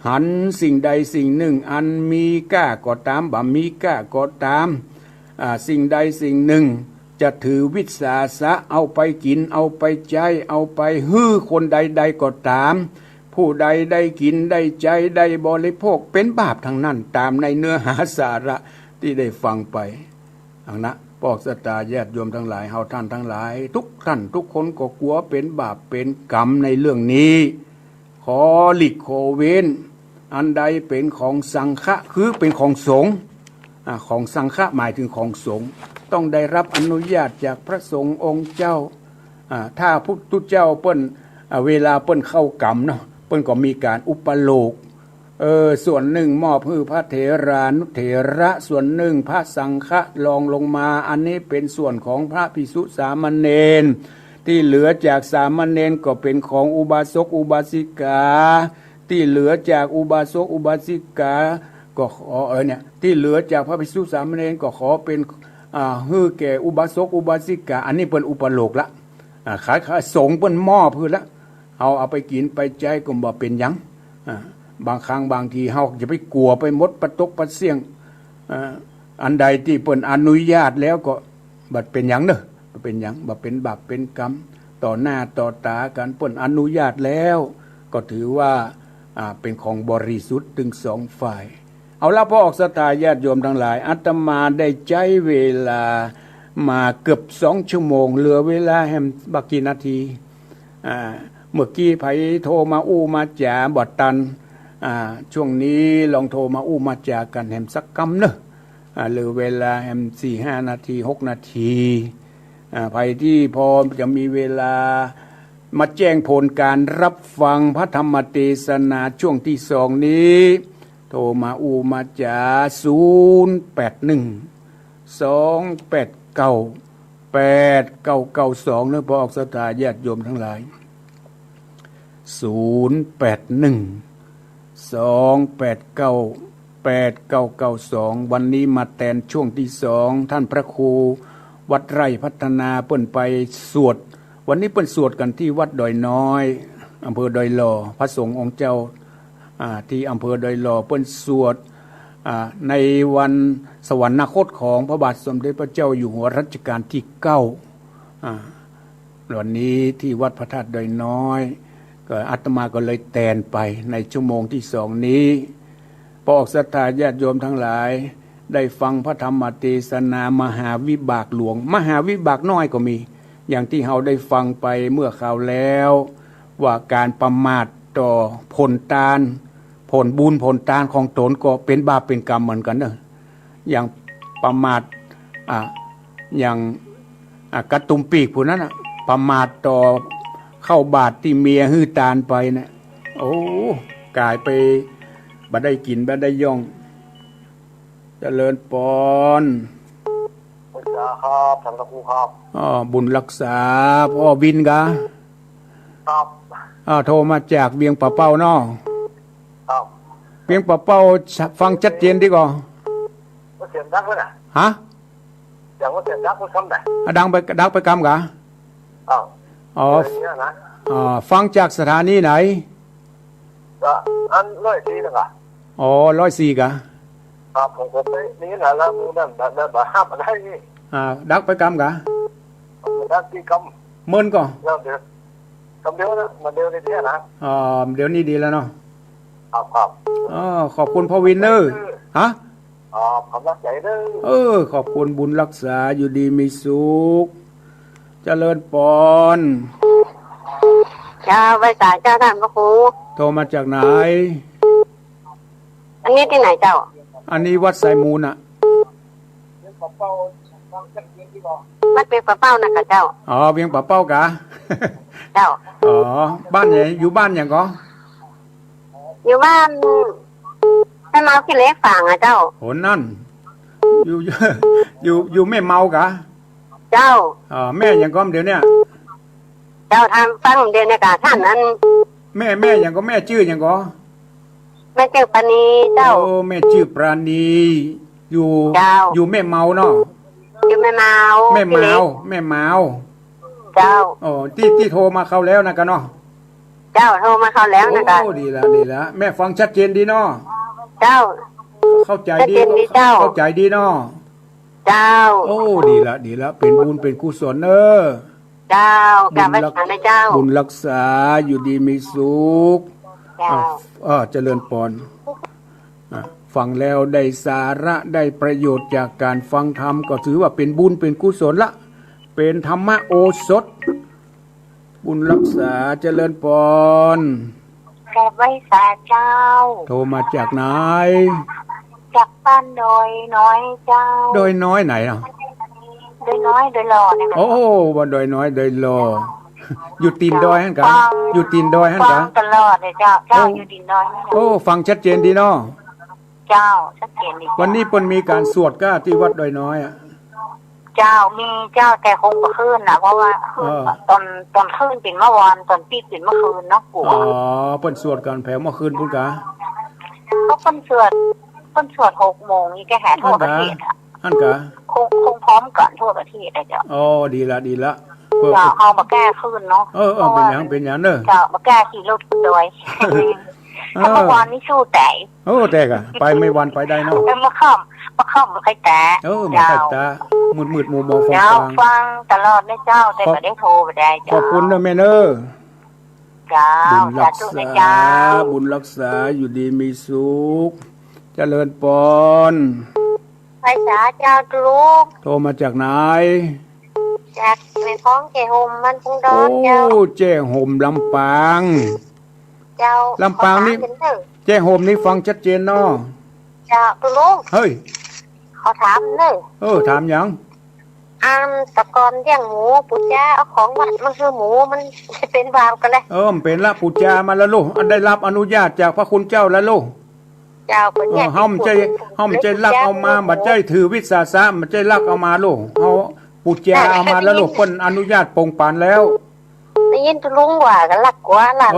หันสิ่งใดสิ่งหนึ่งอันมีก้าก็ตามบ่มีก้าก็ตามสิ่งใดสิ่งหนึ่งจะถือวิสาสะเอาไปกินเอาไปใจเอาไปฮื้อคนใดๆก็ตามผู้ใดได้กินได้ใจได้บริโภคเป็นบาปทั้งนั้นตามในเนื้อหาสาระที่ได้ฟังไป อังนะปอกสตาญาติโยมทั้งหลายเฮาท่านทั้งหลายทุกท่านทุกคนก็กลัวเป็นบาปเป็นกรรมในเรื่องนี้ขอหลีกโคเว้นอันใดเป็นของสังฆะคือเป็นของสงฆ์ของสังฆะหมายถึงของสงฆ์ต้องได้รับอนุญาตจากพระสงฆ์องค์เจ้าถ้าพุทธเจ้าเปิ้นเวลาเปิ้นเข้ากรรมเนาะเปิ้นก็มีการอุปโลกส่วนหนึ่งมอบให้พระเถรานุเถระส่วนหนึ่งพระสังฆะรองลงมาอันนี้เป็นส่วนของพระภิกษุสามเณรที่เหลือจากสามเณรก็เป็นของอุบาสกอุบาสิกาที่เหลือจากอุบาสกอุบาสิกาก็ขอเนี่ยที่เหลือจากพระภิกษุสามเณรก็ขอเป็นฮือแก่อุบาสกอุบาสิกาอันนี้เป็นอุปโลกละขายสงเป็นหม้อพื้นละเอาไปกินไปใจก็บ่เป็นหยังบางครั้งบางทีเฮาจะไปกลัวไปมดประตกประเสี่ยงอันใดที่เปิ้นอนุญาตแล้วก็บัดเป็นหยังเด้อเป็นหยังบ่เป็นบาปเป็นกรรมต่อหน้าต่อตากันเปิ้นอนุญาตแล้วก็ถือว่าเป็นของบริสุทธิ์ถึงสองฝ่ายเอาละพ่อออกศรัทธาญาติโยมทั้งหลายอาตมาได้ใจเวลามาเกือบ2 ชั่วโมงเหลือเวลาแห่งบักกี่นาทีเมื่อกี้ไผโทรมาอู้มาจ๋าบ่ตันช่วงนี้ลองโทรมาอู้มาจากันแห่งสักกำเนอะเหลือเวลาแห่ง4-5 นาที6 นาทีไผที่พอจะมีเวลามาแจ้งผลการรับฟังพระธรรมเทศนาช่วงที่2นี้โทรมาอู้มาจา081-289-8992เนื้อพอออกศรัทธาญาติโยมทั้งหลาย081-289-8992วันนี้มาแทนช่วงที่2ท่านพระครูวัดไร่พัฒนาเปิ้นไปสวดวันนี้เปิ้นสวดกันที่วัดดอยน้อยอำเภอดอยหล่อพระสงฆ์องค์เจ้าที่อำเภอดอยหล่อเปิ้นสวดในวันสวรรคตของพระบาทสมเด็จพระเจ้าอยู่หัวรัชกาลที่9วันนี้ที่วัดพระธาตุดอยน้อยก็อาตมาก็เลยแทนไปในชั่วโมงที่2นี้พอออกศรัทธาญาติโยมทั้งหลายได้ฟังพระธรรมเทศนามหาวิบากหลวงมหาวิบากน้อยก็มีอย่างที่เราได้ฟังไปเมื่อคราวแล้วว่าการประมาทต่อผลทานผลบุญผลทานของตนก็เป็นบาปเป็นกรรมเหมือนกันเนอะอย่างประมาทอย่างกระตุมปีกผู้นั้นประมาทต่อเข้าบาตรที่เมียฮื้อตาลไปนะโอ้กลายไปบ่ได้กินบ่ได้ย่องเจริญปอนครับท่านครูครับบุญรักษาพ่อวินกะครับโทรมาจากเวียงป่าเป้าเนาะครับเวียงป่าเป้าฟังชัดเจนดีก่อนเสียงดังเลยนะฮะอย่างว่าเสียงดังมันคำไหนดังไปกำกะฟังจากสถานีไหนอัน104นะกะ104กะครับผมก็ไปนี่แหละแล้วมึงนั่นแบบห้ามอะไรนี่ดักไปกำกะดักที่กำมึนก่อนเดี๋ยวกำเดียวนะมันเดียวในเที่ยนะเดี๋ยวนี้ดีแล้วเนาะครับขอบคุณพ่อวินเนอร์ฮะขอบรักใจเด้อขอบคุณบุญรักษาอยู่ดีมีสุขเจริญปอนจ้าไปสายจ้าท่านพระครูโทรมาจากไหนอันนี้ที่ไหนเจ้าอันนี้วัดสายมูลน่ะวัดเวียงป่าเป้านะกะเจ้าเวียงป่าเป้ากะเจ้าบ้านไหนอยู่บ้านอย่างก็อยู่บ้านแม่เมาขี้เล็กฝั่งอ่ะเจ้าโหนั่นอยู่แม่เมากะเจ้าแม่อย่างก็เดี๋ยวเนี้ยเจ้าทำฟังเดียวเนี่ยกะท่านนั้นแม่อย่างก็แม่ชื่ออย่างก็แม่ชื่อปราณีเจ้าแม่ชื่อปราณีอยู่แม่เมาเนาะอยู่แม่เมาเจ้าที่โทรมาเข้าแล้วนะกันเนาะเจ้าโทรมาเข้าแล้วนะกันดีละแม่ฟังชัดเจนดีเนาะเจ้าเข้าใจดีเข้าใจดีเนาะเจ้าดีละเป็นบุญเป็นกุศลเจ้ากราบไหว้เจ้าบุญรักษาอยู่ดีมีสุขเจริญปอน ฟังแล้วได้สาระได้ประโยชน์จากการฟังธรรมก็ถือว่าเป็นบุญเป็นกุศลละเป็นธรรมโอสถบุญรักษาเจริญพรแกไว้สาเจ้าโทรมาจากไหนจากบ้านดอยน้อยเจ้าดอยน้อยไหนอ่ะดอยน้อยดอยหล่อเนี่ยโอ้บ้านดอยน้อยดอยหล่ออยู่ตีนดอยฮั่นกะอยู่ตีนดอยฮั่นกะตลอดเลยเจ้าอยู่ตีนดอยโอ้ฟังชัดเจนดีเนาะเจ้าชัดเจนดีวันนี้เพิ่นมีการสวดก้าที่วัดดอยน้อยอ่ะเจ้ามีเจ้าแต่คงบ่คืนน่ะเพราะว่าตอนคืนเป็นเมื่อวานตอนปีเป็นเมื่อคืนเนาะปู่อ๋อเพิ่นสวดกันแผ่เมื่อคืนพุ่นกะก็เพิ่นสวด6 โมงนี่แกแห่ทั่วประเทศอ่ะฮั่นกะคงพร้อมกันทั่วประเทศเลยเจ้าอ๋อดีละเจ้าเอามาแก้คืนเนาะเป็นหยังเด้อเจ้ามาแก้ขี่รถโดยเมื่อวานนี้สู้แต่แตกอ่ะไปไม่วันไปได้เนาะมาค่ำมาใครแต่มาใครแต่มืดมัวฟังตลอดนะเจ้าแต่ก็ได้โทรไปได้เจ้าขอบคุณนะแม่เนอเจ้าบุญรักษาอยู่ดีมีสุขเจริญพรไปสาเจ้าลูกโทรมาจากไหนจากในท้องเจห่มมันพุงดอนเจ้าเจห่มลำปางเจ้าลำปางนี่เจห่มนี่ฟังชัดเจนเนาะเจ้าลูกเฮ้ยขอถามเลยถามยังตะกอนเลี้ยงหมูปู่จ้าเอาของวัดมาคือหมูมันเป็นบาปกันเลยมันเป็นละปู่จ้ามาแล้วลูกได้รับอนุญาตจากพระคุณเจ้าแล้วลูกเจ้าเป็นเนี่ยห้อมใจลักเอามาบัดใจถือวิสาสะมันใจลักเอามาลูกเอาปู่จ้าเอามาแล้วลูกเพิ่นอนุญาตปงปานแล้วได้ยินตุลุงว่ากันลักกว่าล่ะ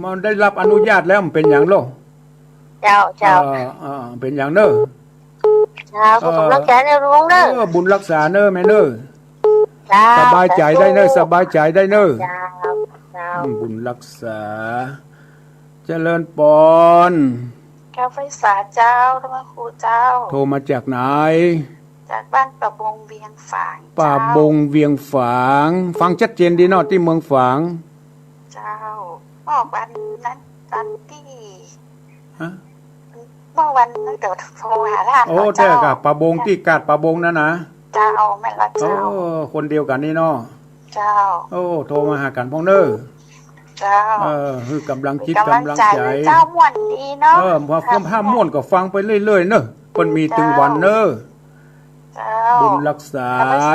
มันได้รับอนุญาตแล้วมันเป็นอย่างลูกเจ้าเป็นอย่างเด้อบุญรักษาเนอลุงเนอบุญรักษาเนอแม่เนอสบายใจได้เนอสบายใจได้เนอบุญรักษาเจริญพรแก้วไฟสาเจ้าพระครูเจ้าโทรมาจากไหนจากบ้านป่าบงเวียงฝางป่าบงเวียงฝางฟังชัดเจนดีเนาะที่เมืองฝางเจ้าบอกวันนั้นตอนที่เมื่อวันนั้นเดี๋ยวโทรหาท่านใช่กับป่าบงที่กาดป่าบงนั่นนะเจ้าแม่ละเจ้าคนเดียวกันนี่เนาะเจ้าโทรมาหากันพ้องเด้อเจ้าคือกำลังคิดกำลังใจเจ้าม่วนดีเนาะพอความห้ามม่วนก็ฟังไปเรื่อยๆเนอะคนมีถึงวันเนอะบุญรักษา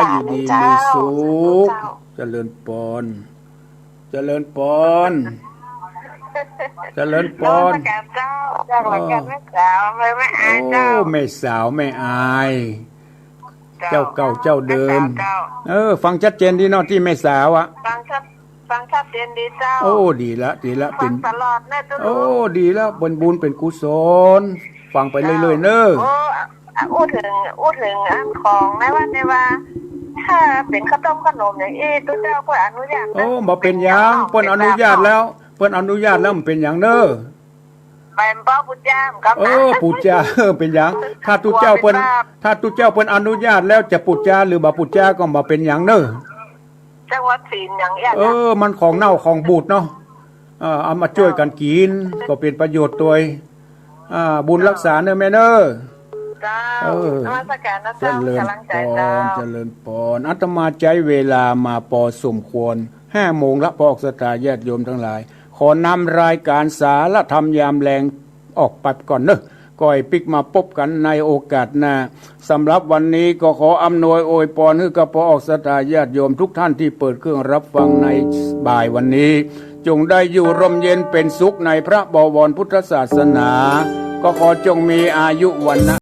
อยู่ดีมีสุขเจริญพรเจริญพรเจริญพรไม่สาวไม่อายเจ้าเก่าเจ้าเดิมฟังชัดเจนดีเนาะที่ไม่สาวอ่ะฟังชัดเจนดีเจ้าดีละเป็นตลอดแน่ตัวดีแล้วบนบุญเป็นกุศลฟังไปเรื่อยๆเนอะอู้ถึงอันของในว่าถ้าเป็นข้าวต้มขนมอย่างตัวเจ้าเพิ่นอนุญาตบ่เป็นหยังเพิ่นอนุญาตแล้วมันเป็นหยังเด้อเป็นบ่ปู่จ้ากับปู่จ้าเป็นหยังถ้าตุเจ้าเพิ่นอนุญาตแล้วจะปู่จ้าหรือบ่ปู่จ้าก็บ่เป็นหยังเด้อจังหวัดศีลหยังมันของเน่าของบูดเนาะเอามาช่วยกันกินก็เป็นประโยชน์ตัวบุญรักษาเด้อแม่เด้อนมัสการนะเจ้ากำลังใจเจ้าเจริญพรอาตมาใช้เวลามาพอสมควร5 โมงละพอศรัทธาญาติโยมทั้งหลายขอนำรายการสารธรรมยามแลงออกไปก่อนเนอะก่อยปิกมาพบกันในโอกาสหน้าสำหรับวันนี้ก็ขออำนวยอวยพรให้กับพอศรัทธาญาติโยมทุกท่านที่เปิดเครื่องรับฟังในบ่ายวันนี้จงได้อยู่ร่มเย็นเป็นสุขในพระบวรพุทธศาสนาก็ขอจงมีอายุวันนะ